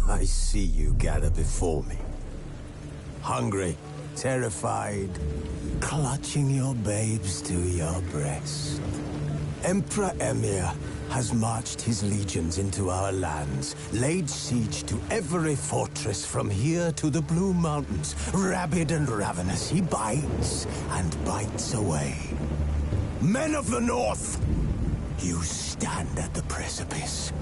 I see you gather before me. Hungry, terrified, clutching your babes to your breast. Emperor Emir has marched his legions into our lands, laid siege to every fortress from here to the Blue Mountains. Rabid and ravenous, he bites and bites away. Men of the North, you stand at the precipice.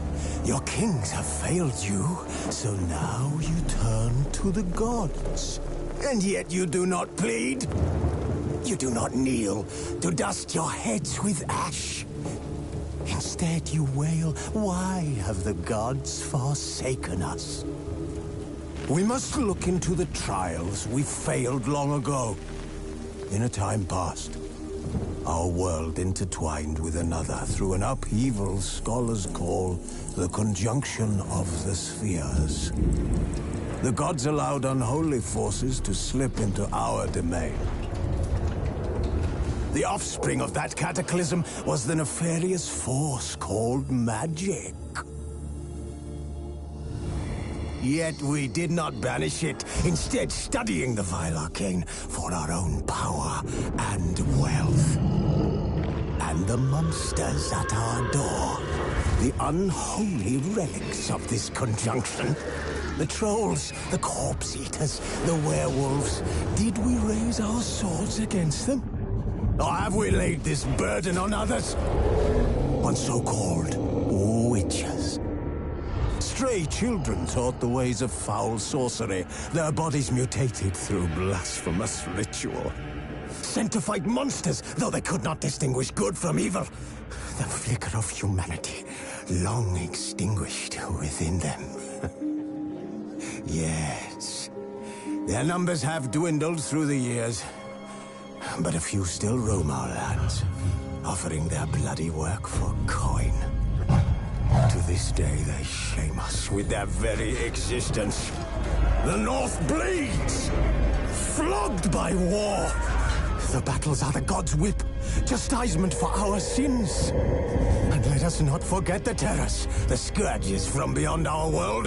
Your kings have failed you, so now you turn to the gods. And yet you do not plead. You do not kneel to dust your heads with ash. Instead you wail, why have the gods forsaken us? We must look into the trials we failed long ago. In a time past, our world intertwined with another through an upheaval scholars call the conjunction of the spheres. The gods allowed unholy forces to slip into our domain. The offspring of that cataclysm was the nefarious force called magic. Yet we did not banish it, instead studying the vile arcane for our own power and wealth. And the monsters at our door, the unholy relics of this conjunction. The trolls, the corpse-eaters, the werewolves. Did we raise our swords against them? Or have we laid this burden on others? On so-called witches. Stray children taught the ways of foul sorcery, their bodies mutated through blasphemous ritual. Sent to fight monsters, though they could not distinguish good from evil. The flicker of humanity, long extinguished within them. Yes, their numbers have dwindled through the years, but a few still roam our lands, offering their bloody work for coin. To this day, they shame us with their very existence. The North bleeds, flogged by war. The battles are the gods' whip, chastisement for our sins. And let us not forget the terrors, the scourges from beyond our world.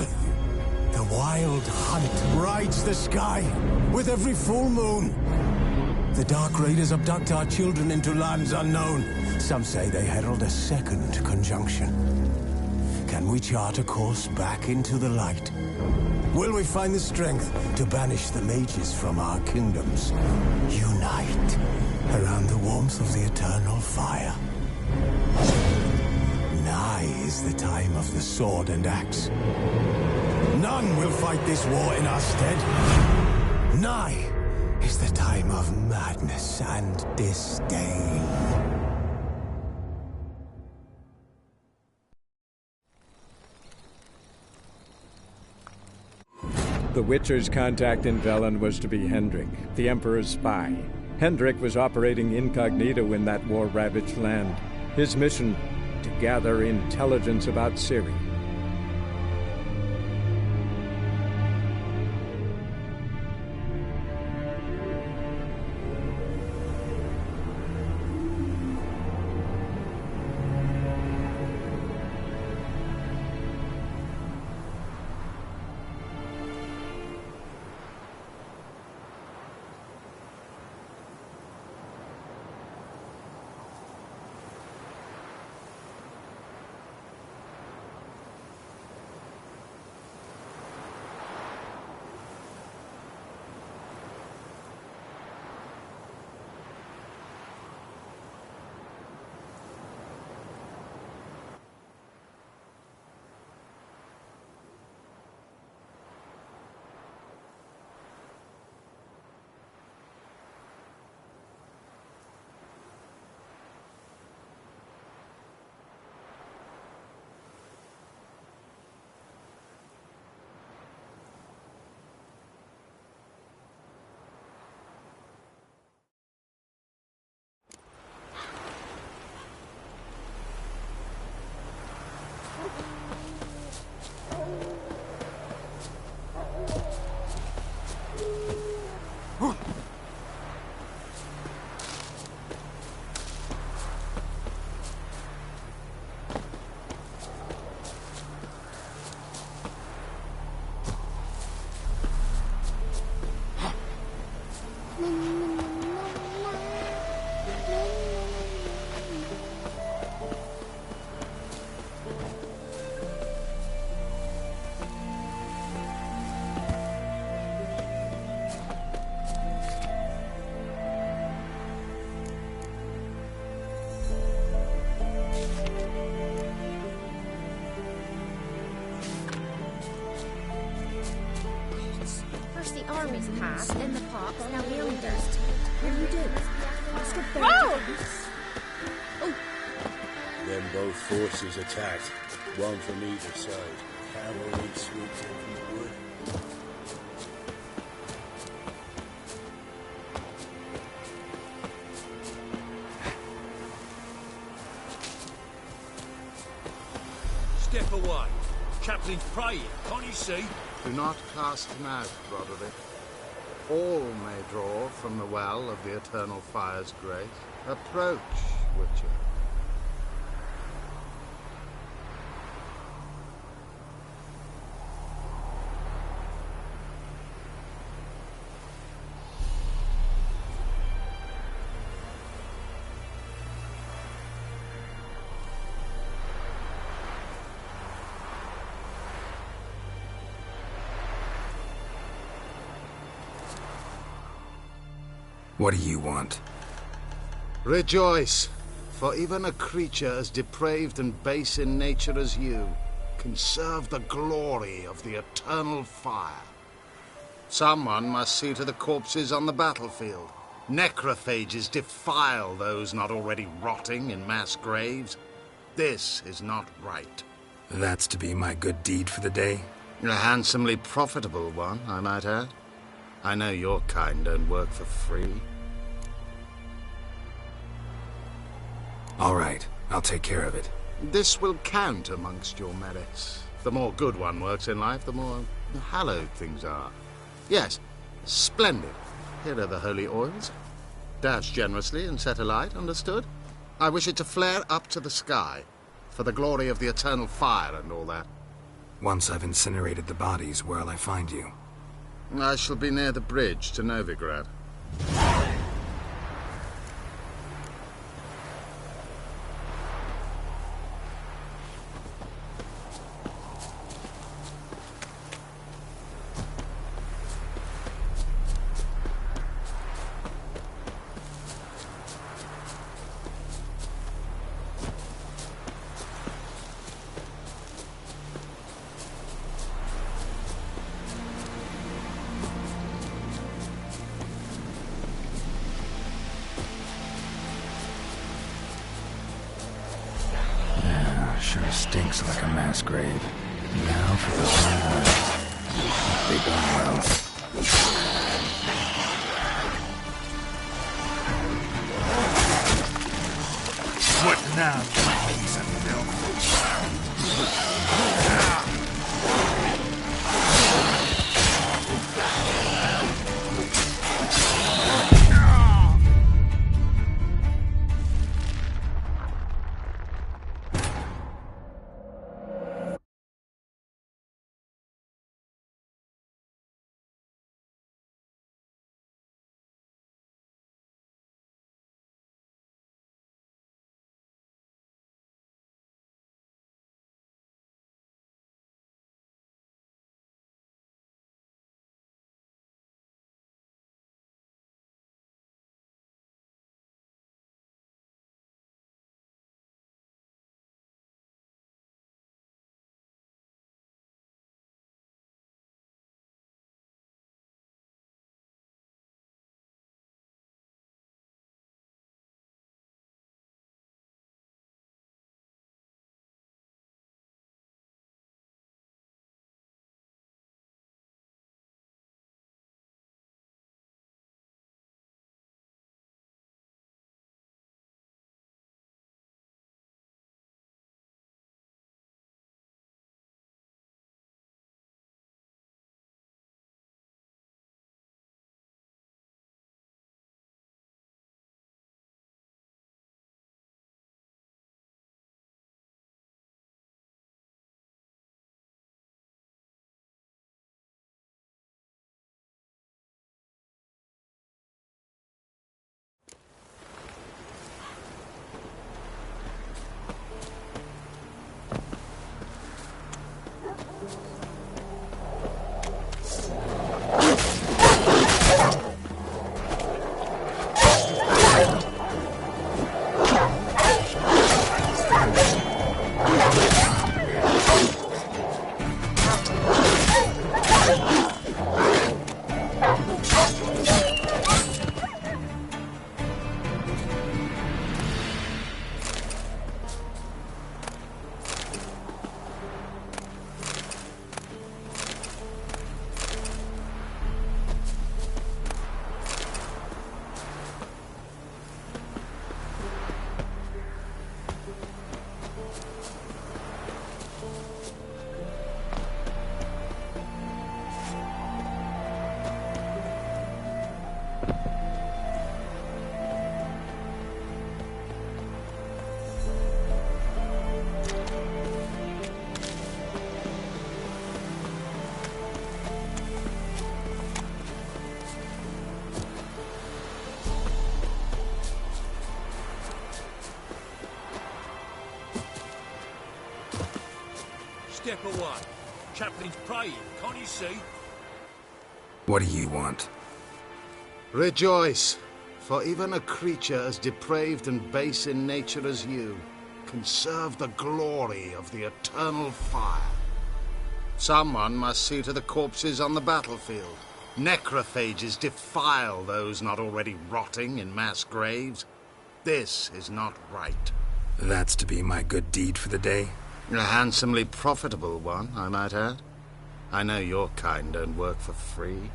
The wild hunt rides the sky with every full moon. The Dark Raiders abduct our children into lands unknown. Some say they herald a second conjunction. Can we chart a course back into the light? Will we find the strength to banish the mages from our kingdoms? Unite around the warmth of the eternal fire. Nigh is the time of the sword and axe. None will fight this war in our stead. Nigh is the time of madness and disdain. The Witcher's contact in Velen was to be Hendrik, the Emperor's spy. Hendrik was operating incognito in that war-ravaged land. His mission, to gather intelligence about Ciri. King's Path in the parks now yonder. What do you do? Whoa! Then both forces attacked, one from either side. Cavalry swooped in from the wood. Step away. Chaplain's praying, can't you see? Do not cast him out, Broderick. All may draw from the well of the eternal fire's grace. Approach, Witcher. What do you want? Rejoice, for even a creature as depraved and base in nature as you can serve the glory of the eternal fire. Someone must see to the corpses on the battlefield. Necrophages defile those not already rotting in mass graves. This is not right. That's to be my good deed for the day? A handsomely profitable one, I might add. I know your kind don't work for free. All right, I'll take care of it. This will count amongst your merits. The more good one works in life, the more hallowed things are. Yes, splendid. Here are the holy oils. Dash generously and set alight, understood? I wish it to flare up to the sky, for the glory of the eternal fire and all that. Once I've incinerated the bodies, where'll I find you? I shall be near the bridge to Novigrad. Sure stinks like a mass grave. Now for the flowers. They burn well. What now, piece of filth? step away. Chaplain's praying, can't you see? What do you want? Rejoice, for even a creature as depraved and base in nature as you can serve the glory of the eternal fire. Someone must see to the corpses on the battlefield. Necrophages defile those not already rotting in mass graves. This is not right. That's to be my good deed for the day? A handsomely profitable one, I might add. I know your kind don't work for free.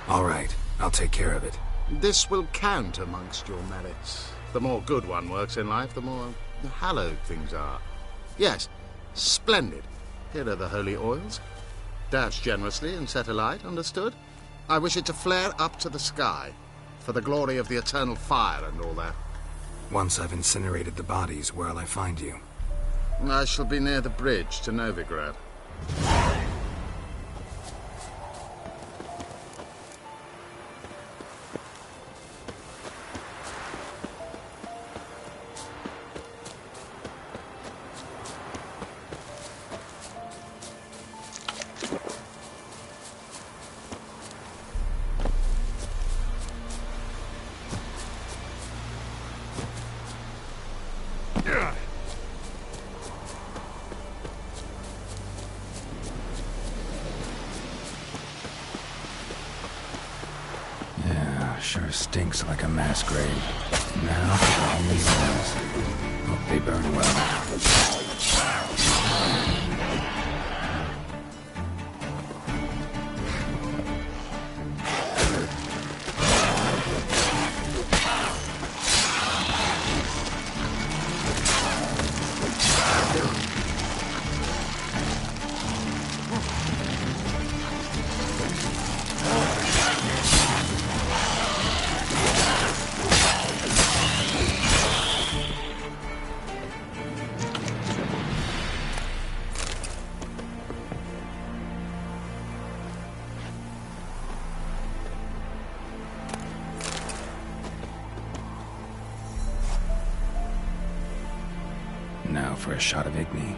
All right, I'll take care of it. This will count amongst your merits. The more good one works in life, the more hallowed things are. Yes, splendid. Here are the holy oils. Dash generously and set alight, understood? I wish it to flare up to the sky, for the glory of the eternal fire and all that. Once I've incinerated the bodies, where'll I find you? I shall be near the bridge to Novigrad. Sure stinks like a mass grave. Now for the holy ones. Hope they burn well. Now for a shot of Igni.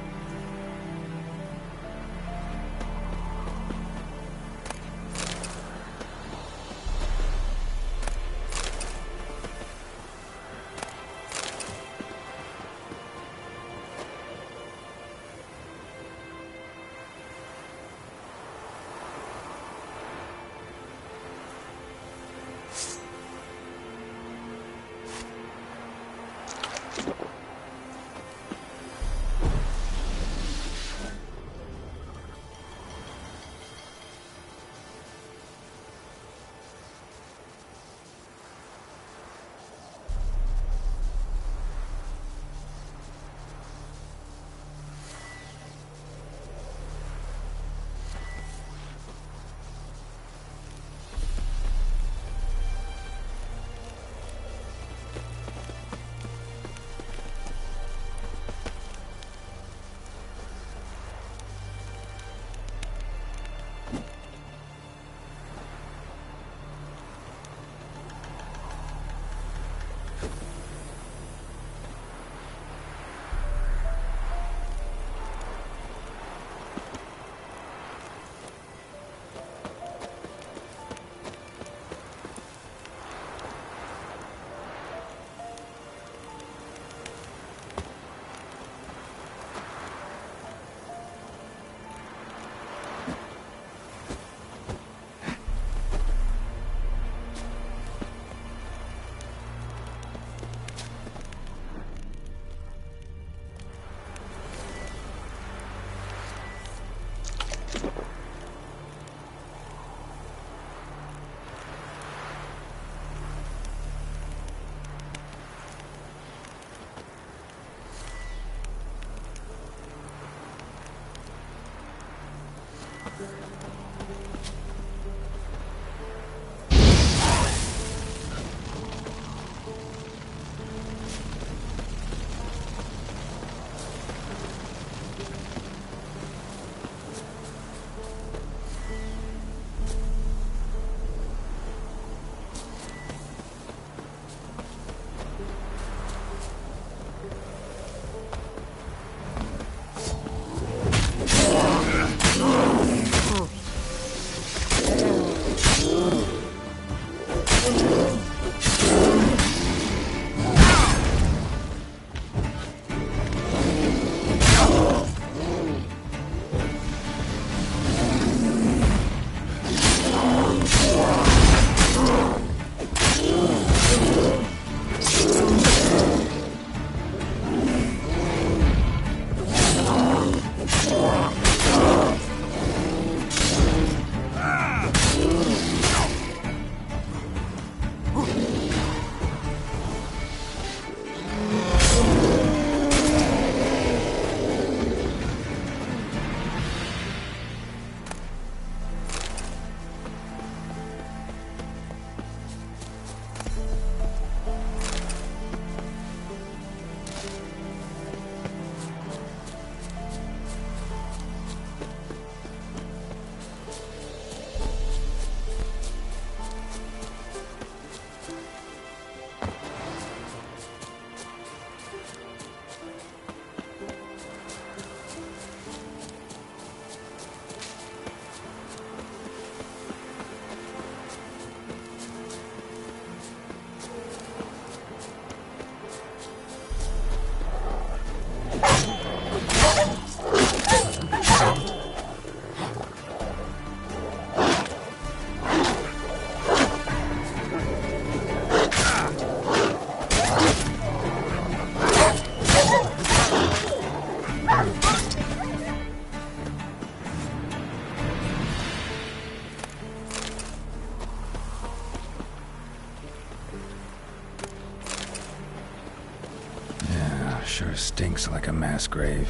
stinks like a mass grave.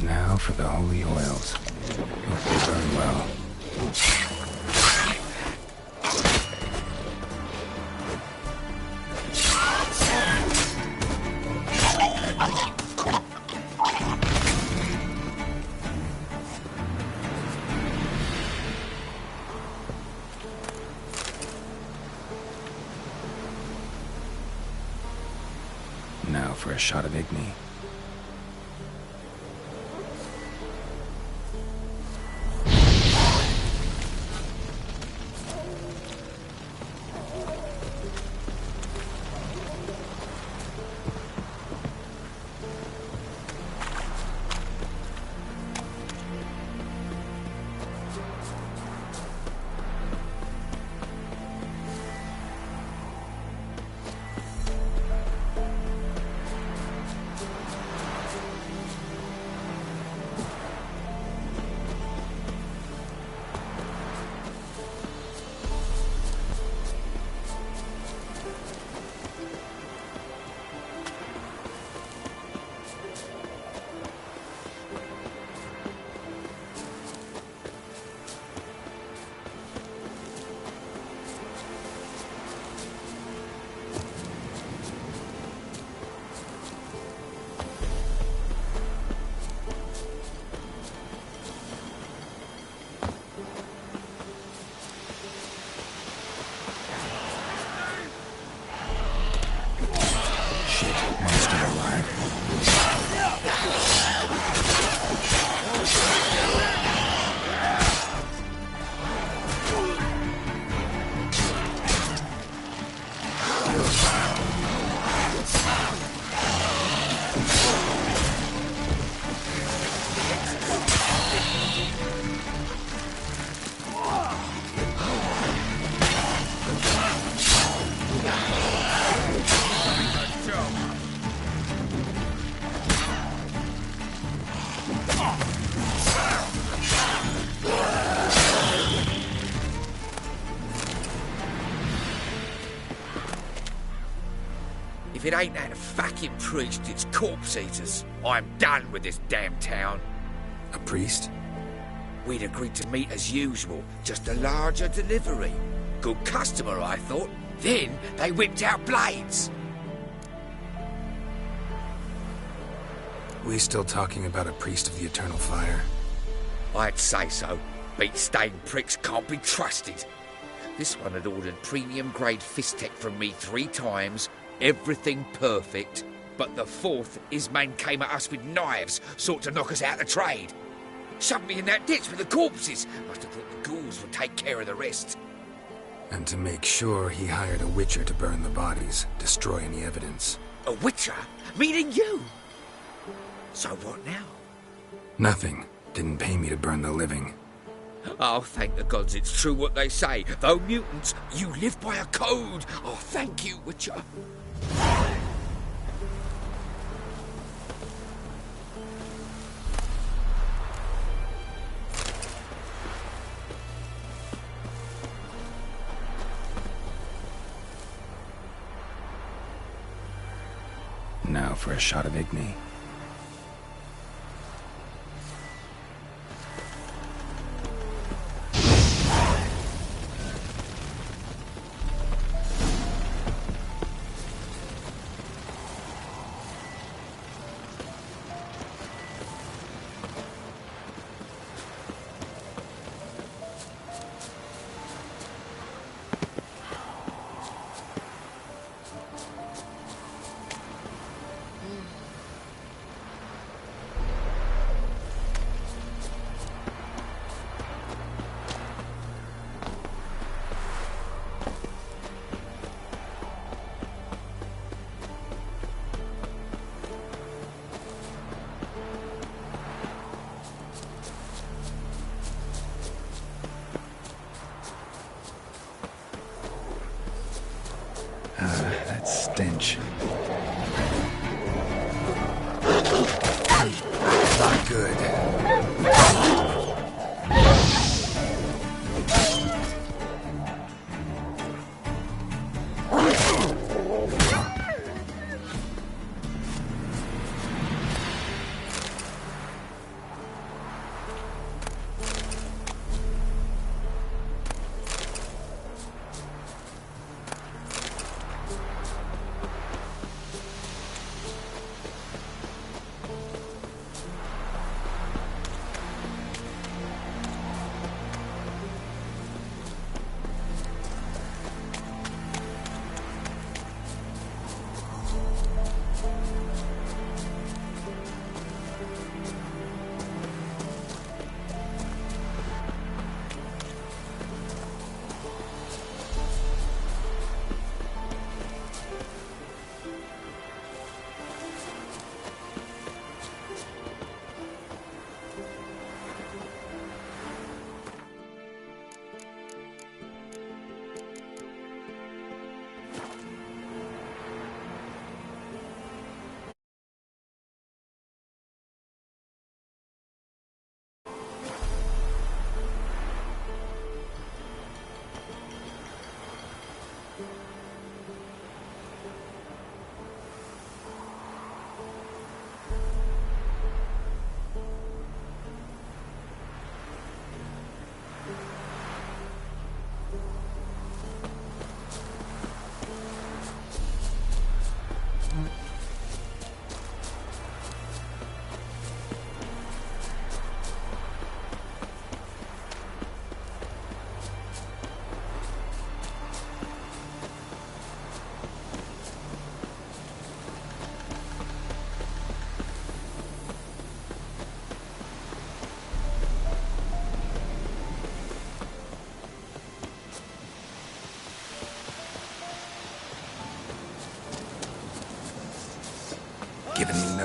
Now for the holy oils. Hope they burn well. Now for a shot of Igni. If it ain't that fucking priest, it's corpse eaters. I'm done with this damn town. A priest? We'd agreed to meet as usual, just a larger delivery. Good customer, I thought. Then they whipped out blades. We still talking about a priest of the eternal fire? I'd say so. Beat-stained pricks can't be trusted. This one had ordered premium-grade fist tech from me 3 times, everything perfect, but the 4th, his man came at us with knives, sought to knock us out of trade. Shoved me in that ditch with the corpses. Must have thought the ghouls would take care of the rest. And to make sure, he hired a witcher to burn the bodies, destroy any evidence. A witcher? Meaning you? So what now? Nothing. Didn't pay me to burn the living. Oh, thank the gods it's true what they say. Though mutants, you live by a code. Oh, thank you, Witcher. Now for a shot of Igni. That stench. Not good.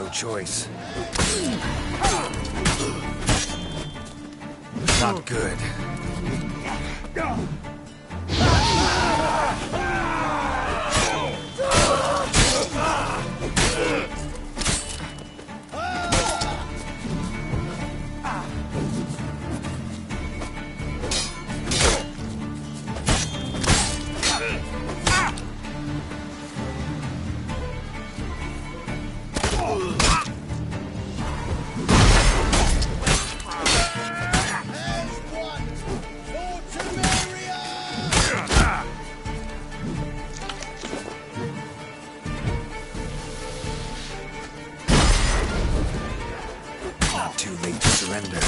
no choice. Not good. Too late to surrender.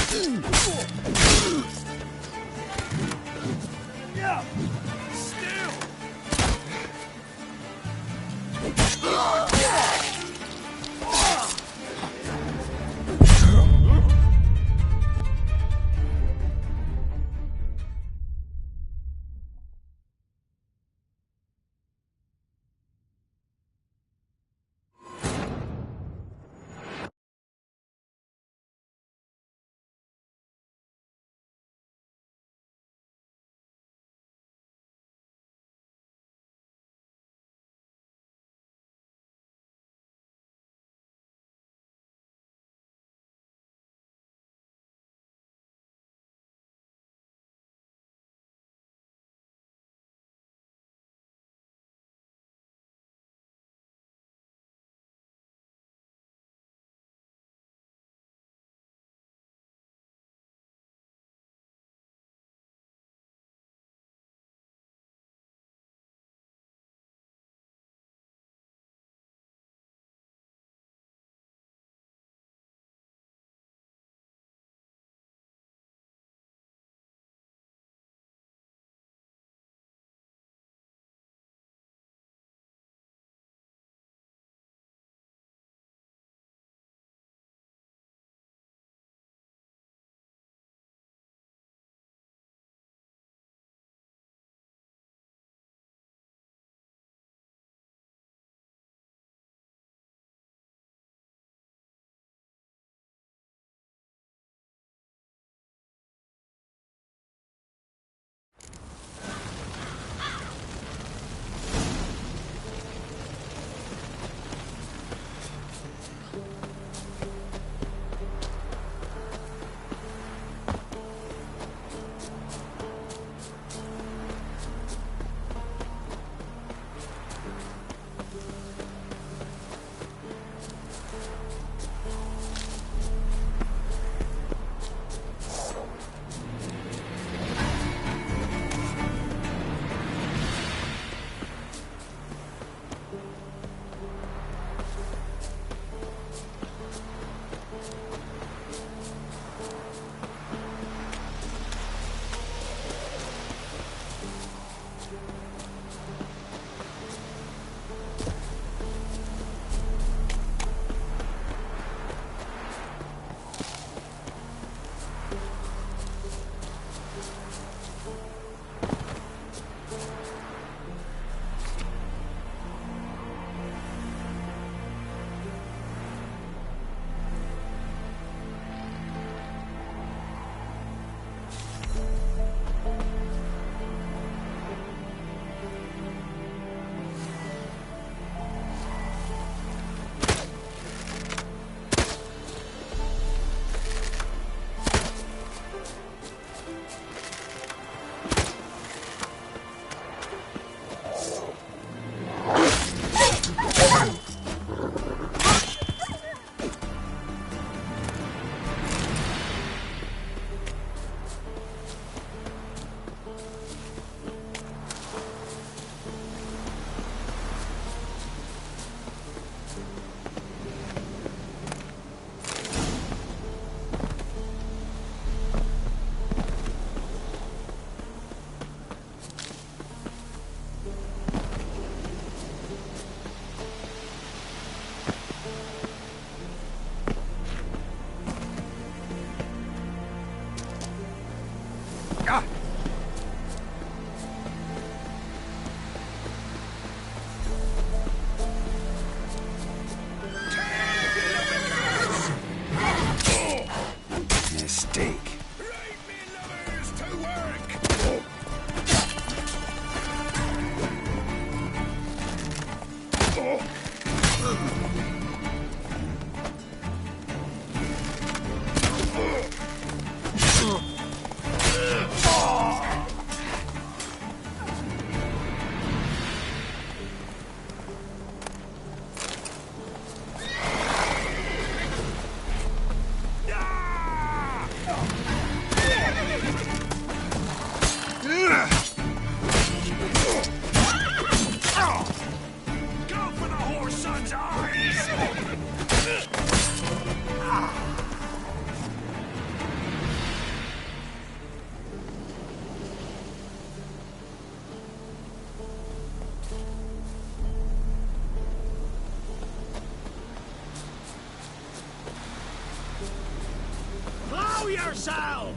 Show yourself!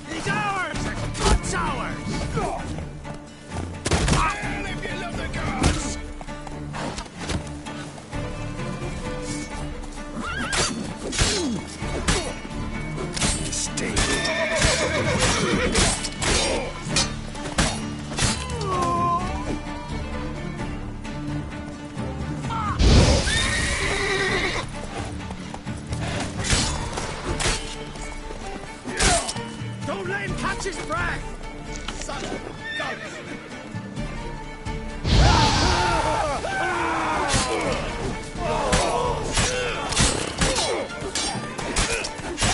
He's ours! It's ours! And if you love the gods! Stay. Don't let him catch his breath! Son of a gun!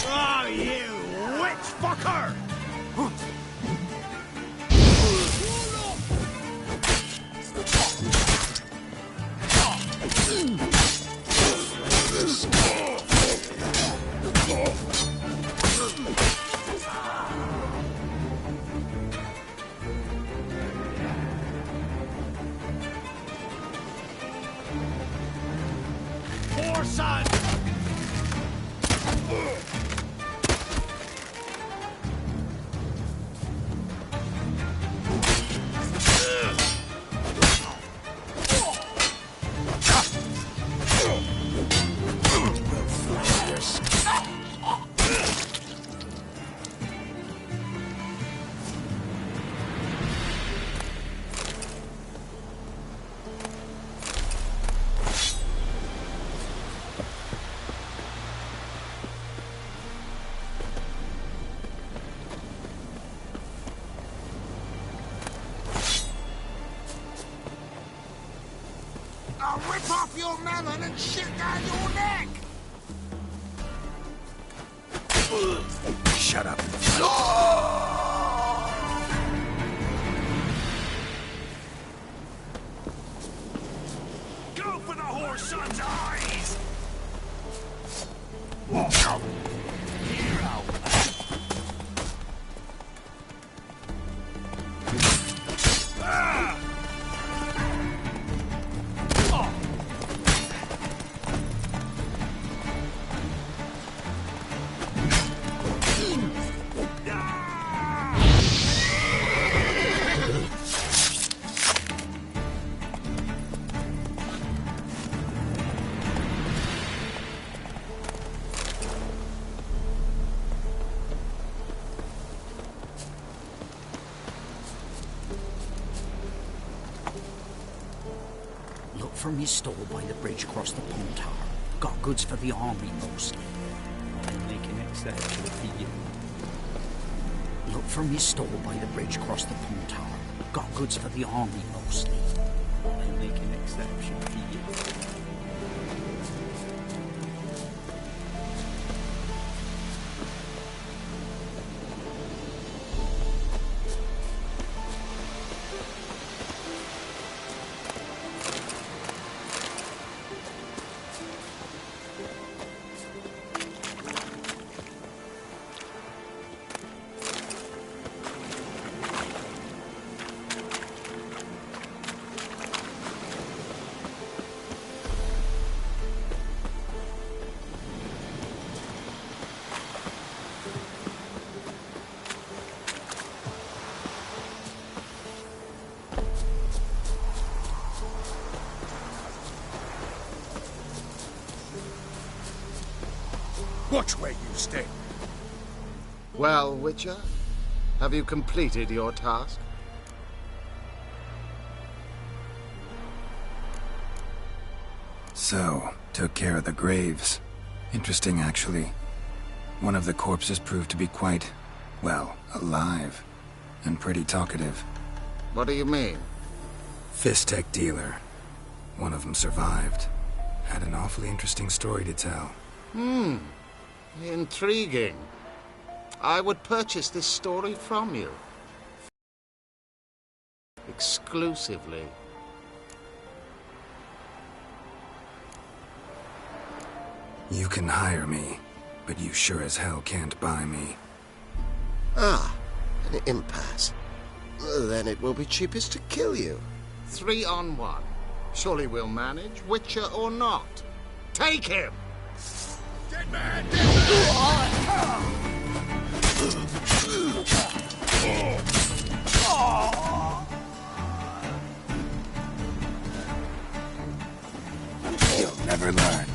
Oh, you witch fucker! Poor son! I'll rip off your melon and shit down your neck! Shut up. Go for the whore son's eyes! Look from his store by the bridge across the pond tower. Got goods for the army mostly. I'll make an exception for you. Look from his store by the bridge across the pond tower. Got goods for the army mostly. I'll make an exception for you. Watch where you stay. Well, Witcher, have you completed your task? So, took care of the graves. Interesting, actually. One of the corpses proved to be quite, well, alive. And pretty talkative. What do you mean? Fist tech dealer. One of them survived. Had an awfully interesting story to tell. Intriguing. I would purchase this story from you. Exclusively. You can hire me, but you sure as hell can't buy me. Ah, an impasse. Then it will be cheapest to kill you. 3 on 1. Surely we'll manage, Witcher or not. Take him! Dead man! Dead You'll never learn.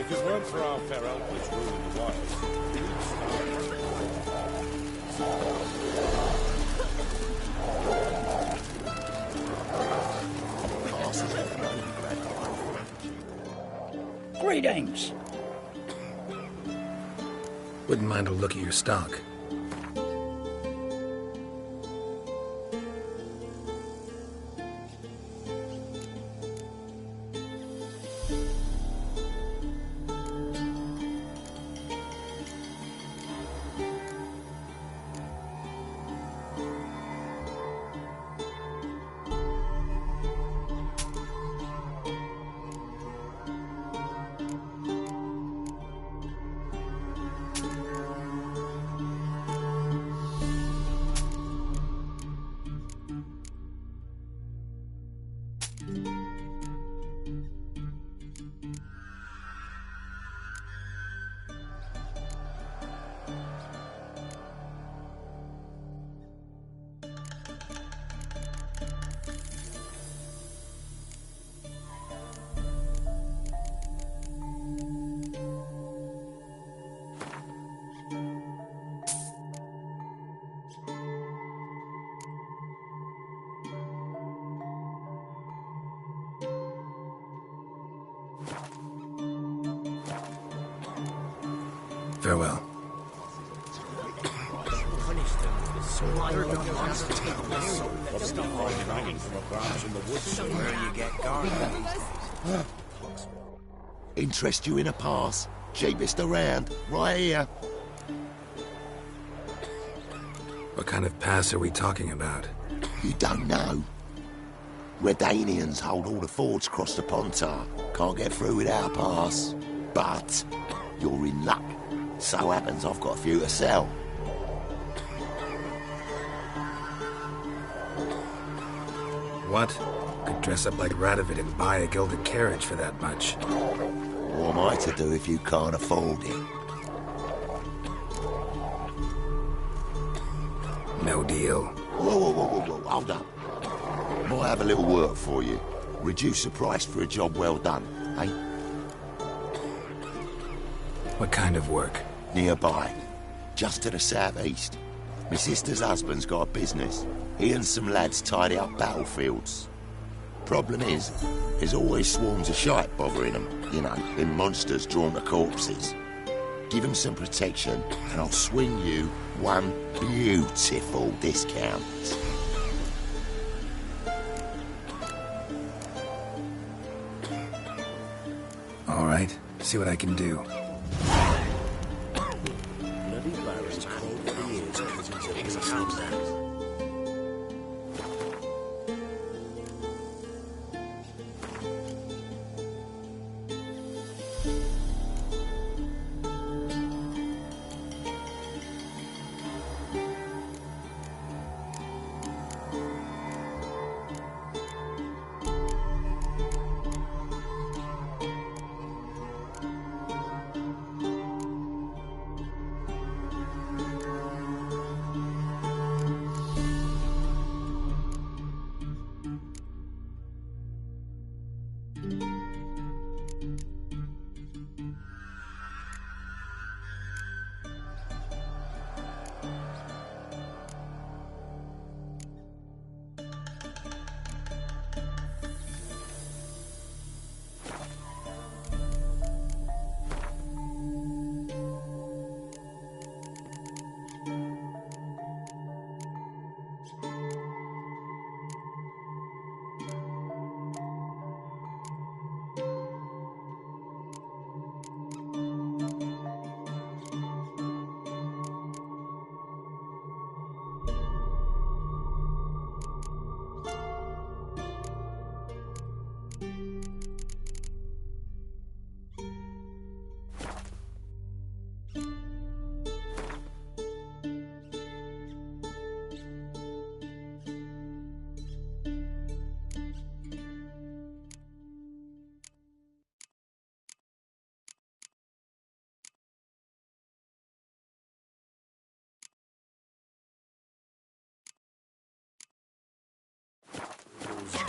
If it weren't for our fair elders ruling the wild, we'd Greetings. Wouldn't mind a look at your stock. Farewell. Interest you in a pass? Cheapest around, right here. What kind of pass are we talking about? You don't know? Redanians hold all the fords across the Pontar. Can't get through without a pass. But you're in luck. So happens I've got a few to sell. What? Could dress up like Radovid and buy a gilded carriage for that much. What am I to do if you can't afford it? No deal. Whoa, hold up. Might have a little work for you. Reduce the price for a job well done, eh? What kind of work? Nearby. Just to the southeast. My sister's husband's got a business. He and some lads tidy up battlefields. Problem is, there's always swarms of shite bothering them. You know, them monsters drawn to corpses. Give them some protection, and I'll swing you one beautiful discount. All right, see what I can do. bloody Baron's cold what he is because he's a hamster.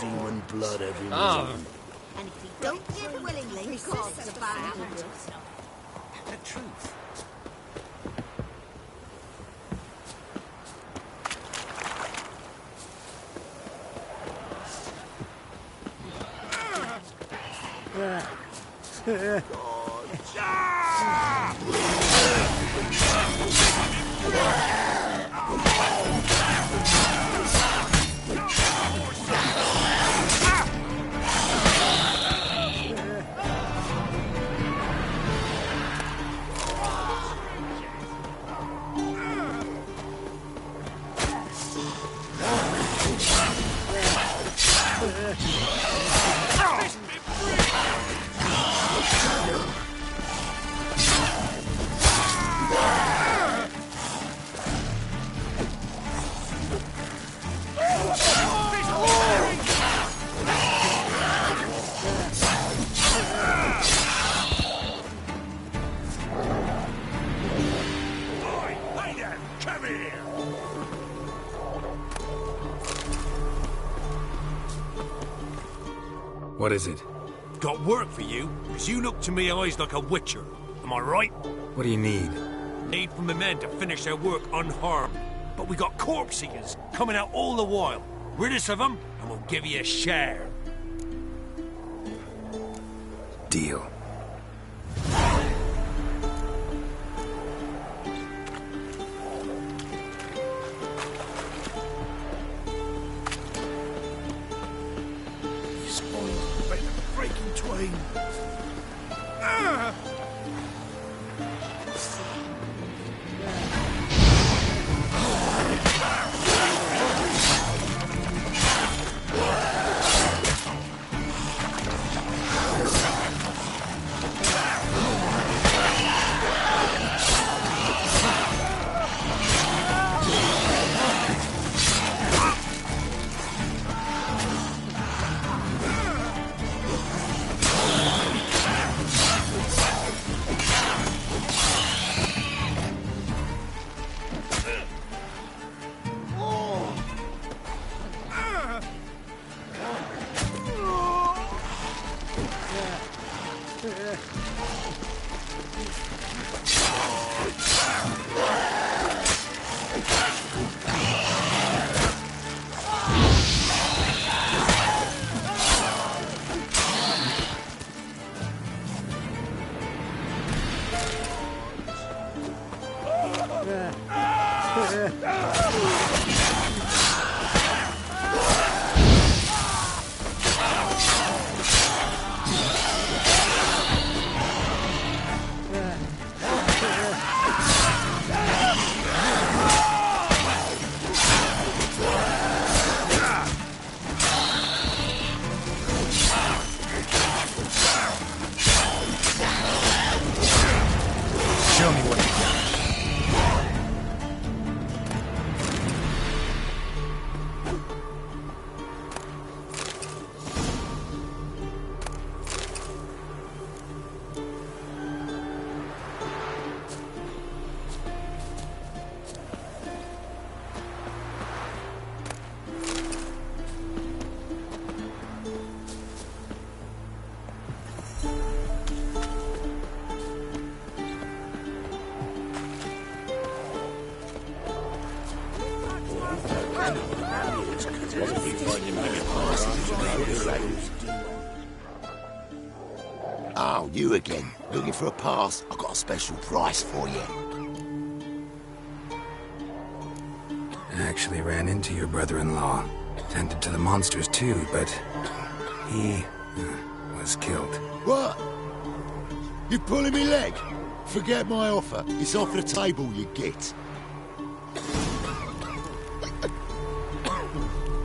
demon blood every Oh. morning. And if you don't give willingly, God's abound. The truth. What is it? Got work for you, because you look to me eyes like a witcher. Am I right? What do you need? Need from the men to finish their work unharmed. But we got corpse seekers coming out all the while. Rid us of them, and we'll give you a share. Deal. Breaking twain. Show me what you got. Oh, you again. Looking for a pass? I've got a special price for you. I actually ran into your brother-in-law. Tended to the monsters too, but he was killed. What? You pulling me leg? Forget my offer. It's off the table, you git.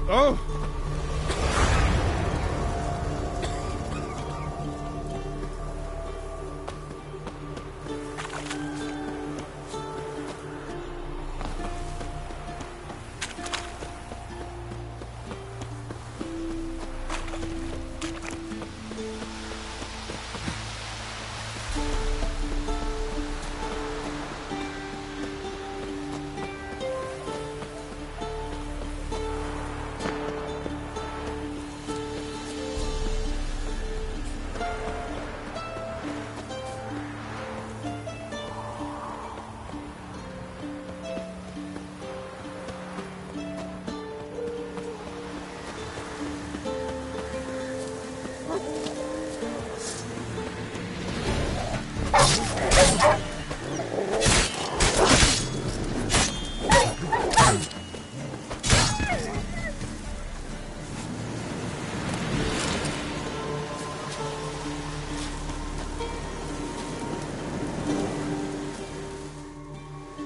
Oh!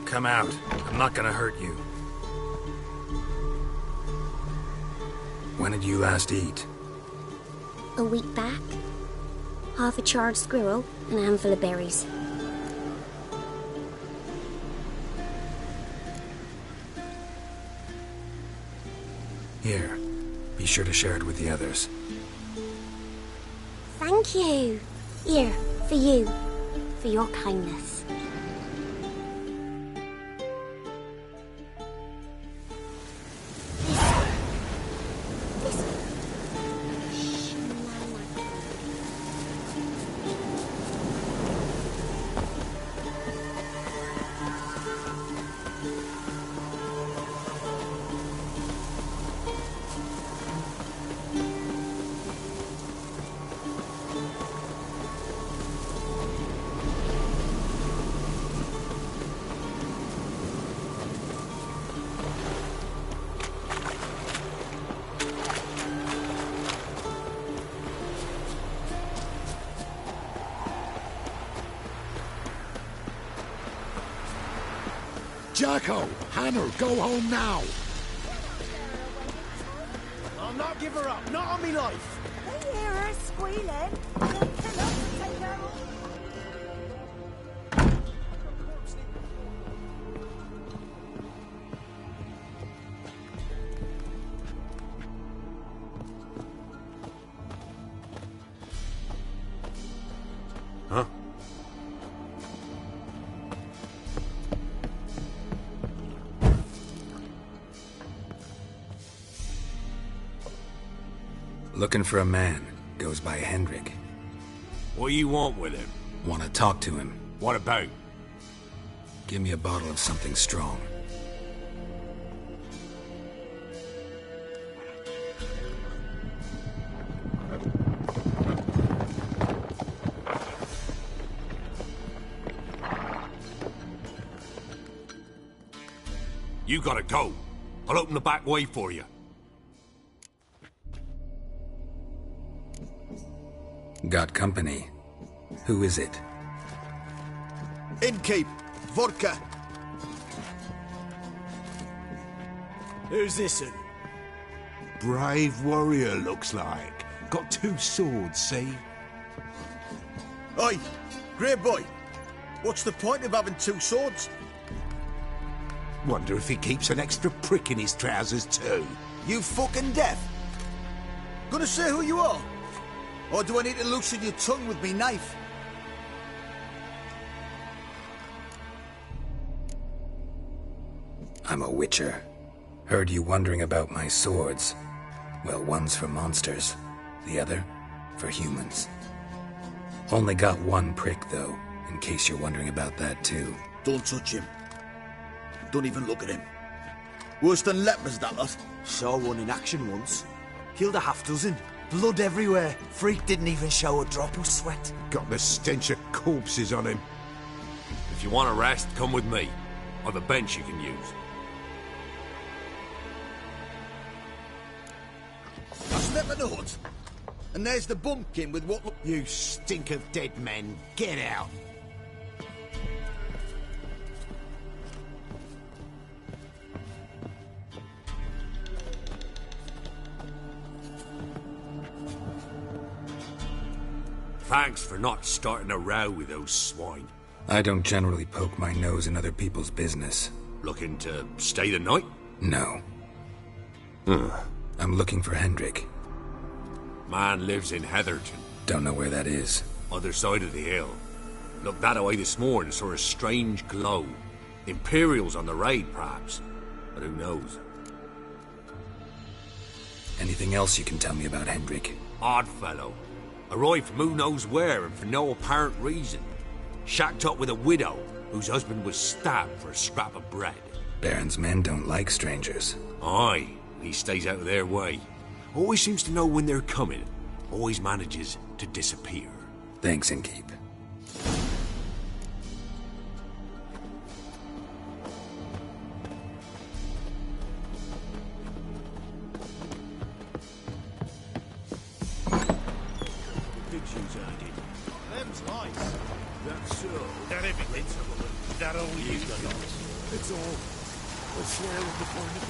Come out. I'm not gonna hurt you. When did you last eat? A week back. Half a charred squirrel and a handful of berries. Here. Be sure to share it with the others. Thank you. Here, for you. For your kindness. Jacko, Hannah, go home now. I'll not give her up, not on me life. They hear her squealing. They'll kill us and take her on. Huh? Looking for a man. Goes by Hendrik. What do you want with him? Want to talk to him. What about? Give me a bottle of something strong. You gotta go. I'll open the back way for you. Got company. Who is it? Innkeep, vodka. Who's this one? Brave warrior, looks like. Got 2 swords, see? Oi, grey boy. What's the point of having 2 swords? Wonder if he keeps an extra prick in his trousers too. You fucking deaf? Gonna say who you are? Or do I need to loosen your tongue with me knife? I'm a witcher. Heard you wondering about my swords. Well, one's for monsters, the other for humans. Only got 1 prick, though, in case you're wondering about that, too. Don't touch him. Don't even look at him. Worse than lepers, that lot. Saw one in action once. Killed a half-dozen. Blood everywhere. Freak didn't even show a drop of sweat. Got the stench of corpses on him. If you want a rest, come with me. Or the bench you can use. I step in the hut, and there's the bumpkin with what... You stink of dead men. Get out. Thanks for not starting a row with those swine. I don't generally poke my nose in other people's business. Looking to stay the night? No. Huh. I'm looking for Hendrik. Man lives in Heatherton. Don't know where that is. Other side of the hill. Looked that away this morning, saw a strange glow. Imperials on the raid, perhaps. But who knows? Anything else you can tell me about Hendrik? Odd fellow. Arrived from who knows where and for no apparent reason. Shacked up with a widow whose husband was stabbed for a scrap of bread. Baron's men don't like strangers. Aye, he stays out of their way. Always seems to know when they're coming. Always manages to disappear. Thanks, Innkeep. Them's nice. That's so. That everything's that all you got. It's all a swirl of the barnacle.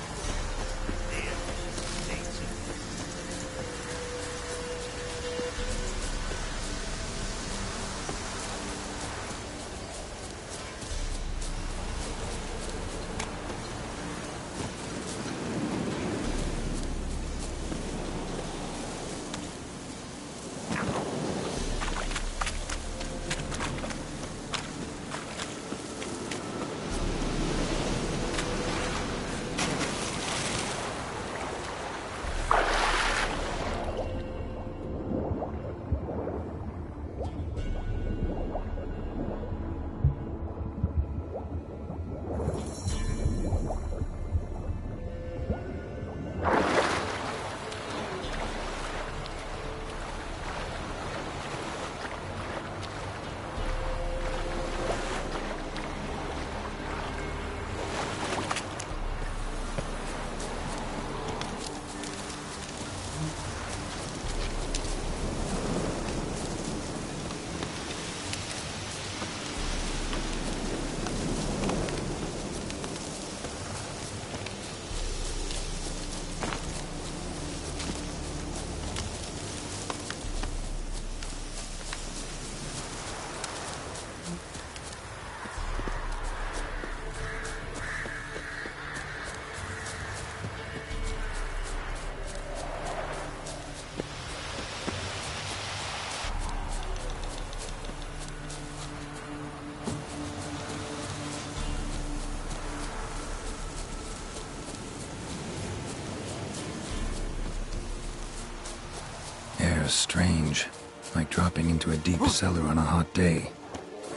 Air's strange, like dropping into a deep cellar on a hot day.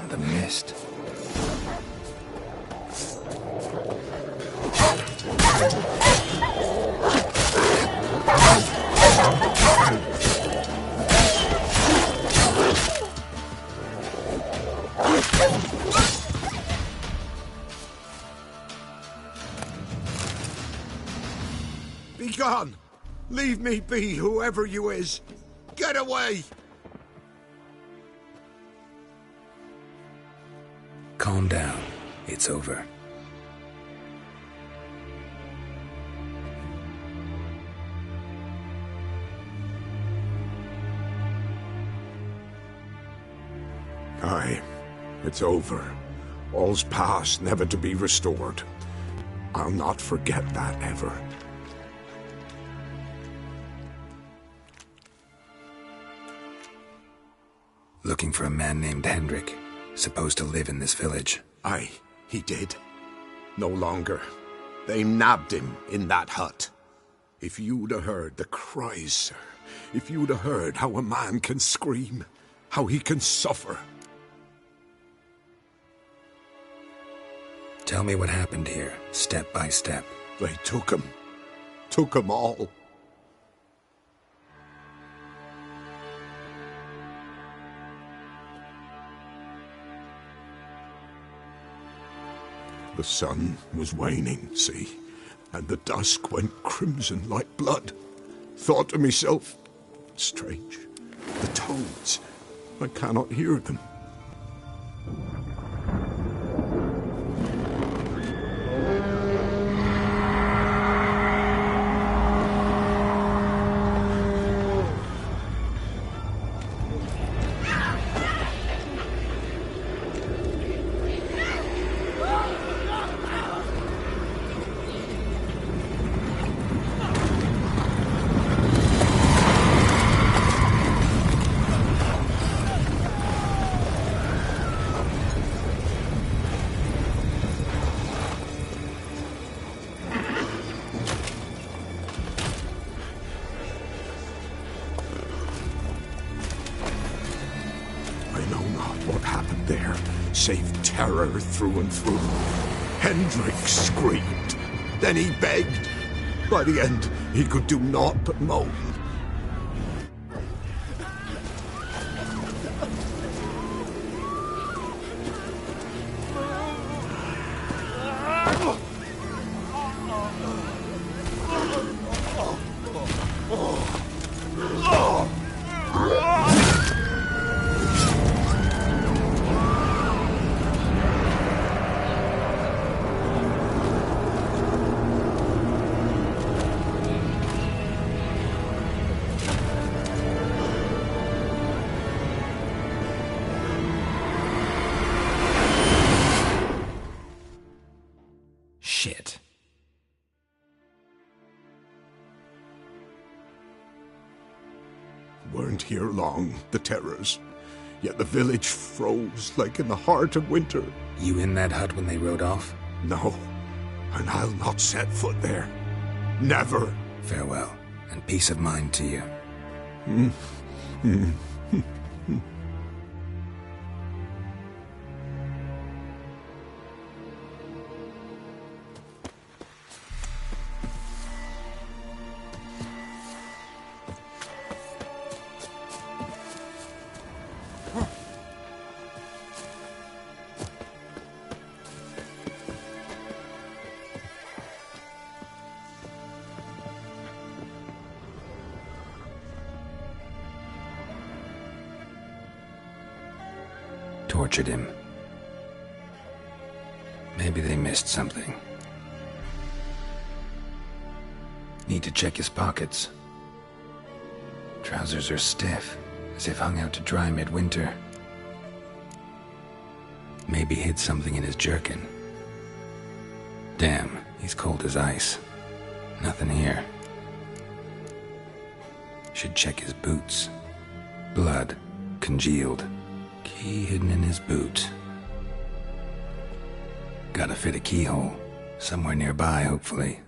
And the mist. Be gone! Leave me be, whoever you is! Get away! Calm down. It's over. Aye, it's over. All's past, never to be restored. I'll not forget that ever. Looking for a man named Hendrik, supposed to live in this village. Aye, he did. No longer. They nabbed him in that hut. If you'd have heard the cries, sir. If you'd have heard how a man can scream, how he can suffer. Tell me what happened here, step by step. They took him. Took him all. The sun was waning, see, and the dusk went crimson like blood. Thought to myself, strange, the toads, I cannot hear them. Save terror through and through. Hendrik screamed. Then he begged. By the end, he could do naught but moan. here long, the terrors. Yet the village froze like in the heart of winter. You in that hut when they rode off? No, and I'll not set foot there. Never. Farewell, and peace of mind to you. Tortured him. Maybe they missed something. Need to check his pockets. Trousers are stiff, as if hung out to dry midwinter. Maybe hid something in his jerkin. Damn, he's cold as ice. Nothing here. Should check his boots. Blood, congealed. Key hidden in his boot. Gotta fit a keyhole. Somewhere nearby, hopefully.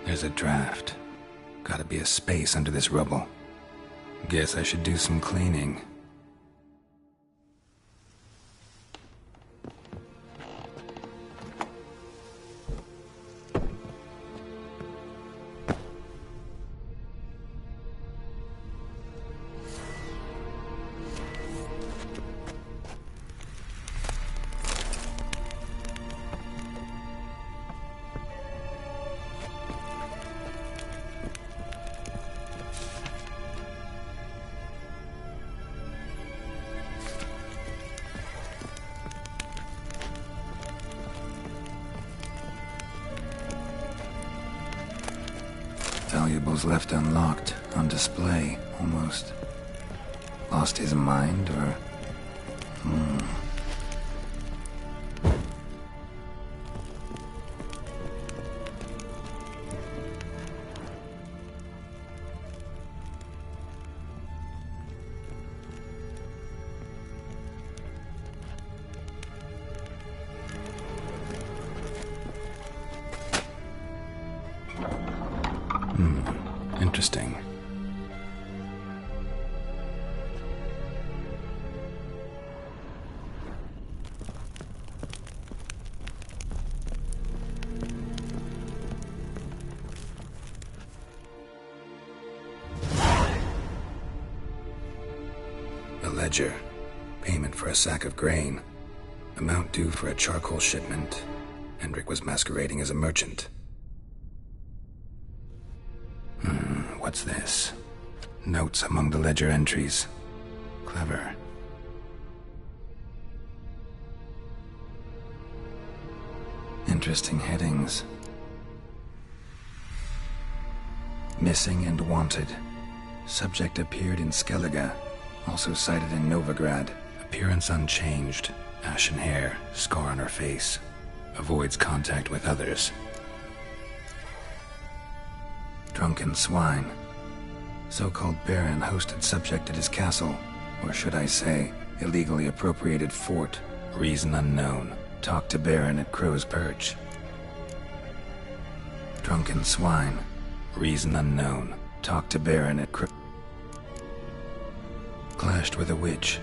There's a draft. Gotta be a space under this rubble. Guess I should do some cleaning. Valuables left unlocked, on display, almost. Lost his mind, or... Interesting. A ledger. Payment for a sack of grain. Amount due for a charcoal shipment. Hendrik was masquerading as a merchant. What's this? Notes among the ledger entries. Clever. Interesting headings. Missing and wanted. Subject appeared in Skellige. Also cited in Novigrad. Appearance unchanged. Ashen hair. Scar on her face. Avoids contact with others. Drunken swine. So-called baron hosted subject at his castle, or should I say, illegally appropriated fort. Reason unknown. Talked to baron at Crow's Perch. Drunken swine. Reason unknown. Talked to baron at Clashed with a witch.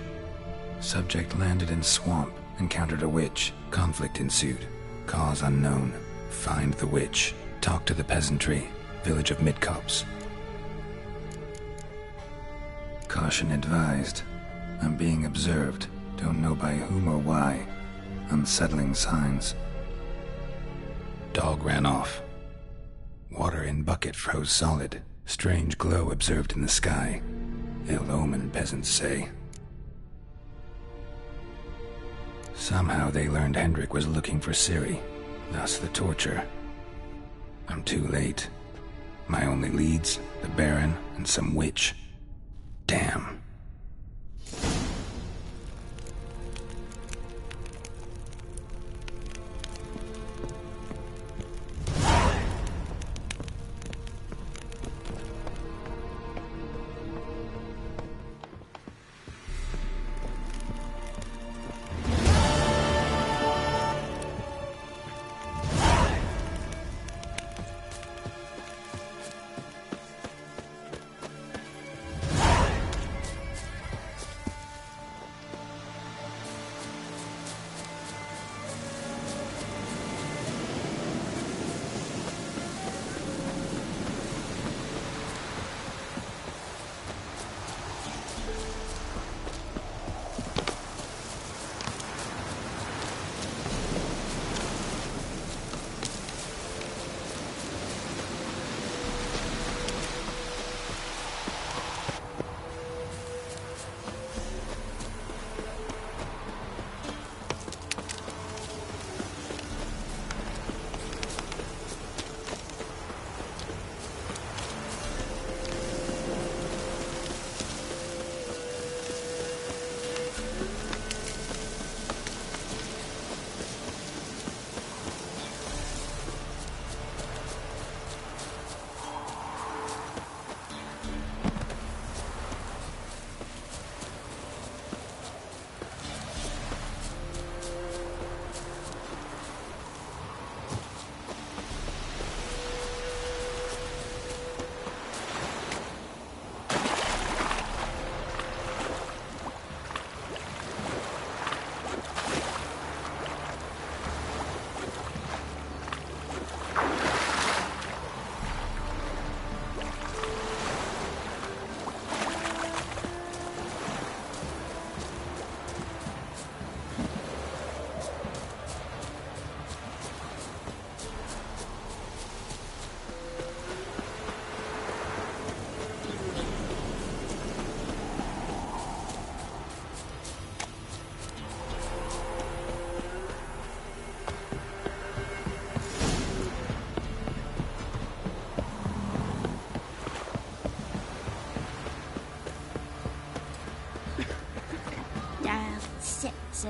Subject landed in swamp, encountered a witch. Conflict ensued. Cause unknown. Find the witch. Talk to the peasantry. Village of Midcopse. Caution advised. I'm being observed. Don't know by whom or why. Unsettling signs. Dog ran off. Water in bucket froze solid. Strange glow observed in the sky. Ill omen, peasants say. Somehow they learned Hendrik was looking for Ciri. Thus the torture. I'm too late. My only leads, the Baron and some witch. Damn.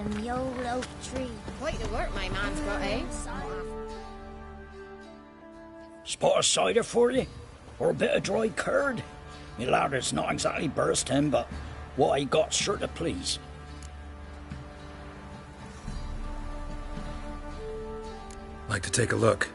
in the old oak tree. Quite the work my man's got, eh? Spot of cider for you? Or a bit of dry curd? Me lad, it's not exactly bursting, but what I got sure to please. Like to take a look.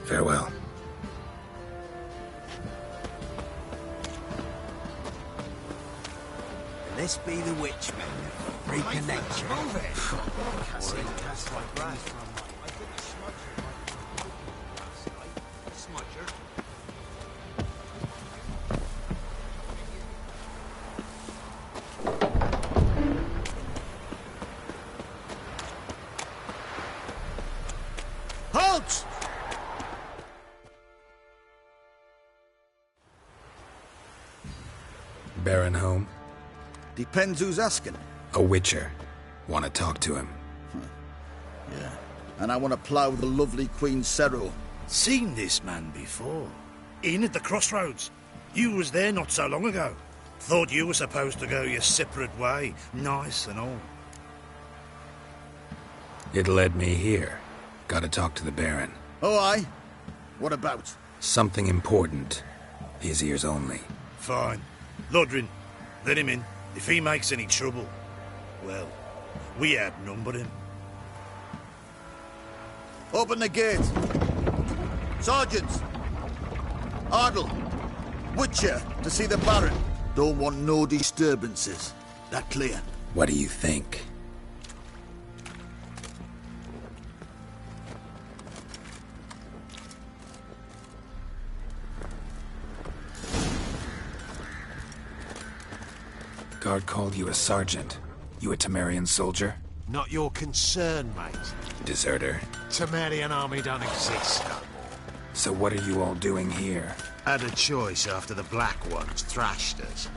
Farewell. This be the witch, man. Reconnection. Move it! Halt! Baron home? Depends who's asking. A witcher. Want to talk to him. Yeah. And I want to plough the lovely Queen Cero. Seen this man before. In at the crossroads. You was there not so long ago. Thought you were supposed to go your separate way. Nice and all. It led me here. Gotta talk to the Baron. Oh, aye? What about? Something important. His ears only. Fine. Lodrin, let him in. If he makes any trouble, well, we outnumber him. Open the gate. Sergeants! Ardle! Witcher, to see the Baron. Don't want no disturbances. That clear? What do you think? Guard called you a sergeant. You a Temerian soldier? Not your concern, mate. Deserter. Temerian army don't exist no more. So what are you all doing here? Had a choice after the Black Ones thrashed us.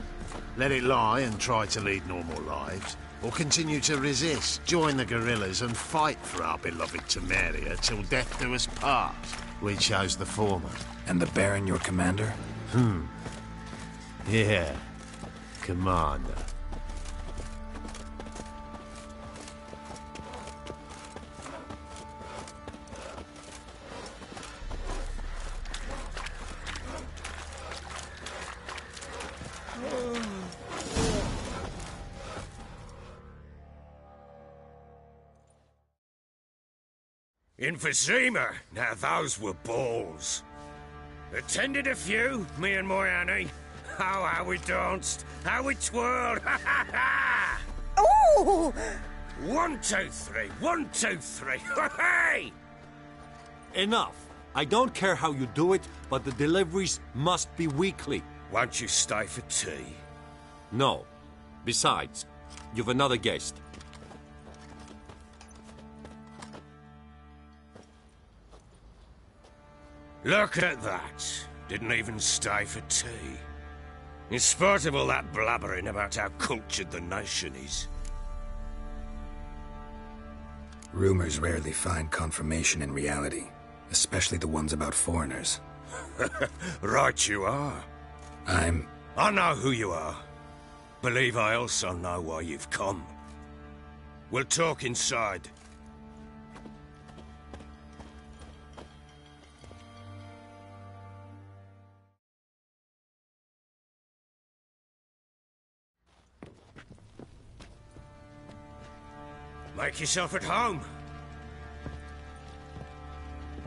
Let it lie and try to lead normal lives, or continue to resist, join the guerrillas and fight for our beloved Temeria till death do us part. We chose the former. And the Baron your commander? Yeah. Commander. Emphysema. Now those were balls. Attended a few, me and my Annie. Oh, how we danced, how we twirled, ha ha ha! Oh! 1, 2, 3. 1, 2, 3. Hey! Enough. I don't care how you do it, but the deliveries must be weekly. Won't you stay for tea? No. Besides, you've another guest. Look at that. Didn't even stay for tea. In spite of all that blabbering about how cultured the nation is. Rumors rarely find confirmation in reality, especially the ones about foreigners. Right you are. I know who you are. Believe I also know why you've come. We'll talk inside. Make yourself at home.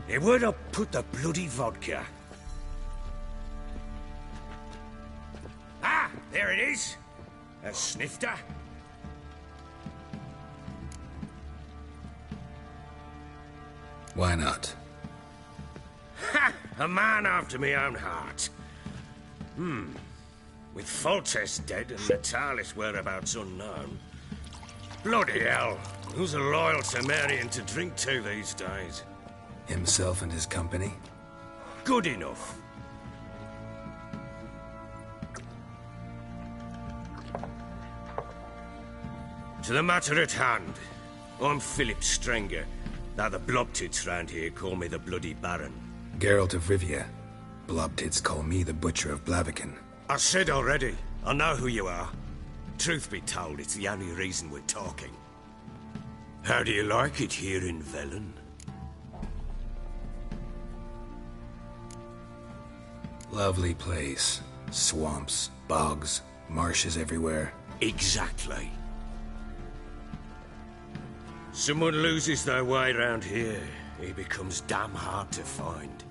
Hey, where'd I put the bloody vodka? Ah, there it is. A snifter. Why not? Ha! A man after my own heart. With Foltest dead and Natalis' whereabouts unknown. Bloody hell. Who's a loyal Temerian to drink to these days? Himself and his company? Good enough. To the matter at hand. I'm Philip Strenger. Now the blobtits round here call me the Bloody Baron. Geralt of Rivia. Blobtits call me the Butcher of Blaviken. I said already. I know who you are. Truth be told, it's the only reason we're talking. How do you like it here in Velen? Lovely place. Swamps, bogs, marshes everywhere. Exactly. Someone loses their way round here, he becomes damn hard to find.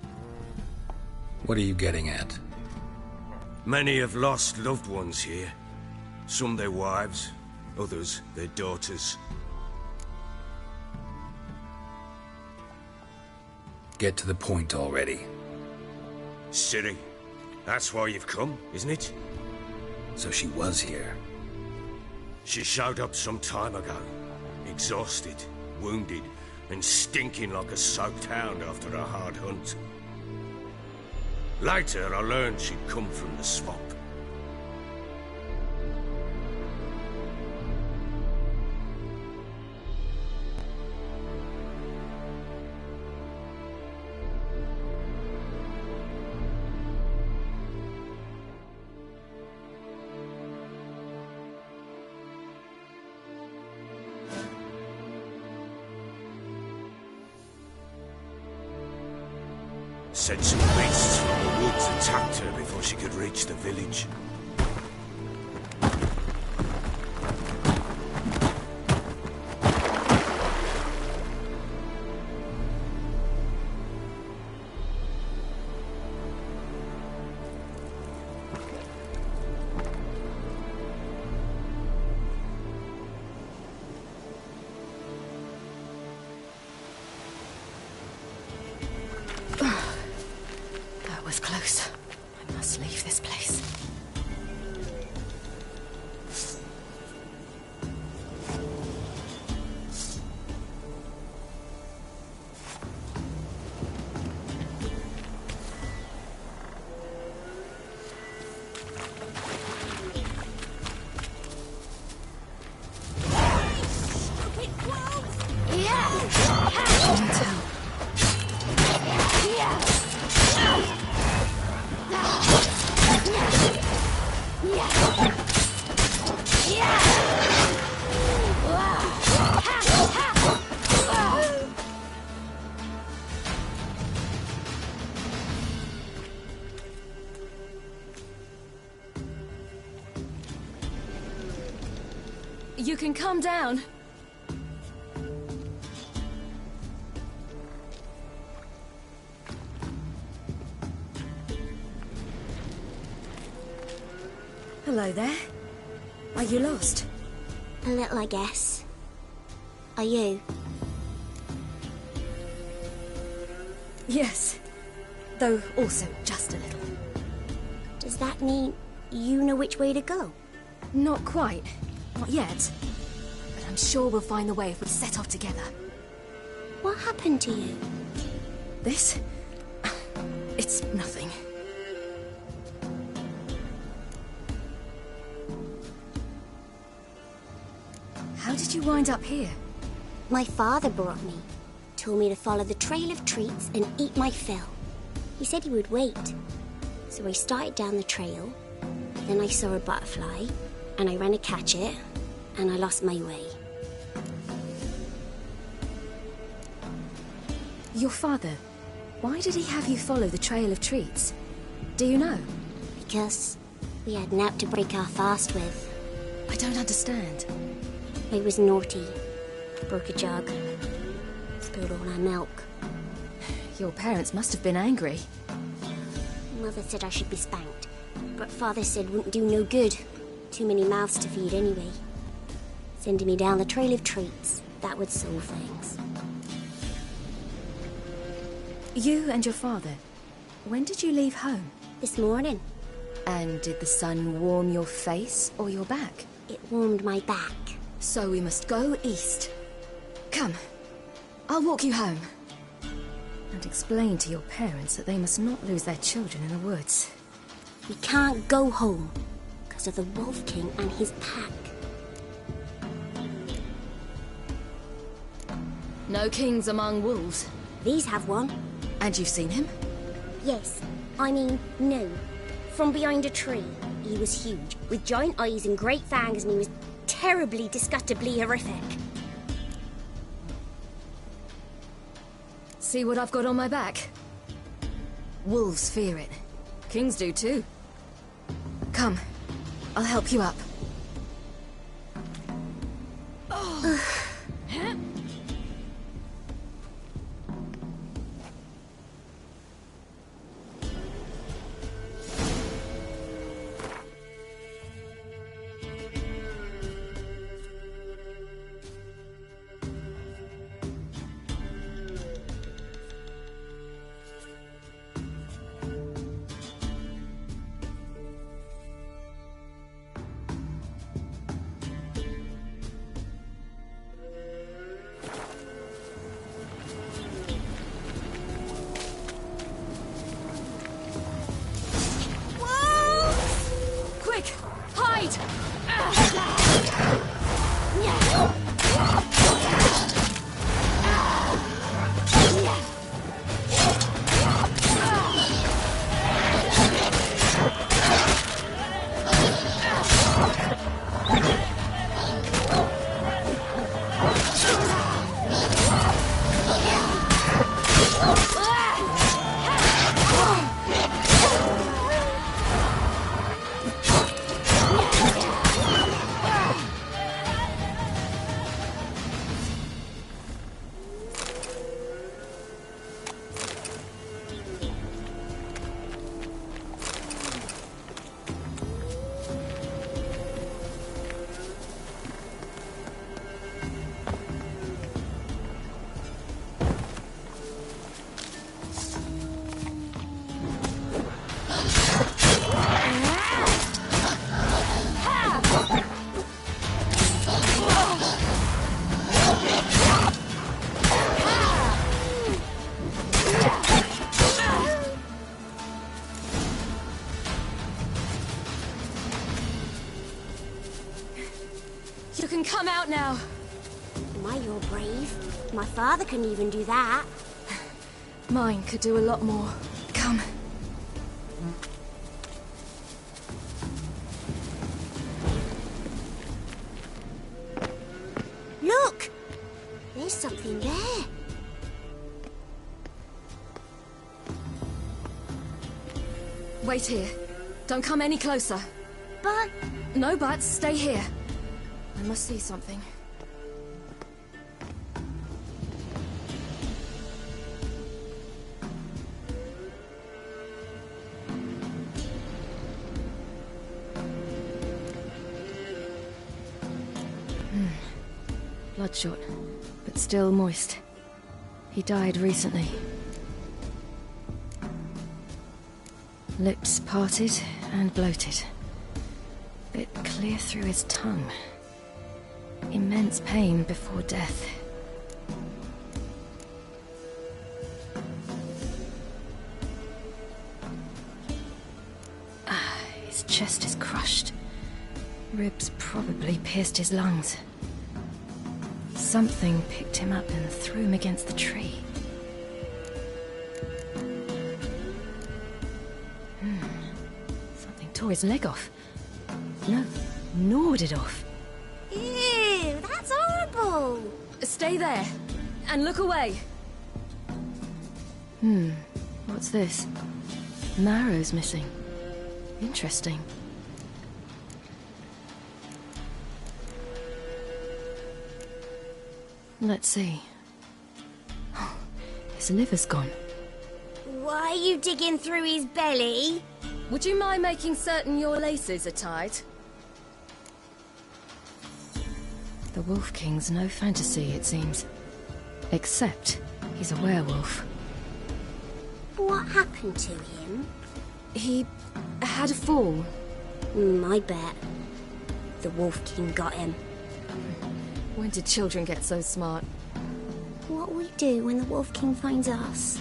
What are you getting at? Many have lost loved ones here. Some their wives, others their daughters. Get to the point already. Ciri, that's why you've come, isn't it? So she was here. She showed up some time ago. Exhausted, wounded, and stinking like a soaked hound after a hard hunt. Later, I learned she'd come from the swamp. Said some beasts from the woods attacked her before she could reach the village. Was close. I must leave this place. You can calm down. Hello there. Are you lost? A little, I guess. Are you? Yes. Though also just a little. Does that mean you know which way to go? Not quite. Not yet. But I'm sure we'll find the way if we set off together. What happened to you? This? It's nothing. How did you wind up here? My father brought me. Told me to follow the trail of treats and eat my fill. He said he would wait. So I started down the trail. Then I saw a butterfly, and I ran to catch it, and I lost my way. Your father, why did he have you follow the trail of treats? Do you know? Because we had naught to break our fast with. I don't understand. I was naughty. Broke a jug. Spilled all our milk. Your parents must have been angry. Mother said I should be spanked, but Father said wouldn't do no good. Too many mouths to feed anyway. Sending me down the trail of treats, that would solve things. You and your father, when did you leave home? This morning. And did the sun warm your face or your back? It warmed my back. So we must go east. Come, I'll walk you home. And explain to your parents that they must not lose their children in the woods. We can't go home because of the Wolf King and his pack. No kings among wolves. These have one. And you've seen him? Yes. I mean, no. From behind a tree. He was huge, with giant eyes and great fangs, and he was terribly, disgustingly horrific. See what I've got on my back? Wolves fear it. Kings do too. Come, I'll help you up. You can come out now. My, you're brave. My father couldn't even do that. Mine could do a lot more. Come. Look! There's something there. Wait here. Don't come any closer. But... No buts. Stay here. I must see something. Bloodshot, but still moist. He died recently. Lips parted and bloated. Bit clear through his tongue. Immense pain before death. His chest is crushed. Ribs probably pierced his lungs. Something picked him up and threw him against the tree. Something tore his leg off. No, gnawed it off. Ew, that's horrible! Stay there, and look away. What's this? Marrow's missing. Interesting. Let's see. Oh, his liver's gone. Why are you digging through his belly? Would you mind making certain your laces are tied? The Wolf King's no fantasy, it seems. Except he's a werewolf. What happened to him? He had a fall. I bet. The Wolf King got him. When did children get so smart? What'll we do when the Wolf King finds us?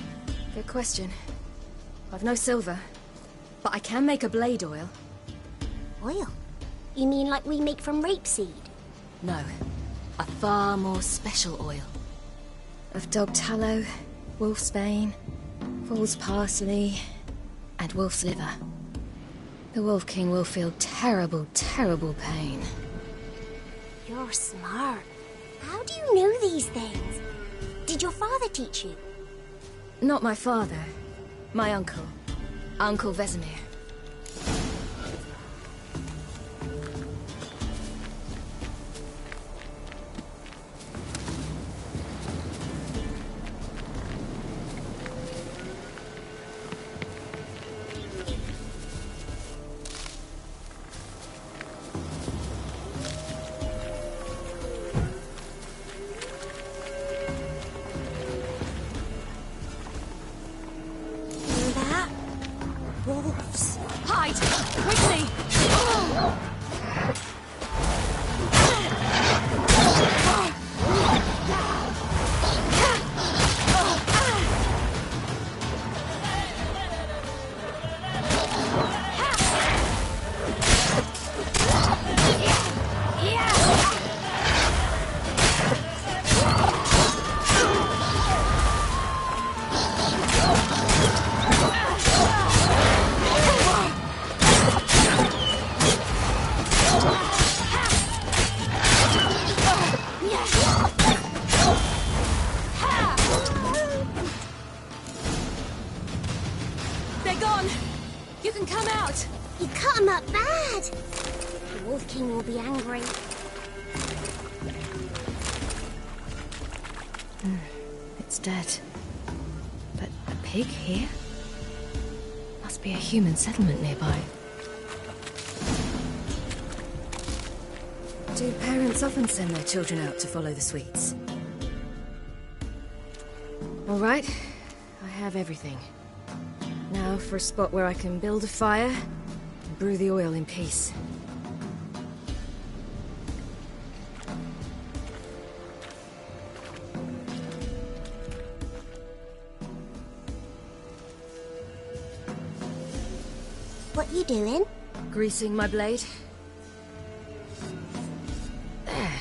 Good question. I've no silver, but I can make a blade oil. Oil? You mean like we make from rapeseed? No, a far more special oil. Of dog tallow, wolf's bane, fool's parsley, and wolf's liver. The Wolf King will feel terrible, terrible pain. You're smart. How do you know these things? Did your father teach you? Not my father. My uncle. Uncle Vesemir. Wolves. Hide! Quickly! They're gone! You can come out! You cut him up bad! The Wolf King will be angry. It's dead. But a pig here? Must be a human settlement nearby. Do parents often send their children out to follow the sweets? All right, I have everything. Now for a spot where I can build a fire and brew the oil in peace. What you doing? Greasing my blade. There.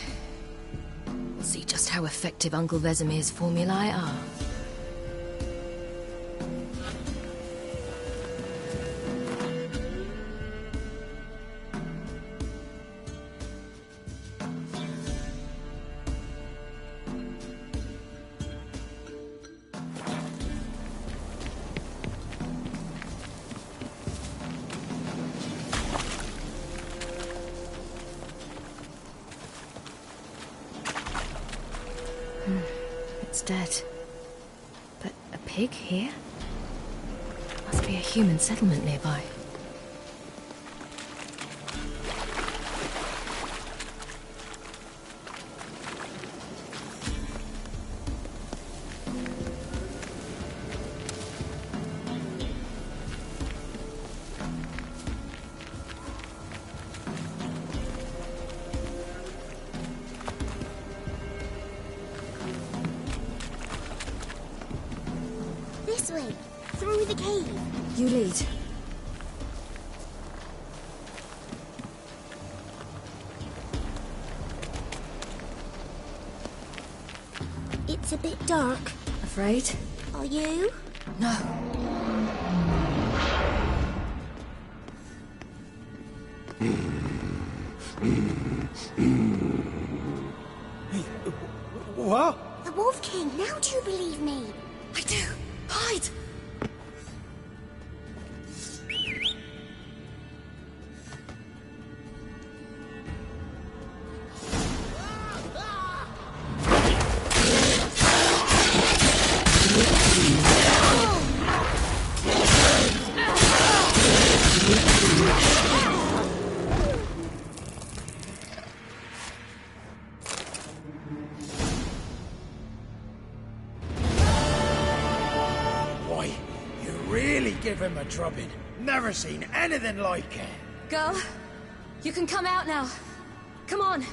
We'll see just how effective Uncle Vesemir's formulae are. It's dead. But a pig here? Must be a human settlement nearby. This way, through the cave. You lead. It's a bit dark. Afraid? Are you? No. What? The Wolf King, now do you believe me? I do. Hide! Give him a drubbing. Never seen anything like it. Girl, you can come out now. Come on.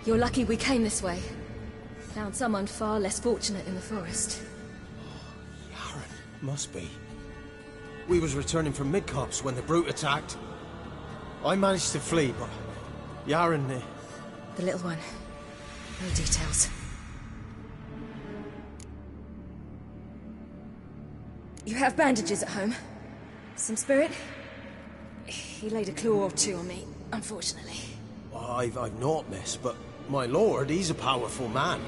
You're lucky we came this way. Found someone far less fortunate in the forest. Yaren, must be. We was returning from Midcops when the brute attacked. I managed to flee, but Yaren... The little one. No details. You have bandages at home? Some spirit? He laid a claw or two on me, unfortunately. I've naught, miss, but my lord, he's a powerful man.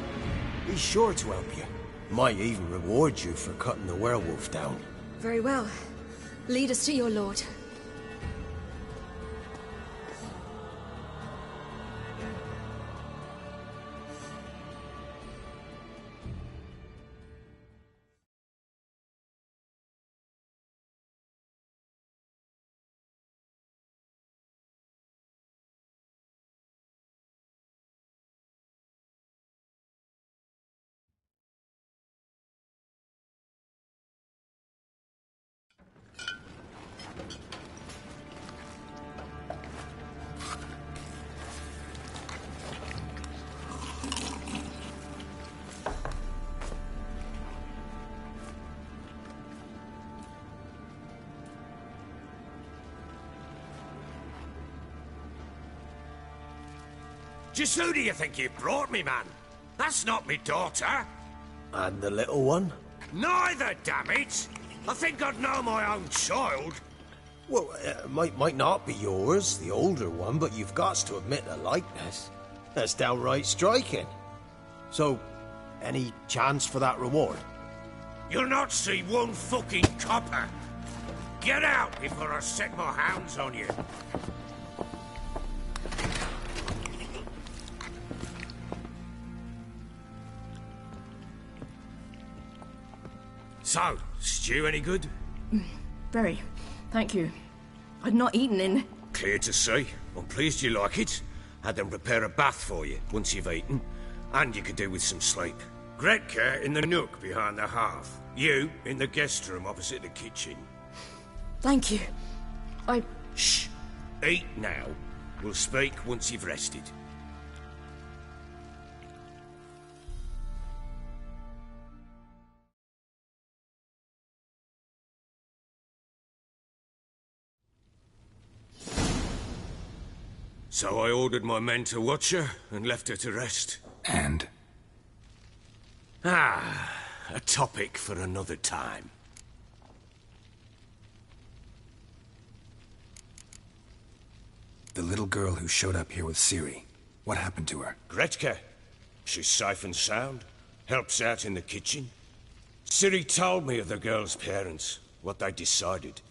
He's sure to help you. Might even reward you for cutting the werewolf down. Very well. Lead us to your lord. Just who do you think you brought me, man? That's not me daughter. And the little one? Neither, damn it! I think I'd know my own child. Well, might not be yours, the older one, but you've got to admit the likeness. That's downright striking. So, any chance for that reward? You'll not see one fucking copper. Get out before I set my hounds on you. So, stew any good? Very. Thank you. I'd not eaten in... Clear to see. I'm pleased you like it. Had them prepare a bath for you once you've eaten. And you could do with some sleep. Gretka in the nook behind the hearth. You in the guest room opposite the kitchen. Thank you. Shh. Eat now. We'll speak once you've rested. So I ordered my men to watch her and left her to rest. And? A topic for another time. The little girl who showed up here with Ciri. What happened to her? Gretka. She's safe and sound. Helps out in the kitchen. Ciri told me of the girl's parents, what they decided.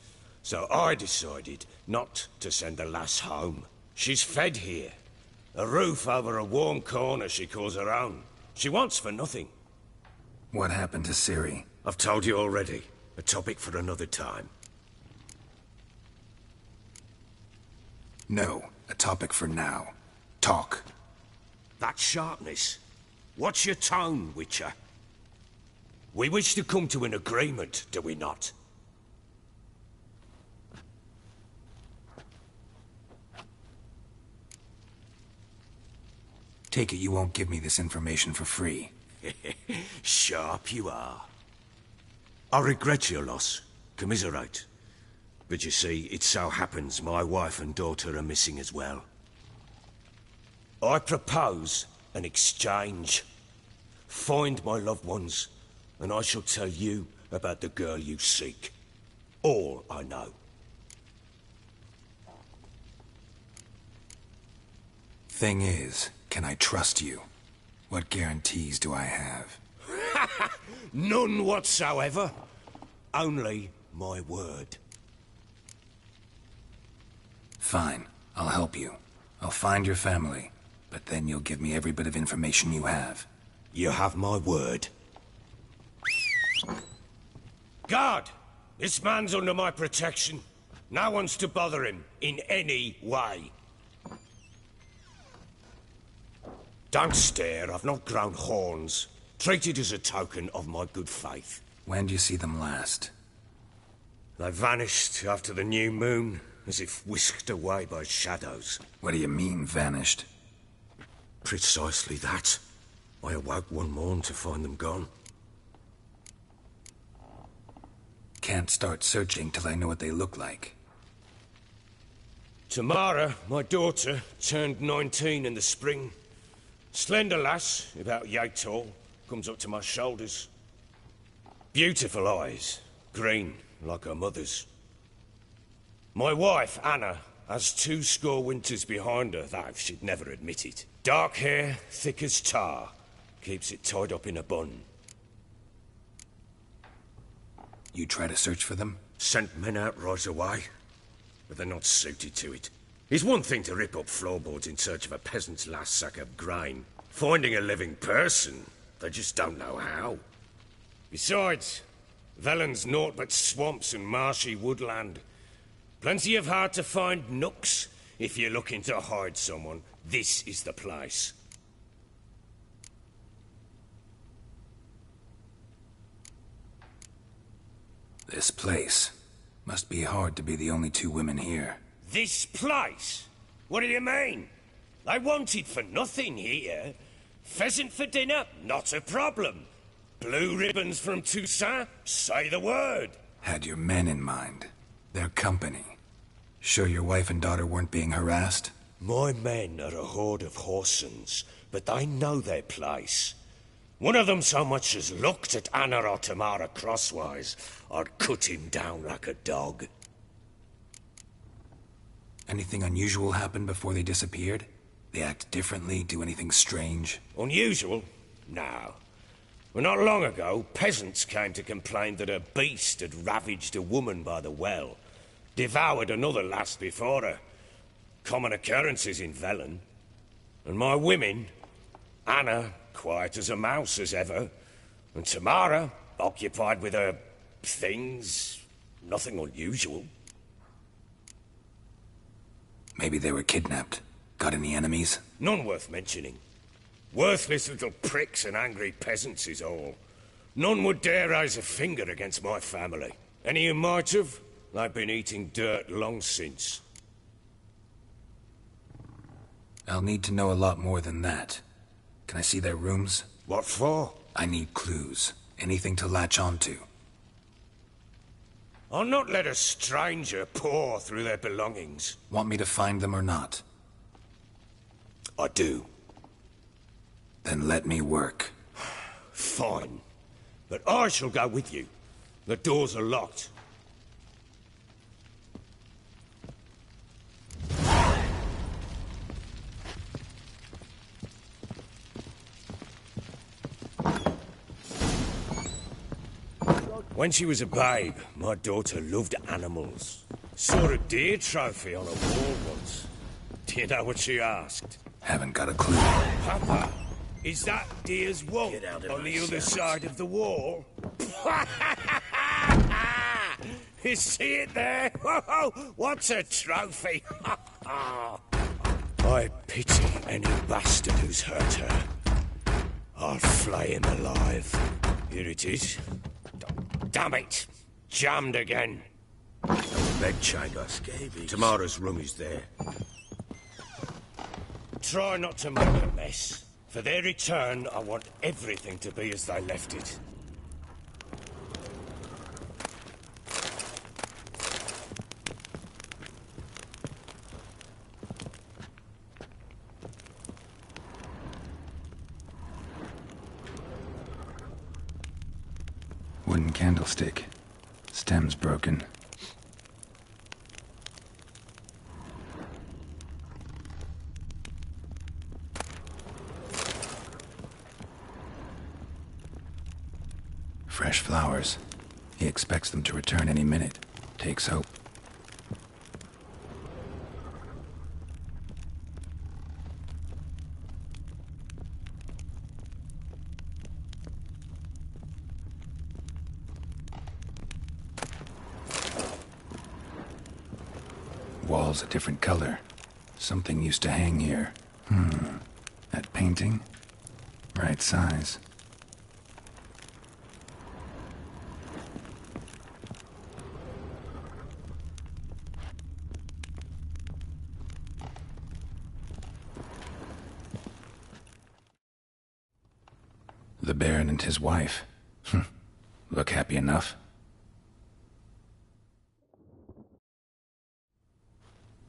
So I decided not to send the lass home. She's fed here. A roof over a warm corner she calls her own. She wants for nothing. What happened to Ciri? I've told you already. A topic for another time. No, a topic for now. Talk. That sharpness. What's your tone, Witcher? We wish to come to an agreement, do we not? Take it you won't give me this information for free. Sharp you are. I regret your loss. Commiserate. But you see, it so happens my wife and daughter are missing as well. I propose an exchange. Find my loved ones, and I shall tell you about the girl you seek. All I know. Thing is, can I trust you? What guarantees do I have? None whatsoever. Only my word. Fine, I'll help you. I'll find your family, but then you'll give me every bit of information you have. You have my word. Guard! This man's under my protection. No one's to bother him in any way. Don't stare, I've not grown horns. Treat it as a token of my good faith. When do you see them last? They vanished after the new moon, as if whisked away by shadows. What do you mean, vanished? Precisely that. I awoke one morn to find them gone. Can't start searching till I know what they look like. Tamara, my daughter, turned 19 in the spring. Slender lass, about yay tall, comes up to my shoulders. Beautiful eyes, green like her mother's. My wife, Anna, has 20 winters behind her, though she'd never admit it. Dark hair, thick as tar, keeps it tied up in a bun. You try to search for them? Sent men out right away, but they're not suited to it. It's one thing to rip up floorboards in search of a peasant's last sack of grain. Finding a living person, they just don't know how. Besides, Velen's naught but swamps and marshy woodland. Plenty of hard-to-find nooks. If you're looking to hide someone, this is the place. This place. Must be hard to be the only 2 women here. This place? What do you mean? They wanted for nothing here. Pheasant for dinner? Not a problem. Blue ribbons from Toussaint? Say the word. Had your men in mind. Their company. Sure your wife and daughter weren't being harassed? My men are a horde of whoresons, but they know their place. One of them so much as looked at Anna or Tamara crosswise, I'd cut him down like a dog. Anything unusual happen before they disappeared? They act differently, do anything strange? Unusual? No. Well, not long ago, peasants came to complain that a beast had ravaged a woman by the well. Devoured another lass before her. Common occurrences in Velen. And my women, Anna, quiet as a mouse as ever, and Tamara, occupied with her things, nothing unusual. Maybe they were kidnapped. Got any enemies? None worth mentioning. Worthless little pricks and angry peasants is all. None would dare raise a finger against my family. Any who might have, they've been eating dirt long since. I'll need to know a lot more than that. Can I see their rooms? What for? I need clues. Anything to latch onto. I'll not let a stranger pore through their belongings. Want me to find them or not? I do. Then let me work. Fine. But I shall go with you. The doors are locked. When she was a babe, my daughter loved animals. Saw a deer trophy on a wall once. Do you know what she asked? Haven't got a clue. Papa, is that deer's wump on the other side of the wall? You see it there? Whoa, what's a trophy? I pity any bastard who's hurt her. I'll flay him alive. Here it is. Damn it! Jammed again. Bedchamber. Tamara's room is there. try not to make a mess. For their return, I want everything to be as they left it. Wooden candlestick. Stem's broken. Fresh flowers. He expects them to return any minute. Takes hope. Wall's a different color. Something used to hang here. That painting? Right size. The Baron and his wife. Look happy enough.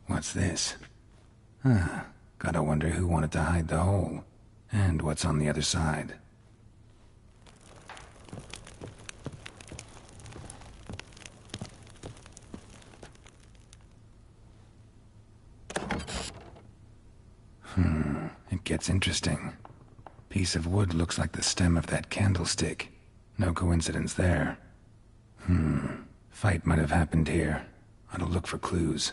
What's this? Gotta wonder who wanted to hide the hole. And what's on the other side. It gets interesting. Piece of wood looks like the stem of that candlestick. No coincidence there. Fight might have happened here. Ought to look for clues.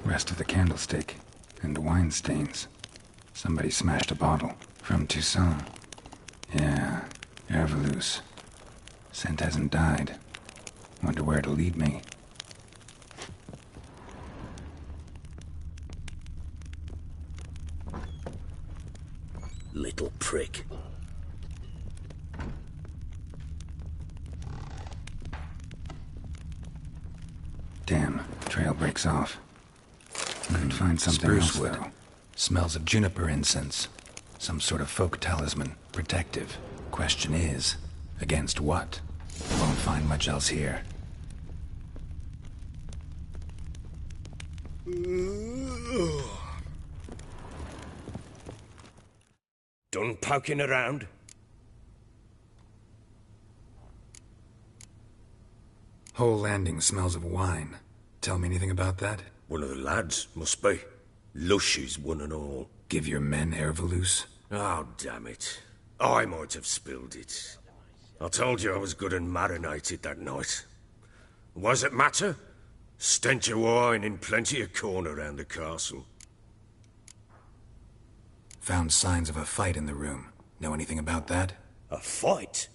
Rest of the candlestick. And wine stains. Somebody smashed a bottle. From Toussaint. Yeah, Herveloos. Scent hasn't died. Wonder where it'll lead me. Little prick. Damn, trail breaks off. Could find something else, though. Smells of juniper incense. Some sort of folk talisman. Protective. Question is, against what? Won't find much else here. Done poking around? Whole landing smells of wine. Tell me anything about that? One of the lads, must be. Lushes, one and all. Give your men Herveloos? Oh, damn it. I might have spilled it. I told you I was good and marinated that night. What does it matter? Stench of wine in plenty of corn around the castle. Found signs of a fight in the room. Know anything about that? A fight?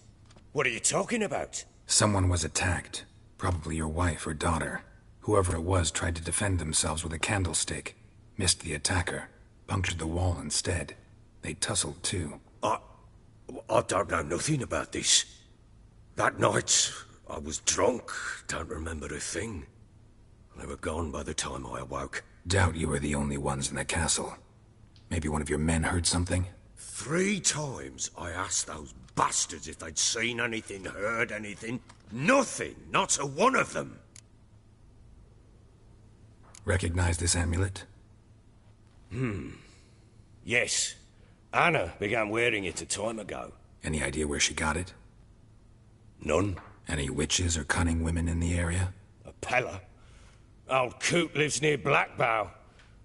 What are you talking about? Someone was attacked. Probably your wife or daughter. Whoever it was tried to defend themselves with a candlestick. Missed the attacker. Punctured the wall instead. They tussled too. I don't know nothing about this. That night, I was drunk. Don't remember a thing. They were gone by the time I awoke. Doubt you were the only ones in the castle. Maybe one of your men heard something? 3 times I asked those bastards if they'd seen anything, heard anything. Nothing. Not a one of them. Recognize this amulet? Yes. Anna began wearing it a time ago. Any idea where she got it? None. Any witches or cunning women in the area? A Pella. Old Coot lives near Blackbow.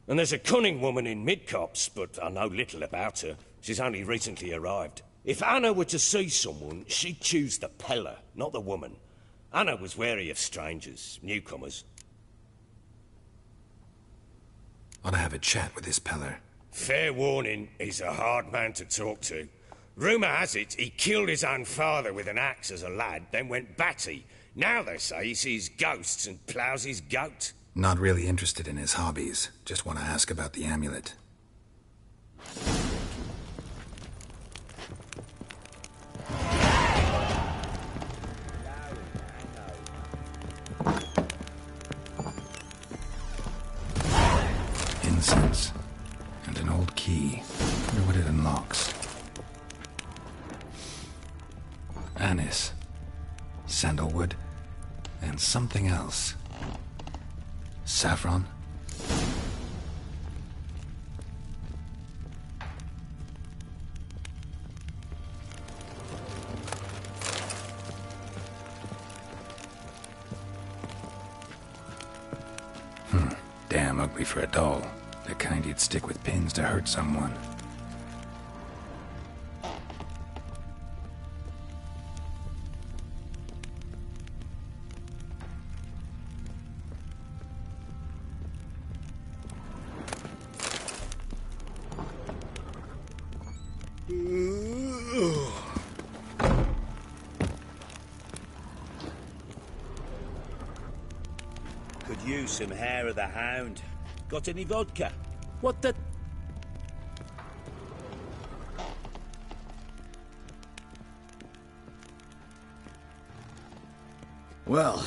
And there's a cunning woman in Midcopse, but I know little about her. She's only recently arrived. If Anna were to see someone, she'd choose the Pella, not the woman. Anna was wary of strangers, newcomers. Ought to have a chat with this Peller. Fair warning, he's a hard man to talk to. Rumour has it he killed his own father with an axe as a lad, then went batty. Now they say he sees ghosts and ploughs his goat. Not really interested in his hobbies. Just want to ask about the amulet. anise, sandalwood, and something else. Saffron? Damn ugly for a doll. The kind you'd stick with pins to hurt someone. Could use some hair of the hound. Got any vodka? What the... Well,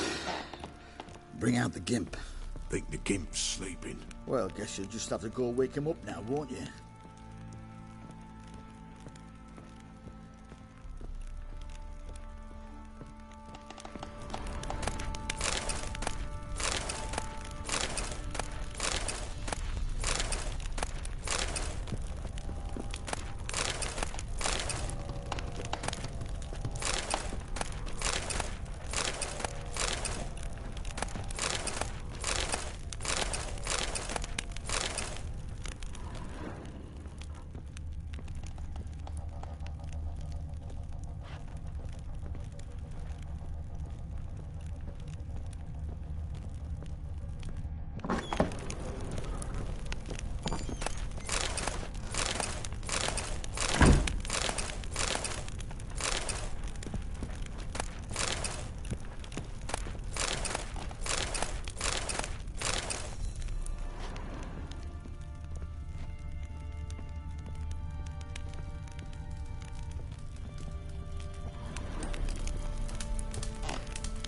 bring out the gimp. Think the gimp's sleeping? Well, guess you'll just have to go wake him up now, won't you?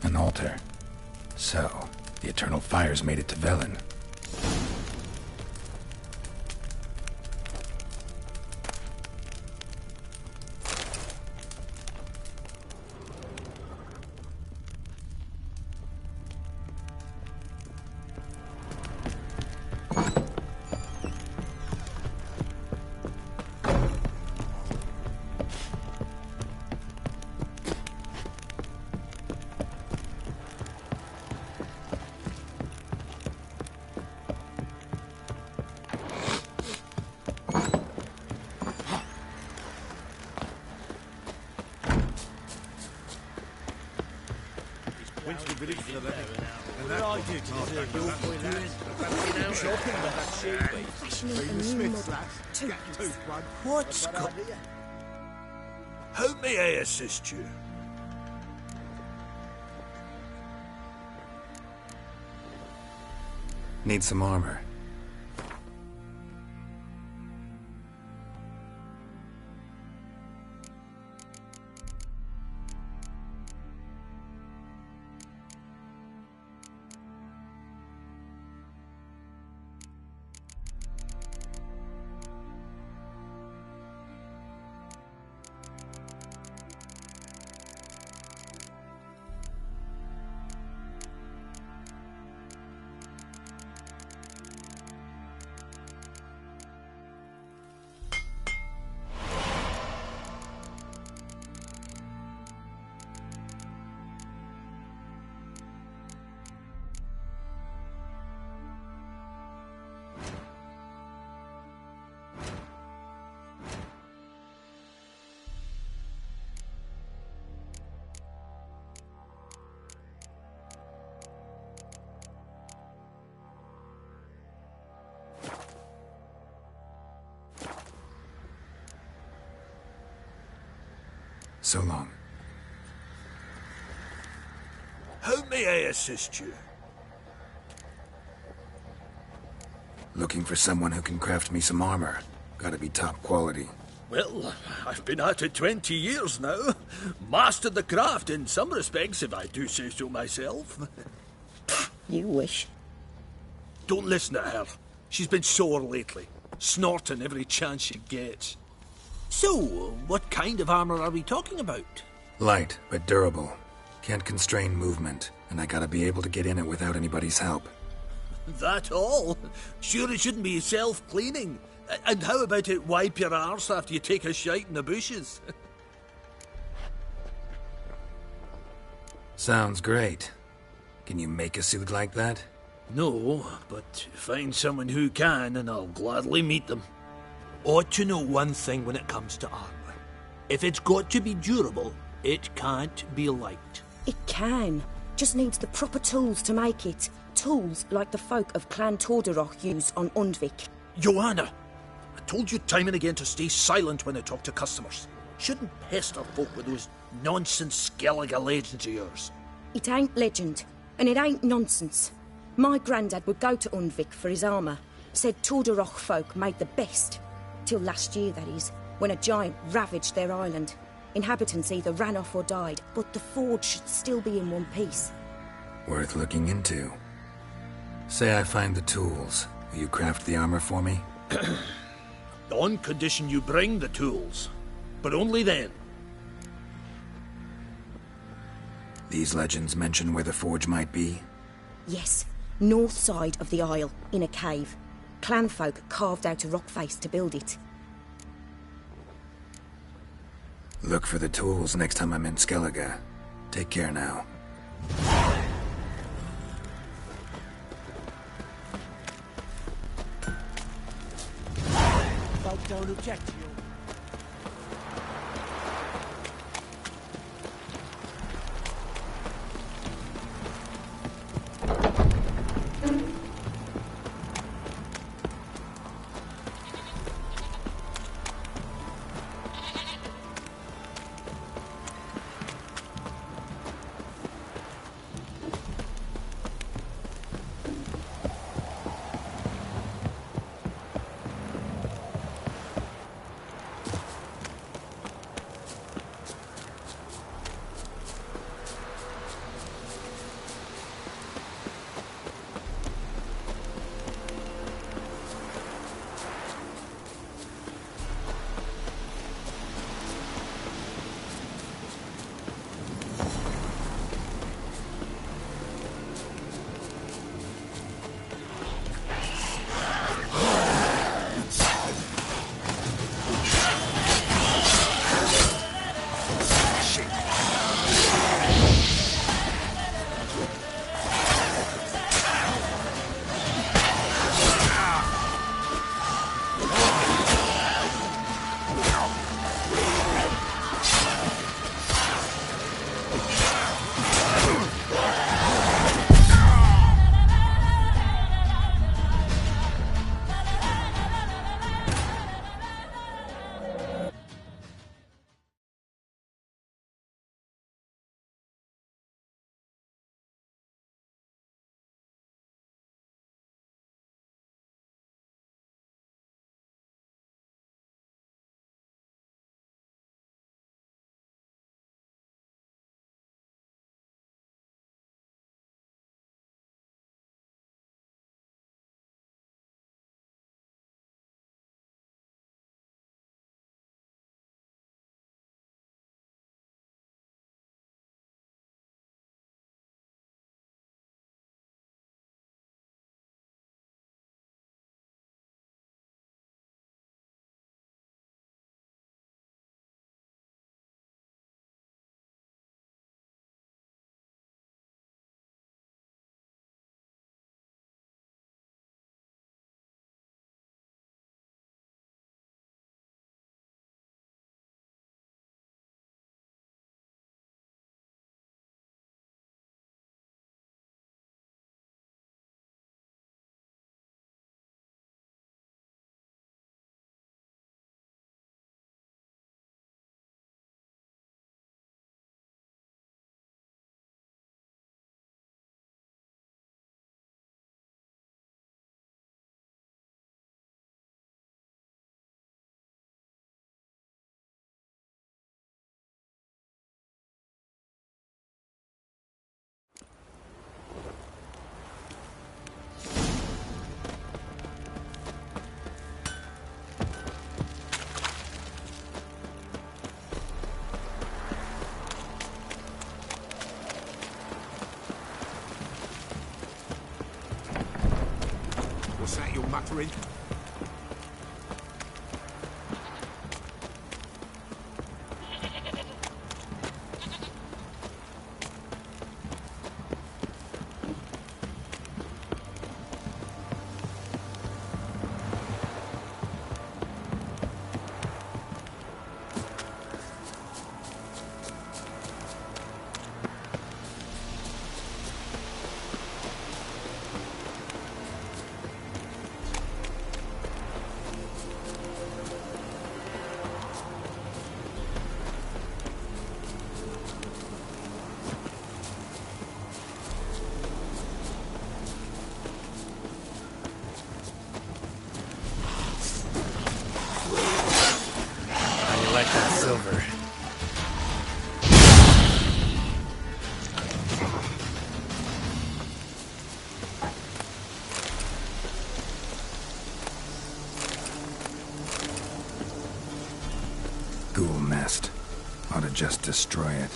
An altar. So, the Eternal Fires made it to Velen. What's got... How may I assist you? Need some armor. So long. How may I assist you? Looking for someone who can craft me some armor. Gotta be top quality. Well, I've been at it 20 years now. Mastered the craft in some respects, if I do say so myself. You wish. Don't listen to her. She's been sore lately, snorting every chance she gets. So, what kind of armor are we talking about? Light, but durable. Can't constrain movement, and I gotta be able to get in it without anybody's help. That all? Sure it shouldn't be self-cleaning. And how about it wipe your arse after you take a shite in the bushes? Sounds great. Can you make a suit like that? No, but find someone who can and I'll gladly meet them. Ought to know one thing when it comes to armor. If it's got to be durable, it can't be light. It can. Just needs the proper tools to make it. Tools like the folk of Clan Torderoch use on Undvik. Joanna! I told you time and again to stay silent when I talk to customers. Shouldn't pester folk with those nonsense Skellige legends of yours. It ain't legend, and it ain't nonsense. My grandad would go to Undvik for his armour. Said Torderoch folk made the best. Till last year, that is, when a giant ravaged their island. Inhabitants either ran off or died, but the forge should still be in one piece. Worth looking into. Say I find the tools. Will you craft the armor for me? On condition you bring the tools. But only then. These legends mention where the forge might be? Yes, north side of the isle, in a cave. Clanfolk carved out a rock face to build it. Look for the tools next time I'm in Skellige. Take care now. Folk don't object to you. drink. Silver. Ghoul nest. Ought to just destroy it.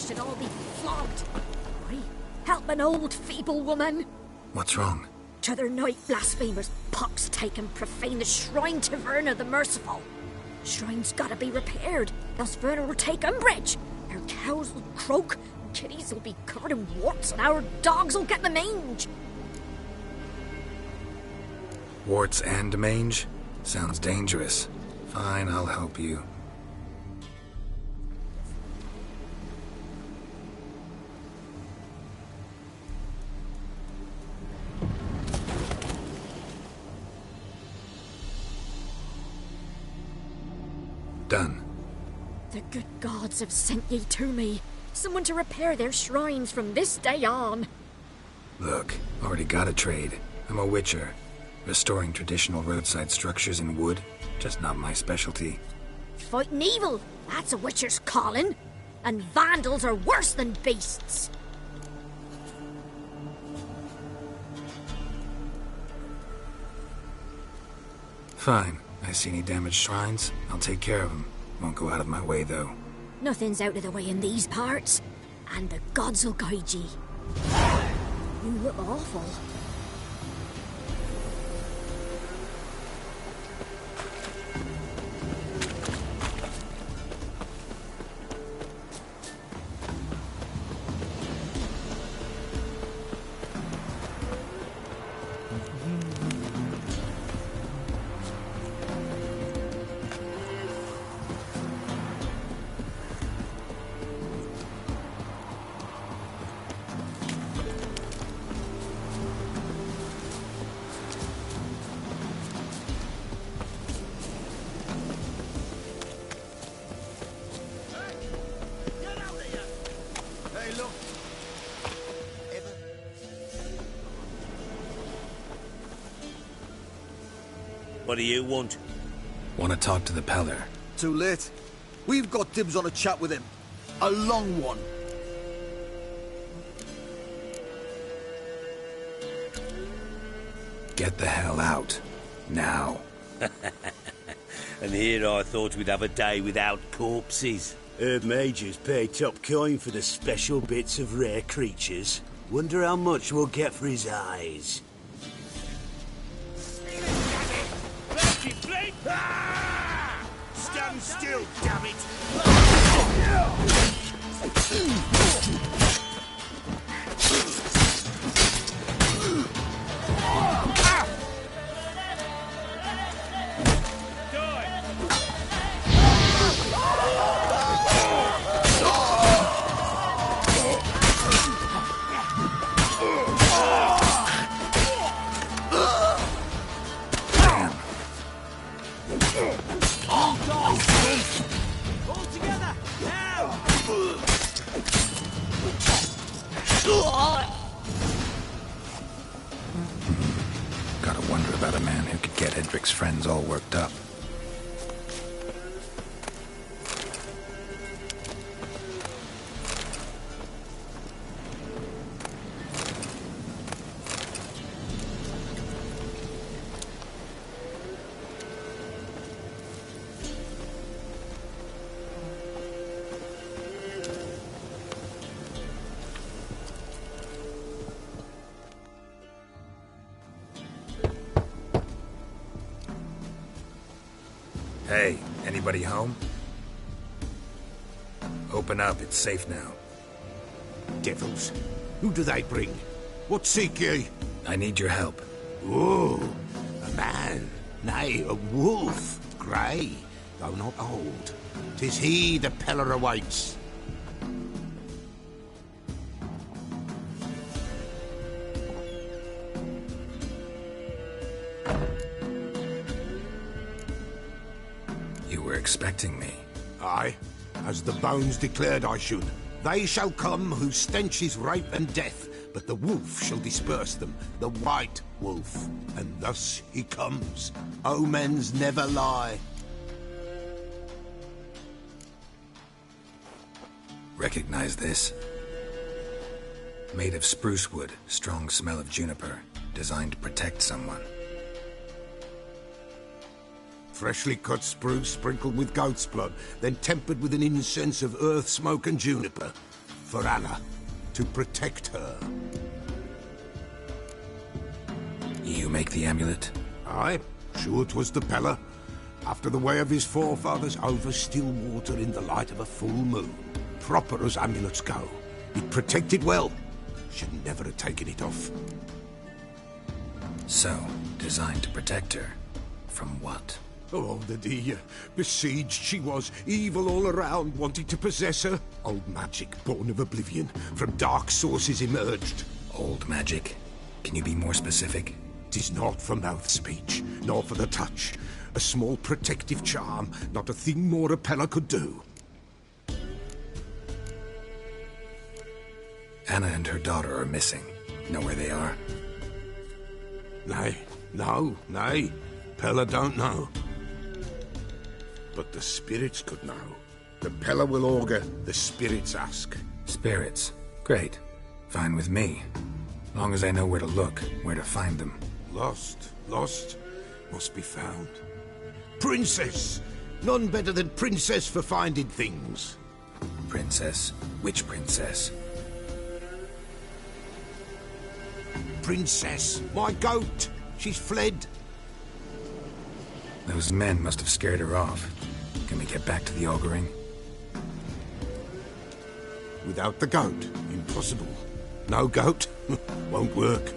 Should all be flogged. I help an old feeble woman. What's wrong? T'other night blasphemers pox take and profane the shrine to Verna the Merciful. Shrine's gotta be repaired, else Verna will take umbrage. Our cows will croak, and kitties will be covered in warts, and our dogs will get the mange. Warts and mange? Sounds dangerous. Fine, I'll help you. Done. The good gods have sent ye to me. Someone to repair their shrines from this day on. Look, already got a trade. I'm a witcher. Restoring traditional roadside structures in wood, just not my specialty. Fighting evil, that's a witcher's calling. And vandals are worse than beasts. Fine. I see any damaged shrines, I'll take care of them. Won't go out of my way, though. Nothing's out of the way in these parts, and the gods will guide ye. You look awful. What do you want? Want to talk to the Peller. Too late. We've got dibs on a chat with him. A long one. Get the hell out. Now. And here I thought we'd have a day without corpses. Herb Majors pay top coin for the special bits of rare creatures. Wonder how much we'll get for his eyes. Ah! Stand still, damn it! Gotta wonder about a man who could get Edric's friends all worked up. Hey, anybody home? Open up, it's safe now. Devils, who do they bring? What seek ye? I need your help. Oh, a man, nay, a wolf, grey, though not old. 'Tis he the Peller awaits. You were expecting me. Aye, as the bones declared I should. They shall come whose stench is rape and death, but the wolf shall disperse them, the white wolf. And thus he comes. Omens never lie. Recognize this? Made of spruce wood, strong smell of juniper, designed to protect someone. Freshly cut spruce sprinkled with goat's blood, then tempered with an incense of earth, smoke and juniper. For Anna, to protect her. You make the amulet? Aye, sure 'twas the Peller. After the way of his forefathers, over still water in the light of a full moon. Proper as amulets go. It protected well. Should never have taken it off. So, designed to protect her. From what? Oh, besieged she was, evil all around, wanting to possess her. Old magic, born of oblivion, from dark sources emerged. Old magic? Can you be more specific? 'Tis not for mouth speech, nor for the touch. A small protective charm, not a thing more a Peller could do. Anna and her daughter are missing. Know where they are? Nay, Peller don't know. But the spirits could know. The Peller will augur, the spirits ask. Spirits? Great. Fine with me. Long as I know where to look, where to find them. Lost, must be found. Princess! None better than Princess for finding things. Princess? Which princess? Princess, my goat. She's fled. Those men must have scared her off. Can we get back to the auguring? Without the goat, impossible. No goat, won't work.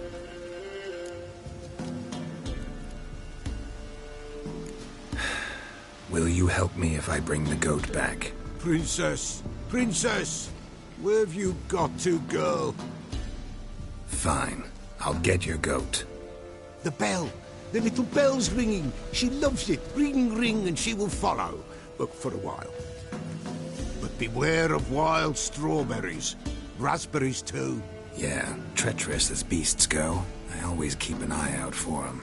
Will you help me if I bring the goat back? Princess! Princess! Where have you got to, girl? Fine. I'll get your goat. The bell! The little bell's ringing. She loves it. Ring, ring, and she will follow. But for a while. But beware of wild strawberries. Raspberries, too. Yeah, treacherous as beasts go. I always keep an eye out for them.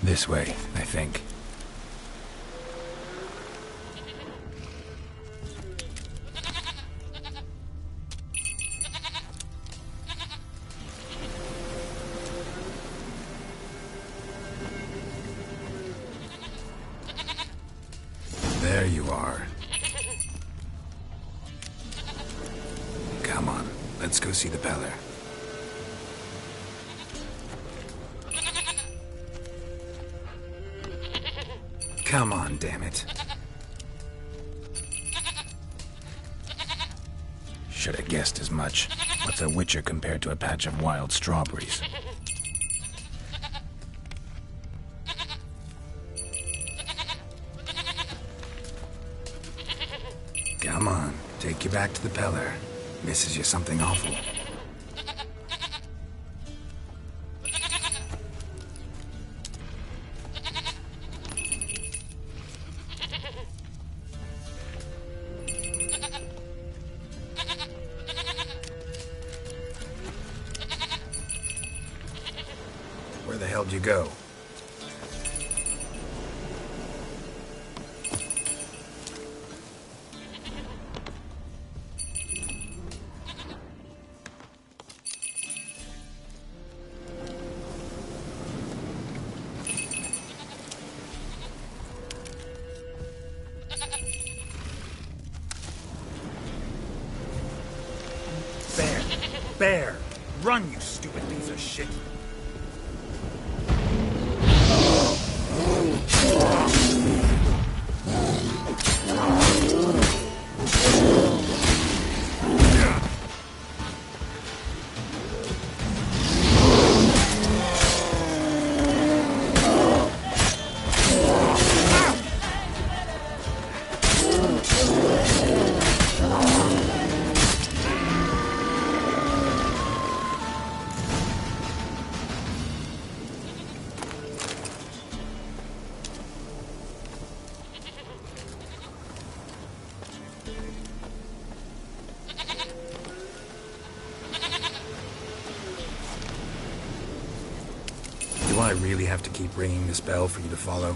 This way, I think. There you are. Come on, let's go see the Peller. Come on, damn it. Should have guessed as much. What's a witcher compared to a patch of wild strawberries? Come on, take you back to the Peller. Misses you something awful. Where the hell did you go? Bear! Run, you stupid piece of shit! Do I really have to keep ringing this bell for you to follow?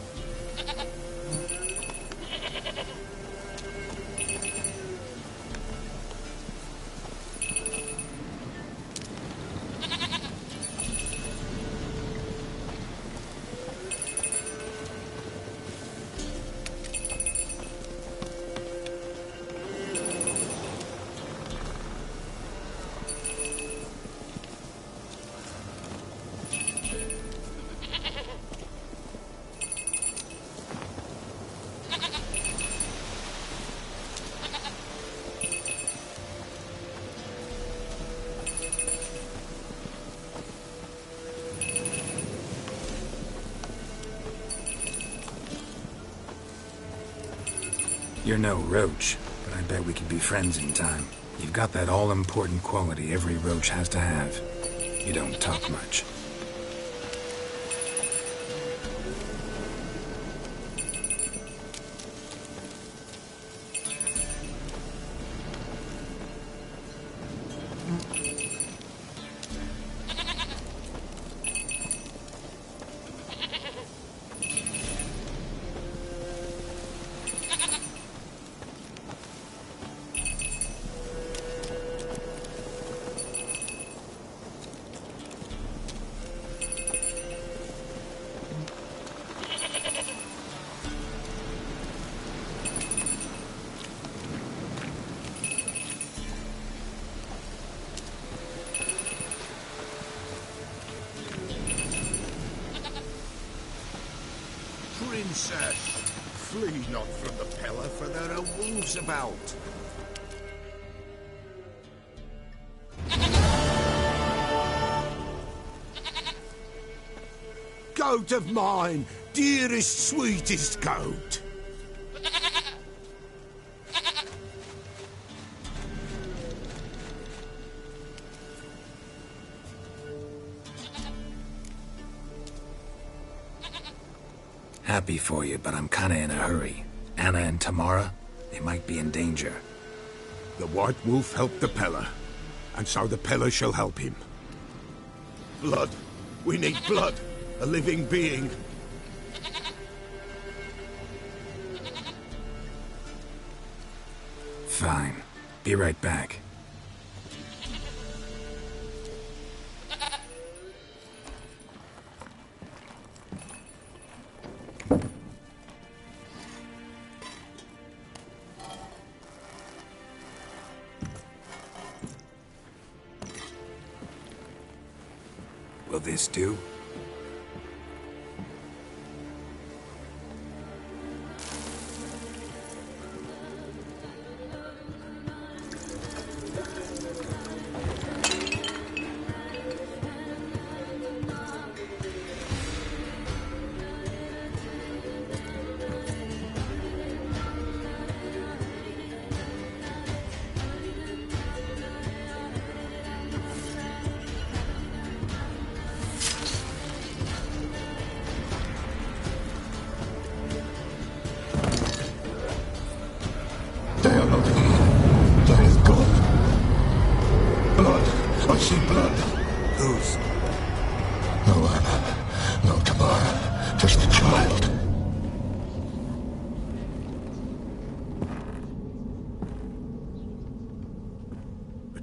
You're no roach, but I bet we could be friends in time. You've got that all-important quality every roach has to have. You don't talk much. Princess, flee not from the pillar, for there are wolves about. Goat of mine, dearest, sweetest goat. Happy for you, but I'm kinda in a hurry. Anna and Tamara, they might be in danger. The White Wolf helped the Peller, and so the Peller shall help him. Blood. We need blood. A living being. Fine. Be right back. Will this do?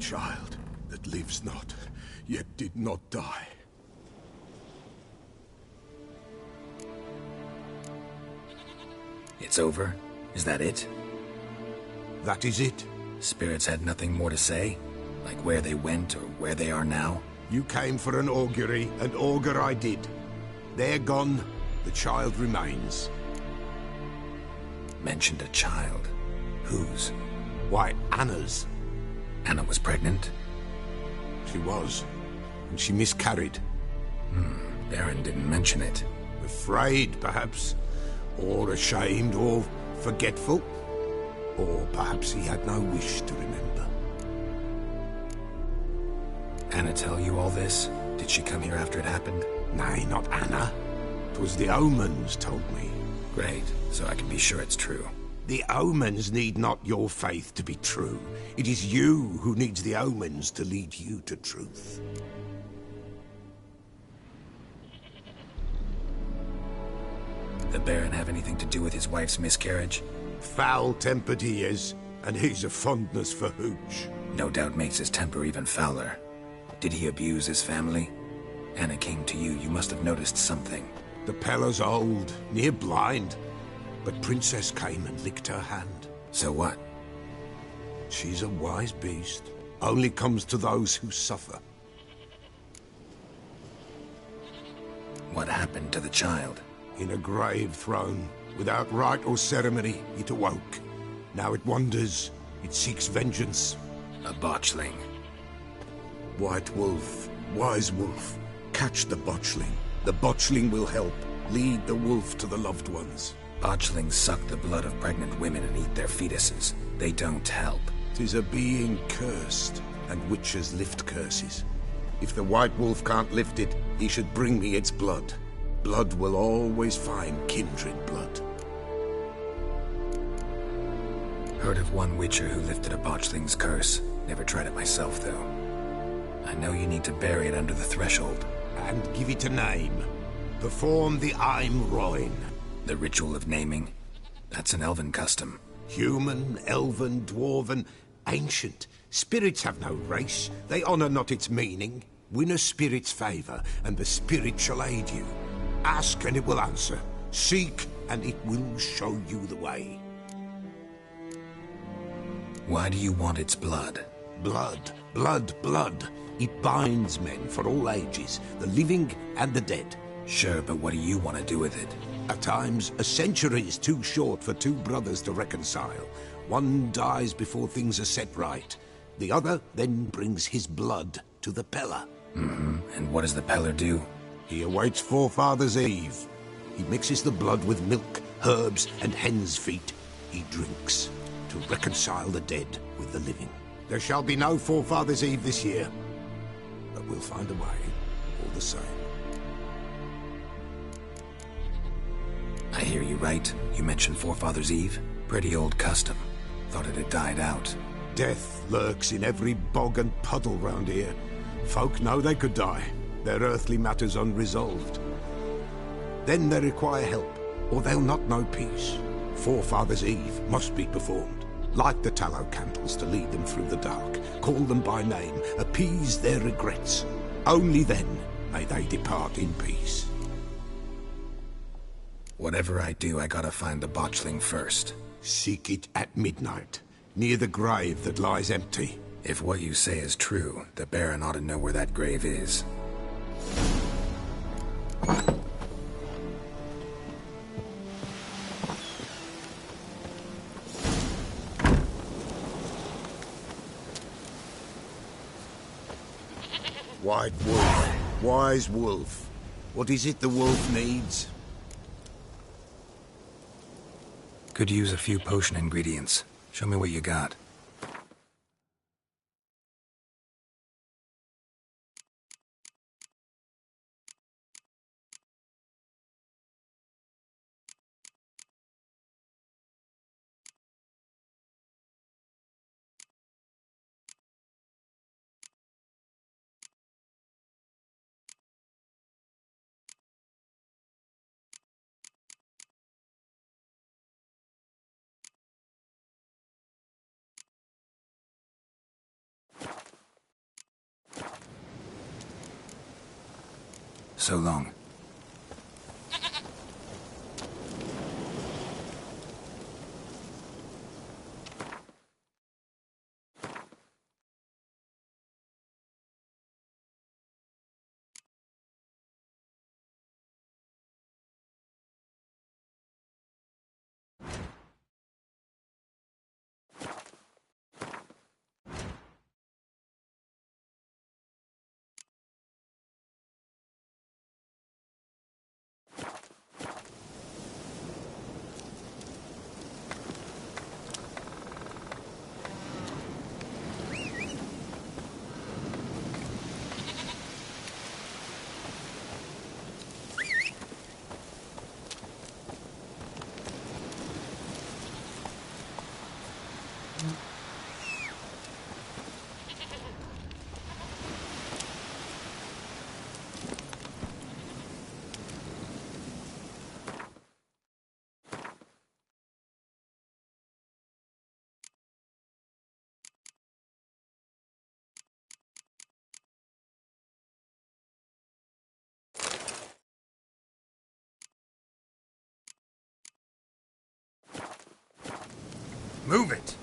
Child that lives not, yet did not die. It's over? Is that it? That is it. Spirits had nothing more to say? Like where they went or where they are now? You came for an augury, and augur I did. They're gone, the child remains. Mentioned a child. Whose? Why, Anna's. Anna was pregnant? She was, and she miscarried. Baron didn't mention it. Afraid, perhaps, or ashamed, or forgetful, Or perhaps he had no wish to remember. Anna tell you all this? Did she come here after it happened? Nay, not Anna. 'Twas the omens told me. Great, so I can be sure it's true. The omens need not your faith to be true. It is you who needs the omens to lead you to truth. The Baron have anything to do with his wife's miscarriage? Foul-tempered he is, and he's a fondness for hooch. No doubt makes his temper even fouler. Did he abuse his family? Anna came to you, you must have noticed something. The Pella's old, near blind, but Princess came and licked her hand. So what? She's a wise beast. Only comes to those who suffer. What happened to the child? In a grave thrown, without rite or ceremony, it awoke. Now it wanders, it seeks vengeance. A botchling. White Wolf, wise wolf, catch the botchling. The botchling will help, lead the wolf to the loved ones. Botchlings suck the blood of pregnant women and eat their fetuses. They don't help. 'Tis a being cursed, and witches lift curses. If the White Wolf can't lift it, he should bring me its blood. Blood will always find kindred blood. Heard of one witcher who lifted a botchling's curse. Never tried it myself, though. I know you need to bury it under the threshold. And give it a name. Perform the Aim Roin. The ritual of naming? That's an elven custom. Human, elven, dwarven, ancient. Spirits have no race. They honor not its meaning. Win a spirit's favor, and the spirit shall aid you. Ask, and it will answer. Seek, and it will show you the way. Why do you want its blood? Blood, blood, blood. It binds men for all ages, the living and the dead. Sure, but what do you want to do with it? At times, a century is too short for two brothers to reconcile. One dies before things are set right. The other then brings his blood to the Pella. And what does the Peller do? He awaits Forefathers' Eve. He mixes the blood with milk, herbs, and hen's feet. He drinks to reconcile the dead with the living. There shall be no Forefathers' Eve this year, but we'll find a way, all the same. I hear you right. You mentioned Forefathers' Eve. Pretty old custom. Thought it had died out. Death lurks in every bog and puddle round here. Folk know they could die, their earthly matters unresolved. Then they require help, or they'll not know peace. Forefathers' Eve must be performed. Light the tallow candles to lead them through the dark. Call them by name, appease their regrets. Only then may they depart in peace. Whatever I do, I gotta find the botchling first. Seek it at midnight, near the grave that lies empty. If what you say is true, the Baron ought to know where that grave is. White Wolf, wise wolf. What is it the wolf needs? Could use a few potion ingredients. Show me what you got. So long. Move it!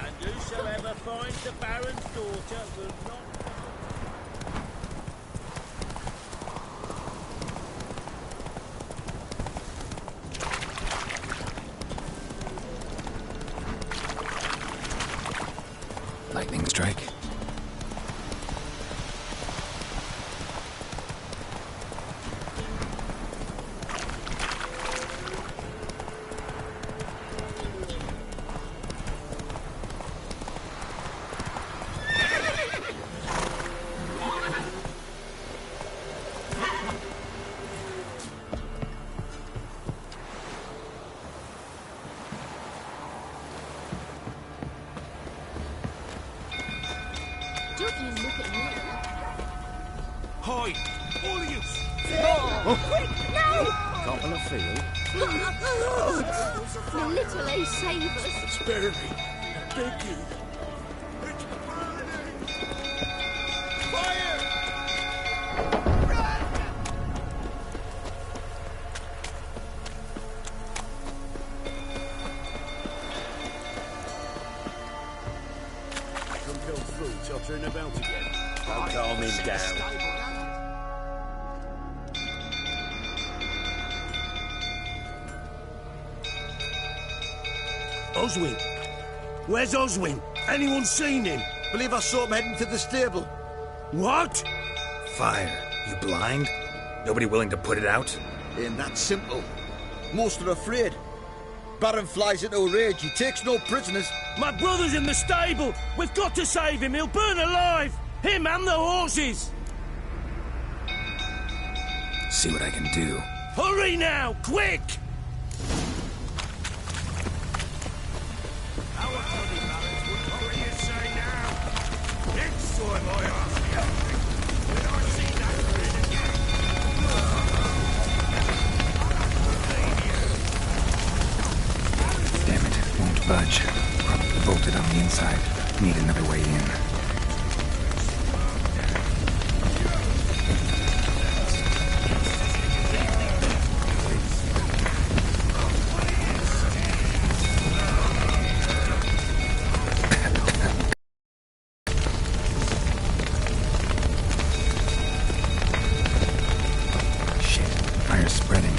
And whosoever finds the Baron's daughter will not... Lightning strike. Hide! All of you! Quick, no! Couple of field. The little ace save us. Spare me. I beg you. Come come through, tottering about again. Don't calm him down. Oswin! Where's Oswin? Anyone seen him? Believe I saw him heading to the stable. What? Fire. You blind? Nobody willing to put it out? Ain't that simple. Most are afraid. Baron flies into a rage. He takes no prisoners. My brother's in the stable! We've got to save him! He'll burn alive! Him and the horses! See what I can do. Hurry now! Quick! Damn it, won't budge. Probably bolted on the inside. Need another way in. Shit, fire's spreading.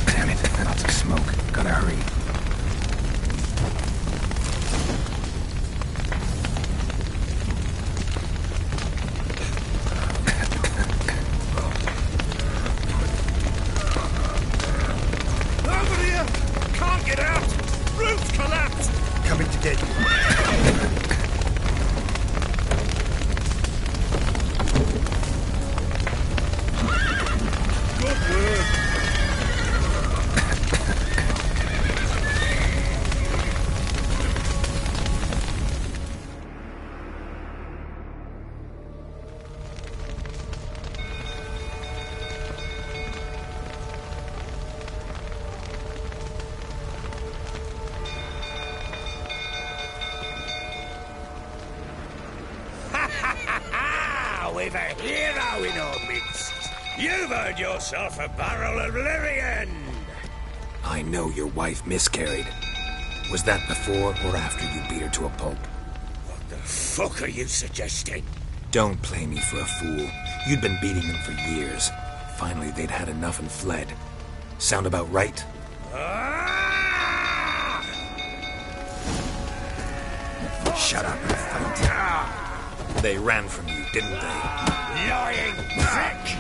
Damn it, lots of smoke. Gotta hurry. Over here! Can't get out! Roof's collapsed! Coming to get you. Good work! We've a hero in our midst. You've earned yourself a barrel of Lyrian. I know your wife miscarried. Was that before or after you beat her to a pulp? What the fuck are you suggesting? Don't play me for a fool. You'd been beating them for years. Finally, they'd had enough and fled. Sound about right? Shut up and fight. They ran from you, didn't they? Lying prick!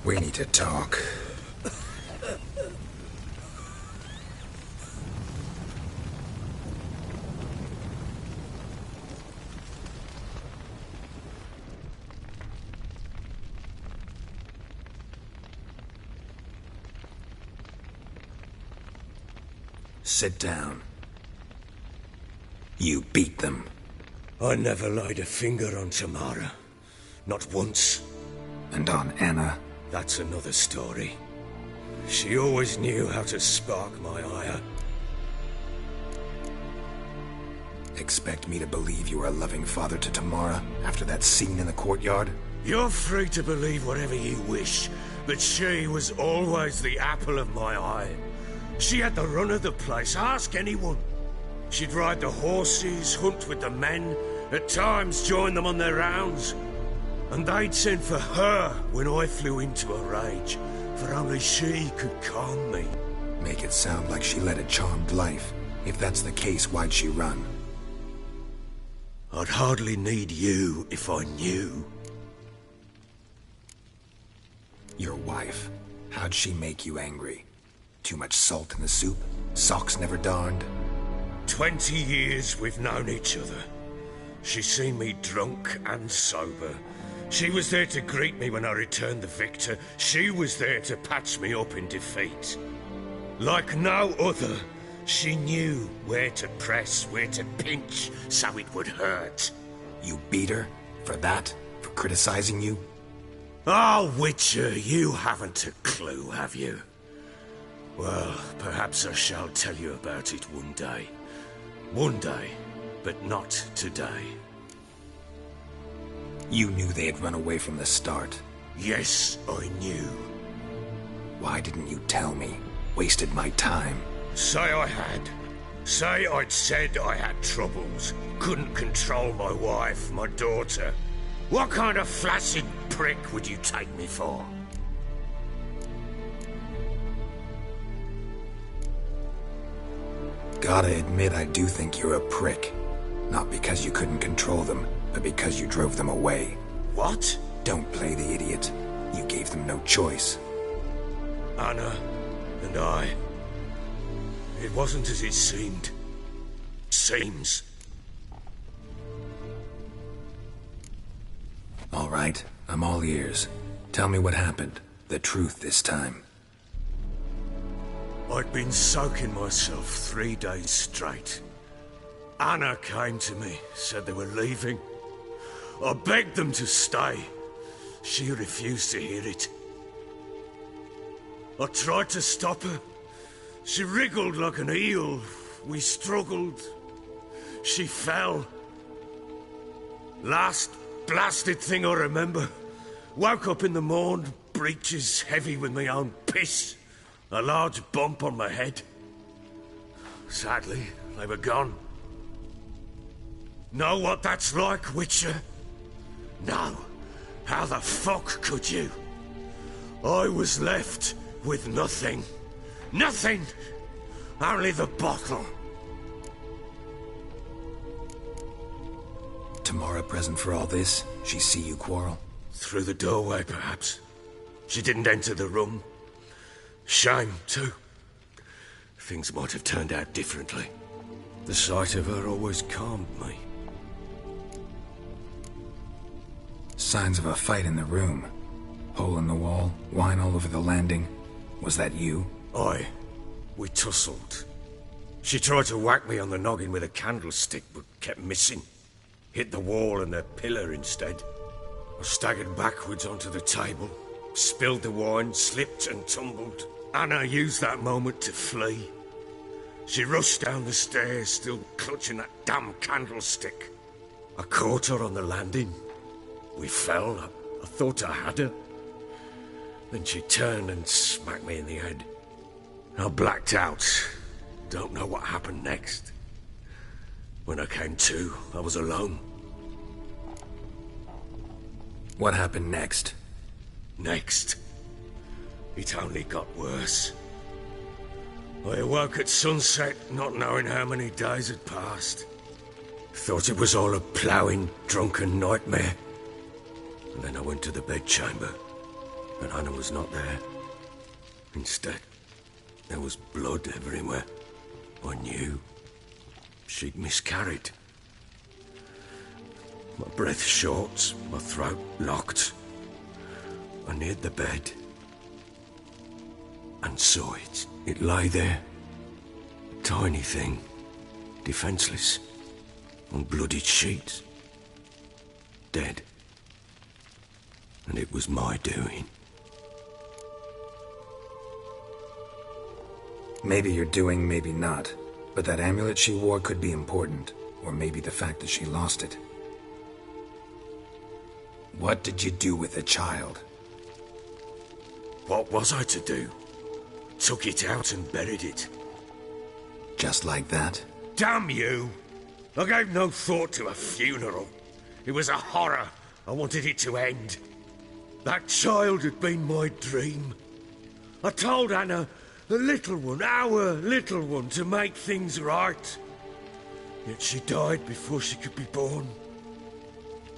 We need to talk. Sit down. You beat them. I never laid a finger on Tamara. Not once. And on Anna? That's another story. She always knew how to spark my ire. Expect me to believe you were a loving father to Tamara after that scene in the courtyard? You're free to believe whatever you wish, but she was always the apple of my eye. She had the run of the place, ask anyone. She'd ride the horses, hunt with the men, at times join them on their rounds. And they'd send for her when I flew into a rage, for only she could calm me. Make it sound like she led a charmed life. If that's the case, why'd she run? I'd hardly need you if I knew. Your wife, how'd she make you angry? Too much salt in the soup? Socks never darned? 20 years we've known each other. She's seen me drunk and sober. She was there to greet me when I returned the victor. She was there to patch me up in defeat. Like no other, she knew where to press, where to pinch, so it would hurt. You beat her? For that? For criticizing you? Oh, Witcher, you haven't a clue, have you? Well, perhaps I shall tell you about it one day. One day, but not today. You knew they had run away from the start. Yes, I knew. Why didn't you tell me? Wasted my time. Say I had. Say I'd said I had troubles. Couldn't control my wife, my daughter. What kind of flaccid prick would you take me for? Gotta admit, I do think you're a prick. Not because you couldn't control them, but because you drove them away. What? Don't play the idiot. You gave them no choice. Anna and I... It wasn't as it seemed. Seems. All right, I'm all ears. Tell me what happened. The truth this time. I'd been soaking myself 3 days straight. Anna came to me, said they were leaving. I begged them to stay. She refused to hear it. I tried to stop her. She wriggled like an eel. We struggled. She fell. Last blasted thing I remember. Woke up in the morn, breeches heavy with my own piss. A large bump on my head. Sadly, they were gone. Know what that's like, Witcher? No. How the fuck could you? I was left with nothing. Nothing! Only the bottle. Tamara present for all this? She see you quarrel? Through the doorway, perhaps. She didn't enter the room. Shame, too. Things might have turned out differently. The sight of her always calmed me. Signs of a fight in the room. Hole in the wall, wine all over the landing. Was that you? Aye. We tussled. She tried to whack me on the noggin with a candlestick, but kept missing. Hit the wall and a pillar instead. I staggered backwards onto the table, spilled the wine, slipped and tumbled. Anna used that moment to flee. She rushed down the stairs, still clutching that damn candlestick. I caught her on the landing. We fell. I thought I had her. Then she turned and smacked me in the head. I blacked out. Don't know what happened next. When I came to, I was alone. What happened next? Next? It only got worse. I awoke at sunset, not knowing how many days had passed. Thought it was all a ploughing, drunken nightmare. And then I went to the bedchamber. But Anna was not there. Instead, there was blood everywhere. I knew she'd miscarried. My breath short, my throat locked. I neared the bed and saw it. It lay there, a tiny thing, defenseless, on bloodied sheets, dead. And it was my doing. Maybe you're doing, maybe not. But that amulet she wore could be important. Or maybe the fact that she lost it. What did you do with the child? What was I to do? Took it out and buried it. Just like that? Damn you! I gave no thought to a funeral. It was a horror. I wanted it to end. That child had been my dream. I told Anna, the little one, our little one, to make things right. Yet she died before she could be born.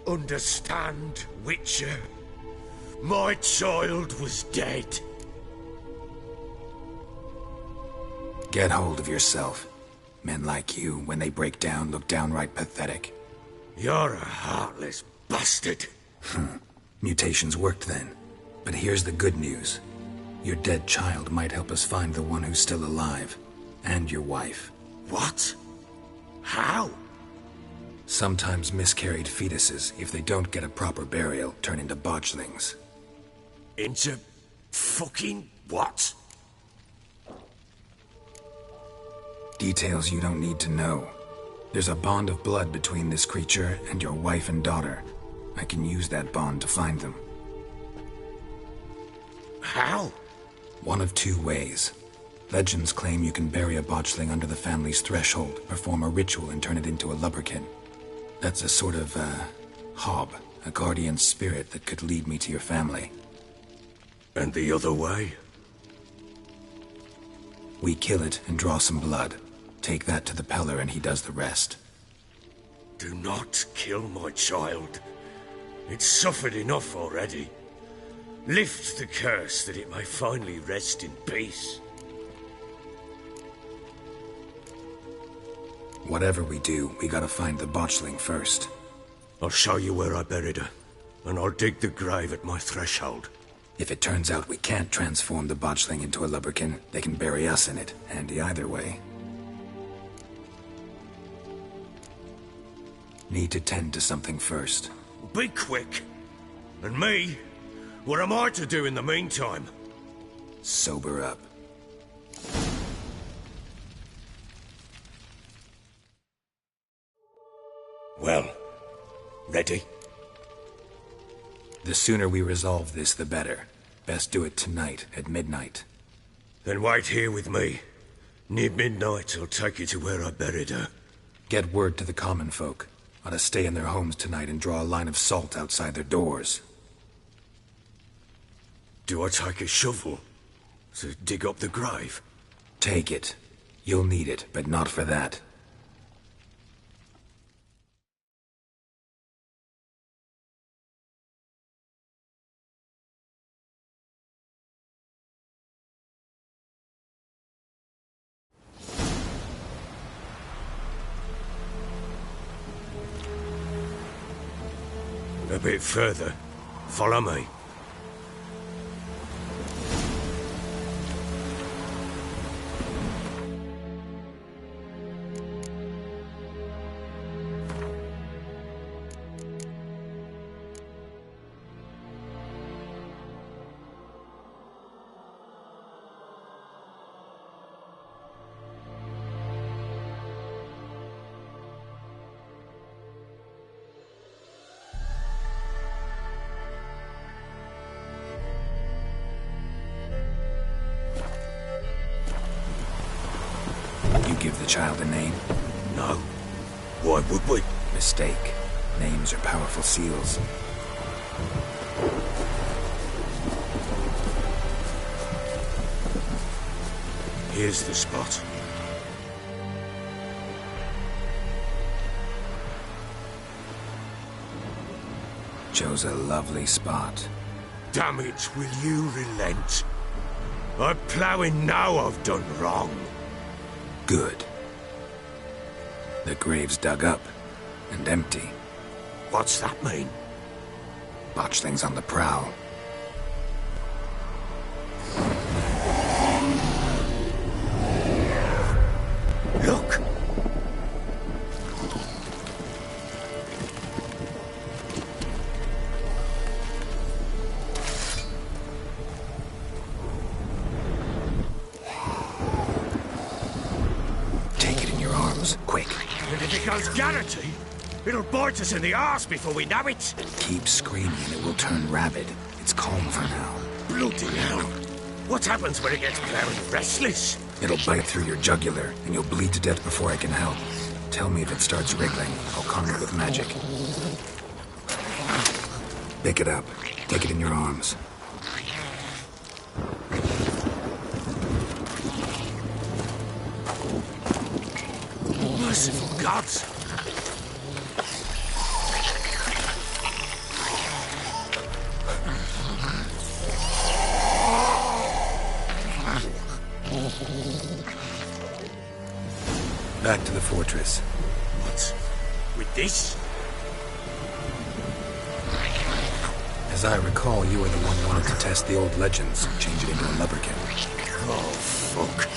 Understand, Witcher? My child was dead. Get hold of yourself. Men like you, when they break down, look downright pathetic. You're a heartless bastard. Mutations worked then. But here's the good news. Your dead child might help us find the one who's still alive. And your wife. What? How? Sometimes miscarried fetuses, if they don't get a proper burial, turn into botchlings. Into fucking what? Details you don't need to know. There's a bond of blood between this creature and your wife and daughter. I can use that bond to find them. How? One of two ways. Legends claim you can bury a botchling under the family's threshold, perform a ritual and turn it into a lubberkin. That's a sort of, hob, a guardian spirit that could lead me to your family. And the other way? We kill it and draw some blood. Take that to the Peller and he does the rest. Do not kill my child. It's suffered enough already. Lift the curse that it may finally rest in peace. Whatever we do, we gotta find the botchling first. I'll show you where I buried her, and I'll dig the grave at my threshold. If it turns out we can't transform the botchling into a lubberkin, they can bury us in it. Handy either way. Need to tend to something first. Be quick. And me? What am I to do in the meantime? Sober up. Well, ready? The sooner we resolve this, the better. Best do it tonight, at midnight. Then wait here with me. Near midnight, I'll take you to where I buried her. Get word to the common folk. Ought to stay in their homes tonight and draw a line of salt outside their doors. Do I take a shovel to dig up the grave? Take it. You'll need it, but not for that. A bit further. Follow me. Give the child a name? No. Why would we? Mistake. Names are powerful seals. Here's the spot. Chose a lovely spot. Damn it, will you relent? I'm ploughing now I've done wrong. Good. The grave's dug up and empty. What's that mean? Botchling's on the prowl. Look! Take it in your arms, quick. And if it goes Garrity, it'll bite us in the arse before we know it. Keep screaming and it will turn rabid. It's calm for now. Bloody hell. What happens when it gets very restless? It'll bite through your jugular, and you'll bleed to death before I can help. Tell me if it starts wriggling. I'll calm it with magic. Pick it up. Take it in your arms. Merciful gods! Back to the fortress. What? With this? As I recall, you were the one who wanted to test the old legends, change it into a lubberkin. Oh, fuck.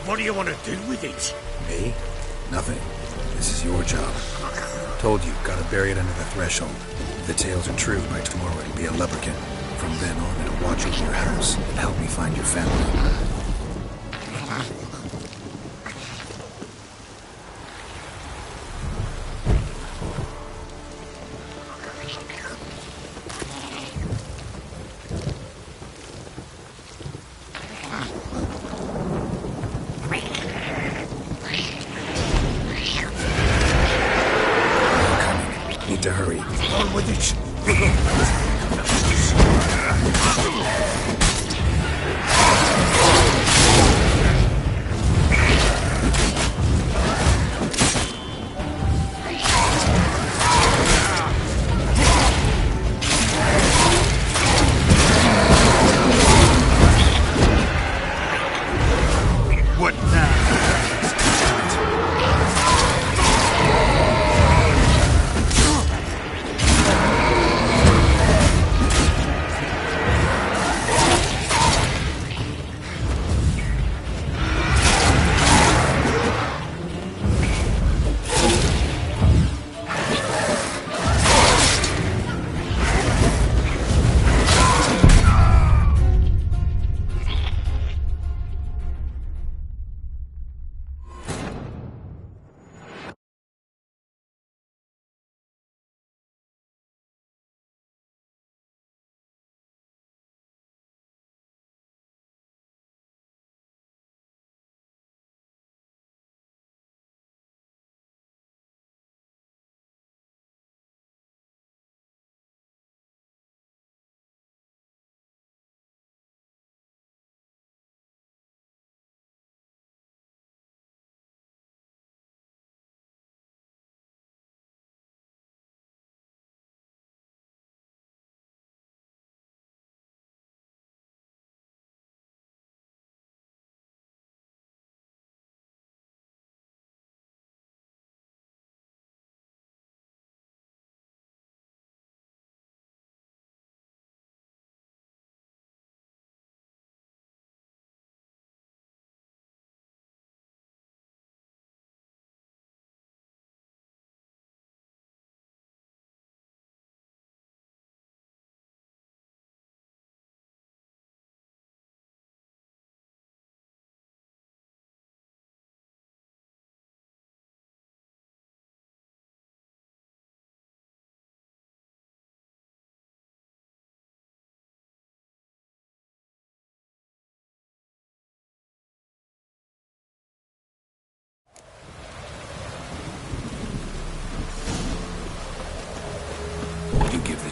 What do you want to do with it? Me? Nothing. This is your job. Told you, gotta bury it under the threshold. If the tales are true, by tomorrow it'll be a lubberkin. From then on, it'll watch over your house and help me find your family. To hurry. On with it!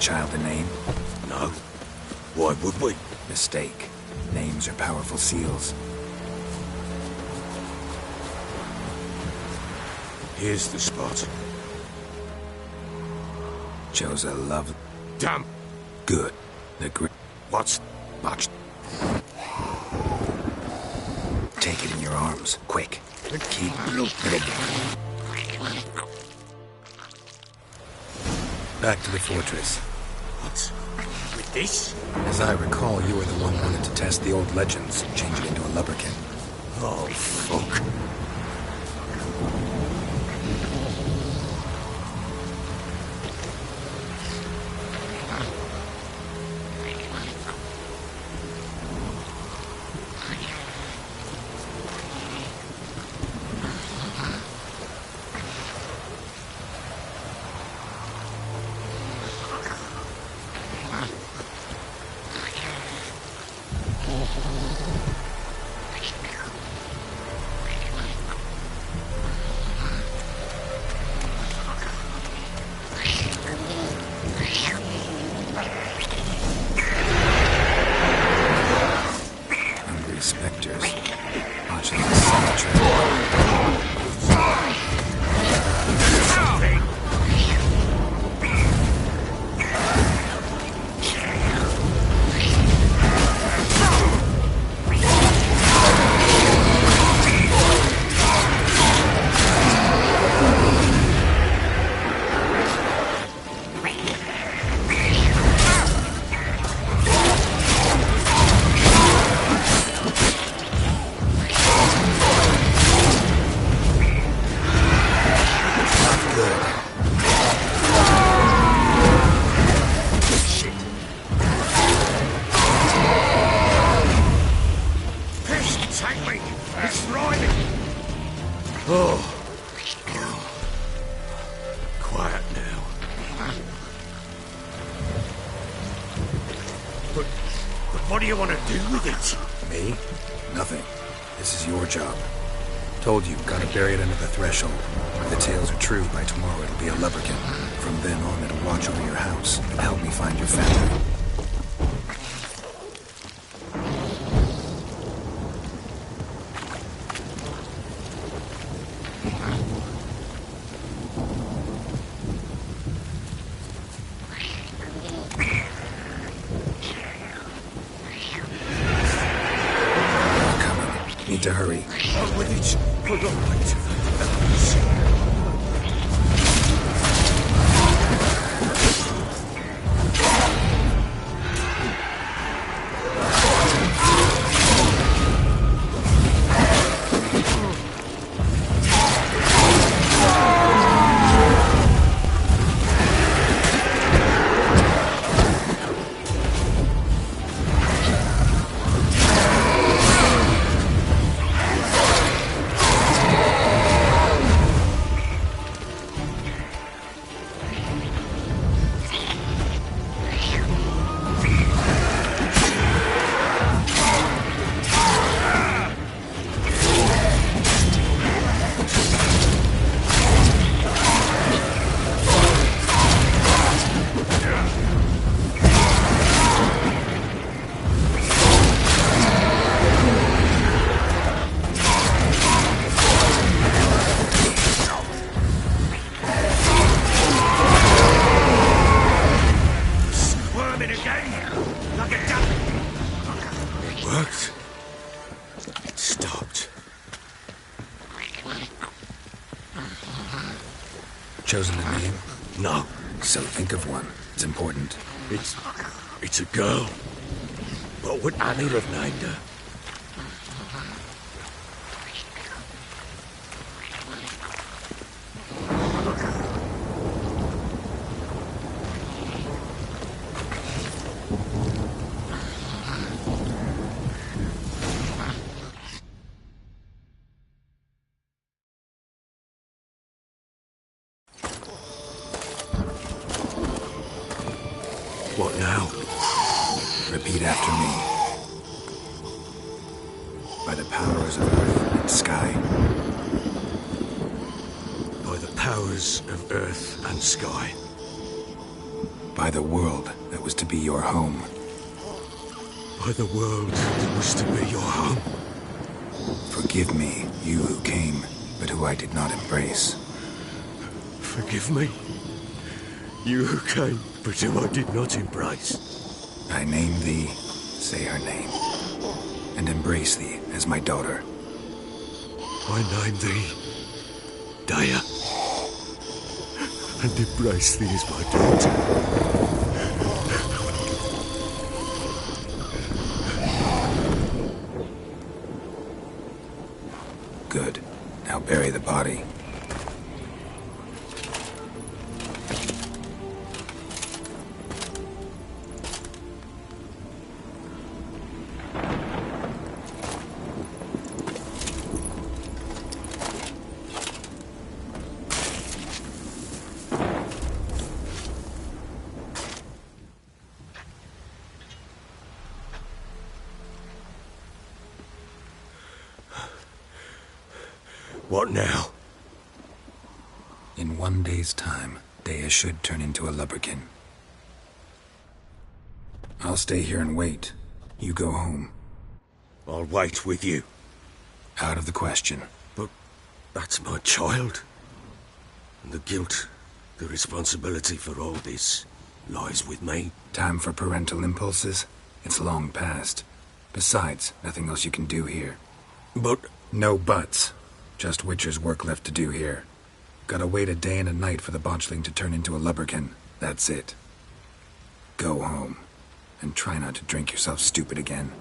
child a name? No. Why would we? Mistake. Names are powerful seals. Here's the spot. Chose a love... Damn. Good. The grit... What's... Much? Take it in your arms. Quick. Keep... Back to the fortress. What? With this? As I recall, you were the one who wanted to test the old legends, change it into a lubberkin. Oh, fuck. What do you want to do with it? Me? Nothing. This is your job. Told you, gotta bury it under the threshold. If the tales are true, by tomorrow it'll be a lubberkin. From then on, it'll watch over your house and help me find your family. Need to hurry. Oh, with it. Put on my Chosen a name? No. So think of one. It's important. It's a girl. What would Annie have named her? What now? Repeat after me. By the powers of earth and sky. By the powers of earth and sky. By the world that was to be your home. By the world that was to be your home. Forgive me, you who came, but who I did not embrace. Forgive me, you who came, but who I did not embrace. I name thee, say her name, and embrace thee as my daughter. I name thee, Dea, and embrace thee as my daughter. Good. Now bury the body. What now? In 1 day's time, Dea should turn into a lubberkin. I'll stay here and wait. You go home. I'll wait with you. Out of the question. But that's my child. And the guilt, the responsibility for all this lies with me. Time for parental impulses? It's long past. Besides, nothing else you can do here. But... No buts. Just Witcher's work left to do here. Gotta wait a day and a night for the botchling to turn into a lubberkin. That's it. Go home. And try not to drink yourself stupid again.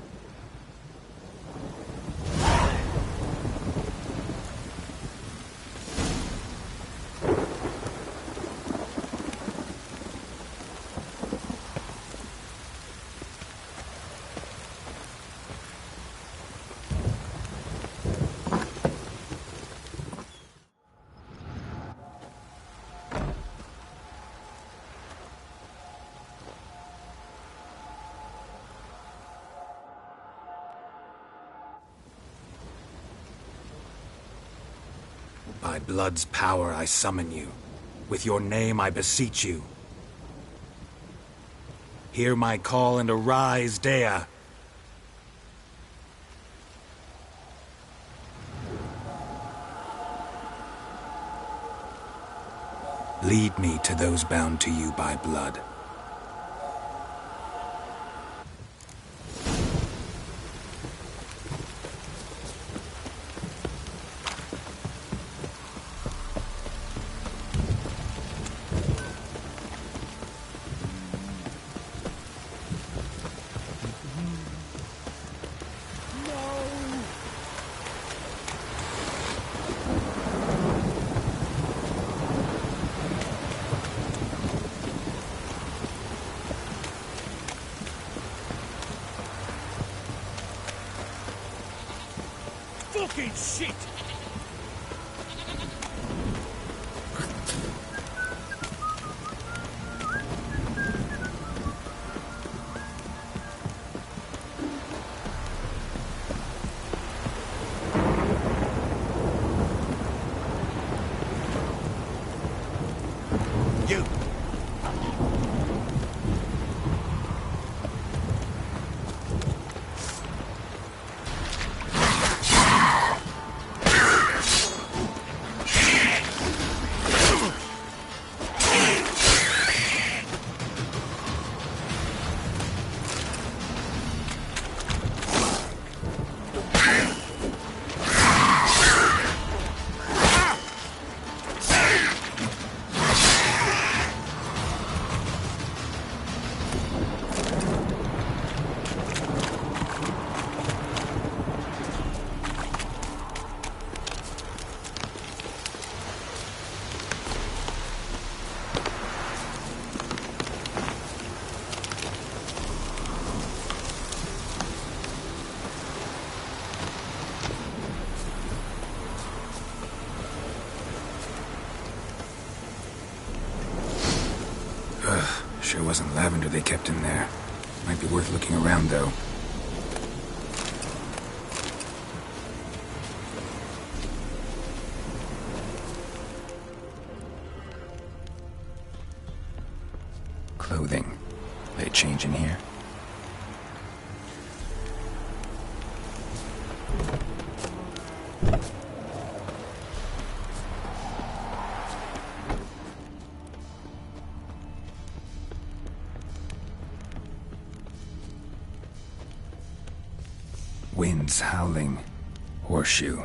By blood's power I summon you. With your name I beseech you. Hear my call and arise, Dea. Lead me to those bound to you by blood. Fucking shit! You! Sure wasn't lavender they kept in there. Might be worth looking around, though. Clothing. Winds howling. Horseshoe.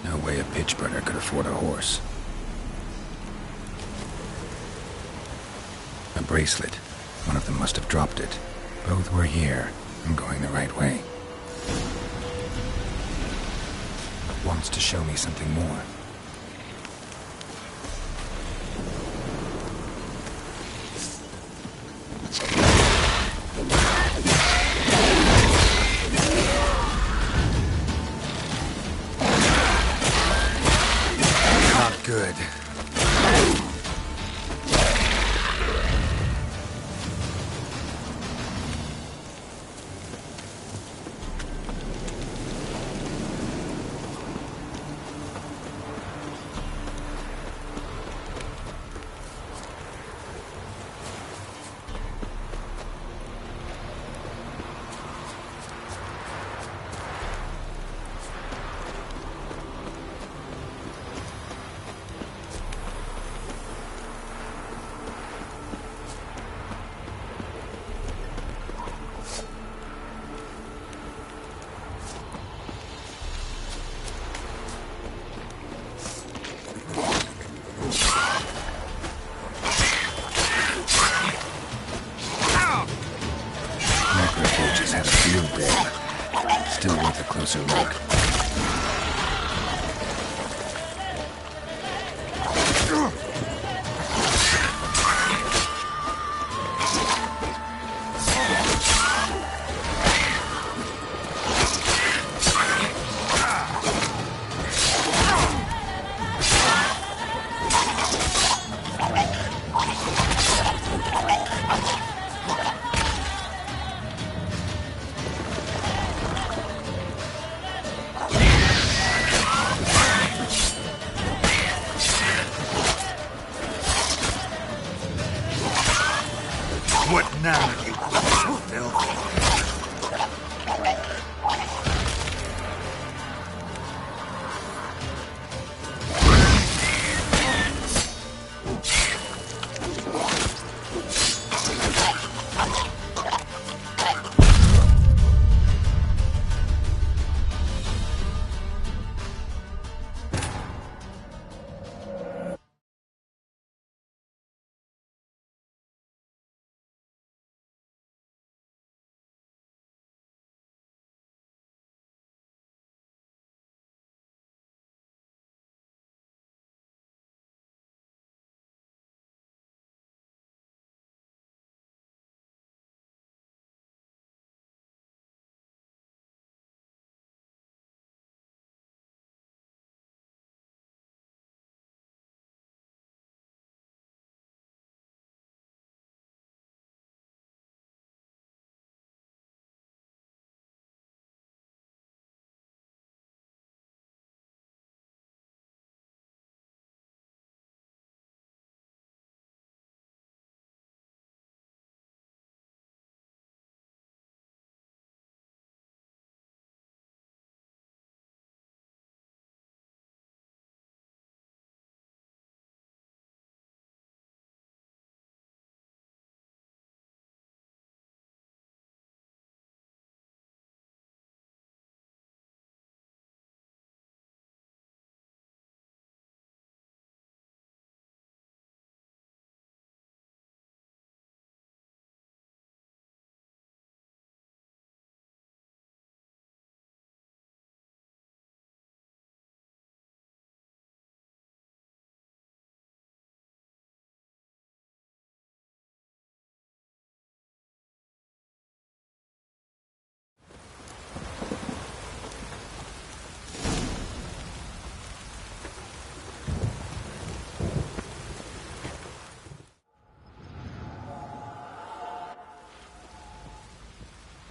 No way a pitch burner could afford a horse. A bracelet. One of them must have dropped it. Both were here. I'm going the right way. Wants to show me something more. Not good. Still worth a closer look. What now, you filth?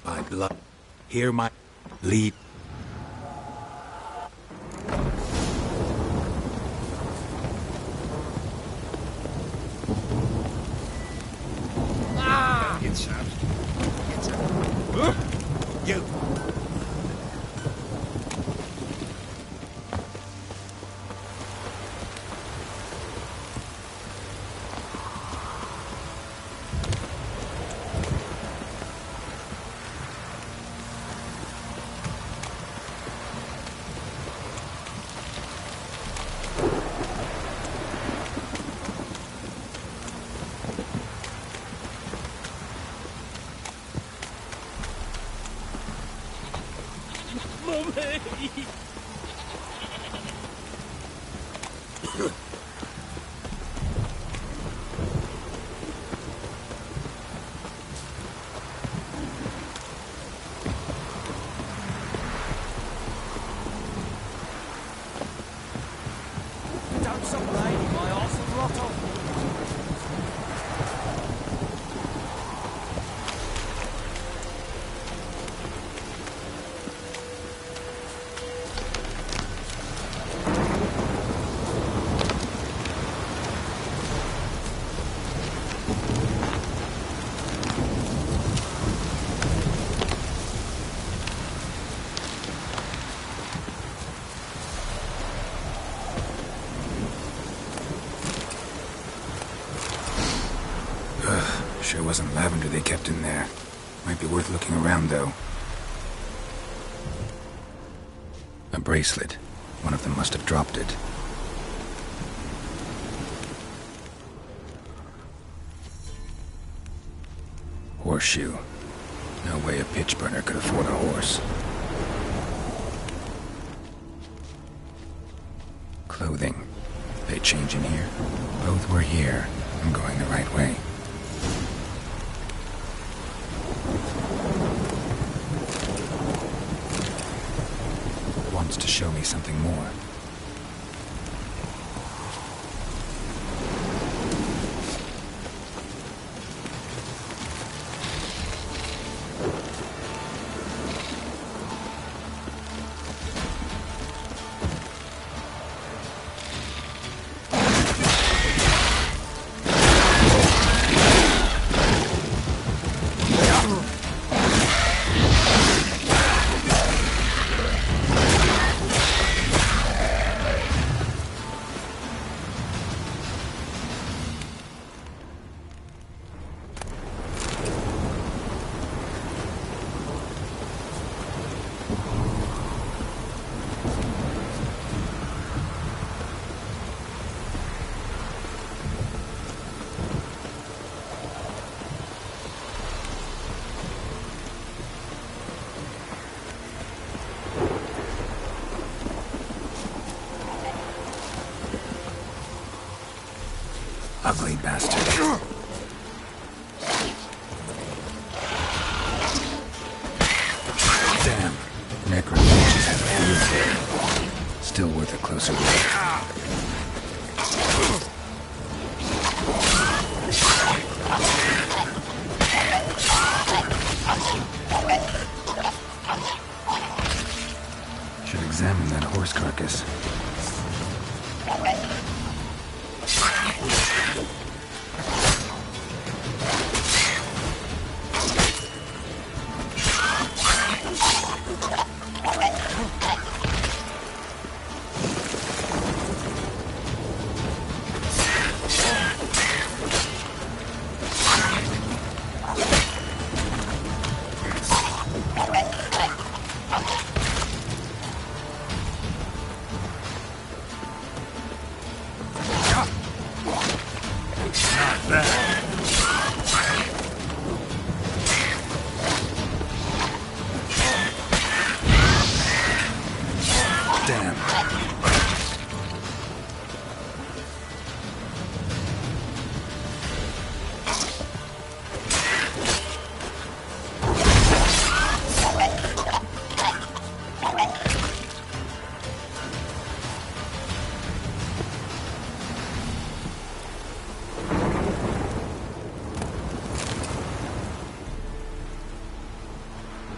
My blood. Hear my lead. It's out. It's out. You. for me! Don't some lady, my arse will rot off. Sure wasn't lavender they kept in there. Might be worth looking around, though. A bracelet. One of them must have dropped it. Horseshoe. No way a pitch burner could afford a horse. Clothing. They change in here? Both were here. I'm going the right way. Wants to show me something more. Ugly bastard. Damn. Necrophages have a field day. Still worth a closer look. Should examine that horse carcass.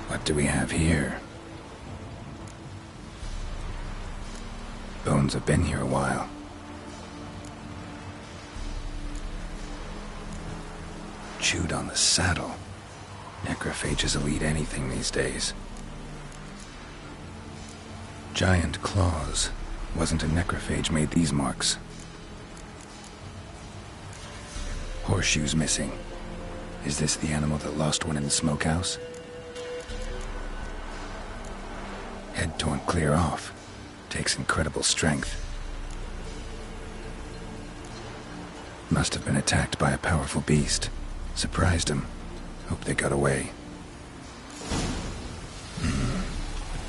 What do we have here? Bones have been here a while. Chewed on the saddle. Necrophages will eat anything these days. Giant claws. Wasn't a necrophage made these marks. Horseshoes missing. Is this the animal that lost one in the smokehouse? Head torn clear off. Takes incredible strength. Must have been attacked by a powerful beast. Surprised him. Hope they got away.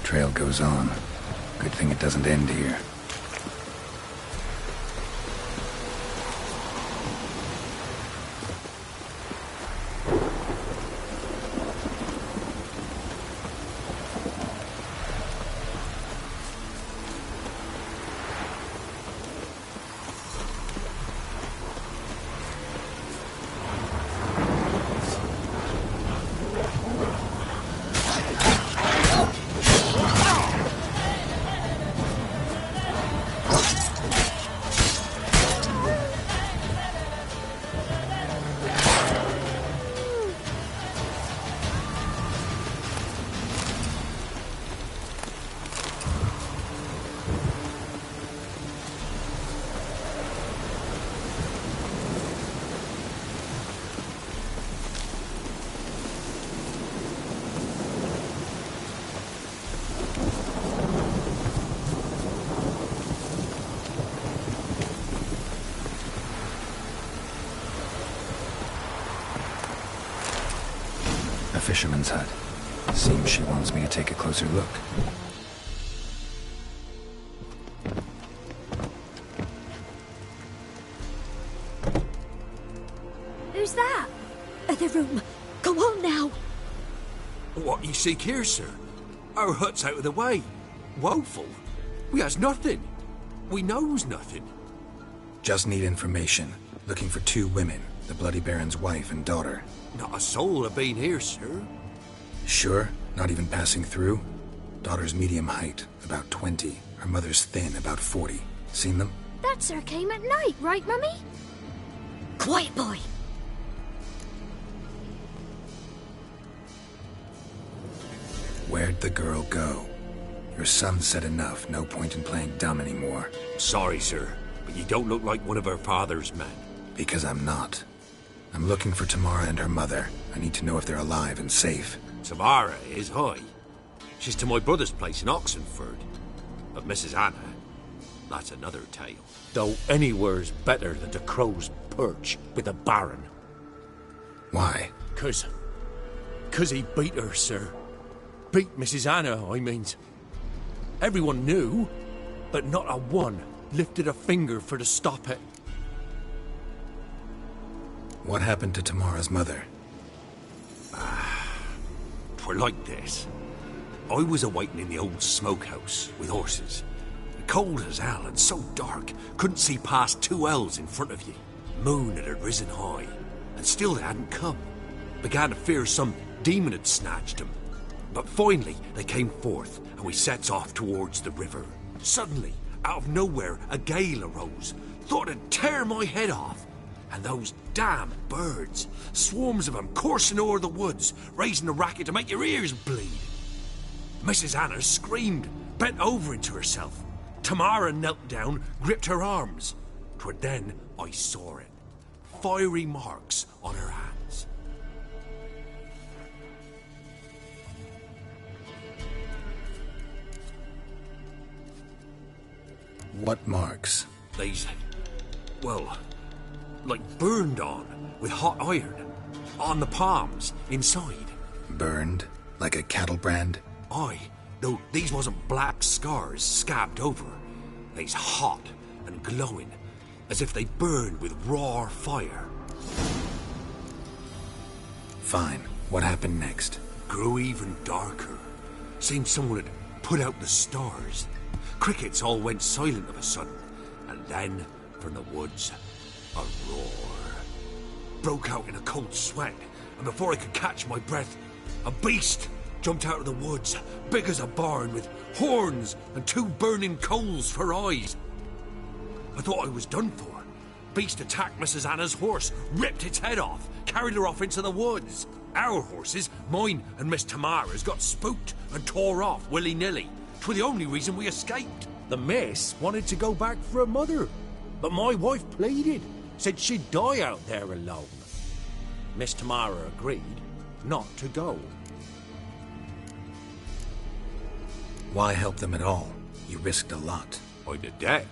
Trail goes on. Good thing it doesn't end here. Fisherman's hut. Seems she wants me to take a closer look. Who's that? Other room. Go on now. What you seek here, sir? Our hut's out of the way. Woeful. We has nothing. We knows nothing. Just need information. Looking for 2 women. The Bloody Baron's wife and daughter. Not a soul have been here, sir. Sure? Not even passing through? Daughter's medium height, about 20. Her mother's thin, about 40. Seen them? That sir came at night, right, Mummy? Quiet, boy. Where'd the girl go? Your son said enough. No point in playing dumb anymore. Sorry, sir, but you don't look like one of her father's men. Because I'm not. I'm looking for Tamara and her mother. I need to know if they're alive and safe. Tamara is high. She's to my brother's place in Oxenford. But Mrs. Anna, that's another tale. Though anywhere's better than the crow's perch with the Baron. Why? 'Cause he beat her, sir. Beat Mrs. Anna, I mean. Everyone knew, but not a one lifted a finger for to stop it. What happened to Tamara's mother? 'Twere like this. I was awaiting in the old smokehouse with horses. Cold as hell and so dark, couldn't see past 2 ells in front of you. Moon had risen high, and still they hadn't come. Began to fear some demon had snatched them. But finally they came forth, and we sets off towards the river. Suddenly, out of nowhere, a gale arose. Thought it'd tear my head off. And those damn birds, swarms of them coursing o'er the woods, raising a racket to make your ears bleed. Mrs. Anna screamed, bent over into herself. Tamara knelt down, gripped her arms. 'Twere then I saw it. Fiery marks on her hands. What marks? These, well, like burned on with hot iron. On the palms, inside. Burned? Like a cattle brand? Aye, though these wasn't black scars scabbed over. They's hot and glowing, as if they burned with raw fire. Fine. What happened next? Grew even darker. Seemed someone had put out the stars. Crickets all went silent of a sudden, and then, from the woods, a roar. Broke out in a cold sweat, and before I could catch my breath, a beast jumped out of the woods, big as a barn, with horns and 2 burning coals for eyes. I thought I was done for. Beast attacked Mrs. Anna's horse, ripped its head off, carried her off into the woods. Our horses, mine and Miss Tamara's, got spooked and tore off willy-nilly. 'Twere the only reason we escaped. The miss wanted to go back for her mother, but my wife pleaded, said she'd die out there alone. Miss Tamara agreed not to go. Why help them at all? You risked a lot. I'd a debt.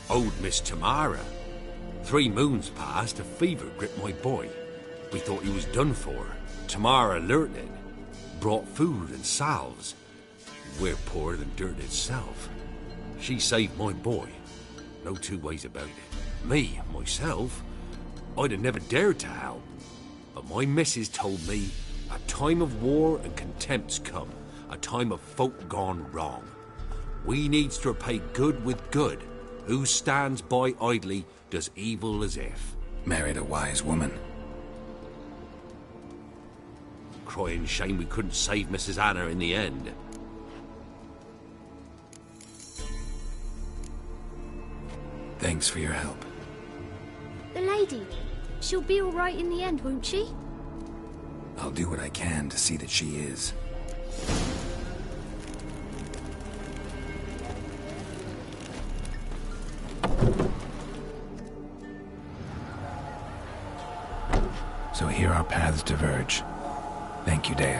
Owed Miss Tamara. 3 moons passed, a fever gripped my boy. We thought he was done for. Tamara learnt it. Brought food and salves. We're poorer than dirt itself. She saved my boy. No two ways about it. Me, myself, I'd have never dared to help. But my missus told me a time of war and contempt's come. A time of folk gone wrong. We needs to repay good with good. Who stands by idly does evil as if. Married a wise woman. Crying shame we couldn't save Mrs. Anna in the end. Thanks for your help. The lady, she'll be all right in the end, won't she? I'll do what I can to see that she is. So here our paths diverge. Thank you, Dea.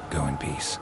Go in peace.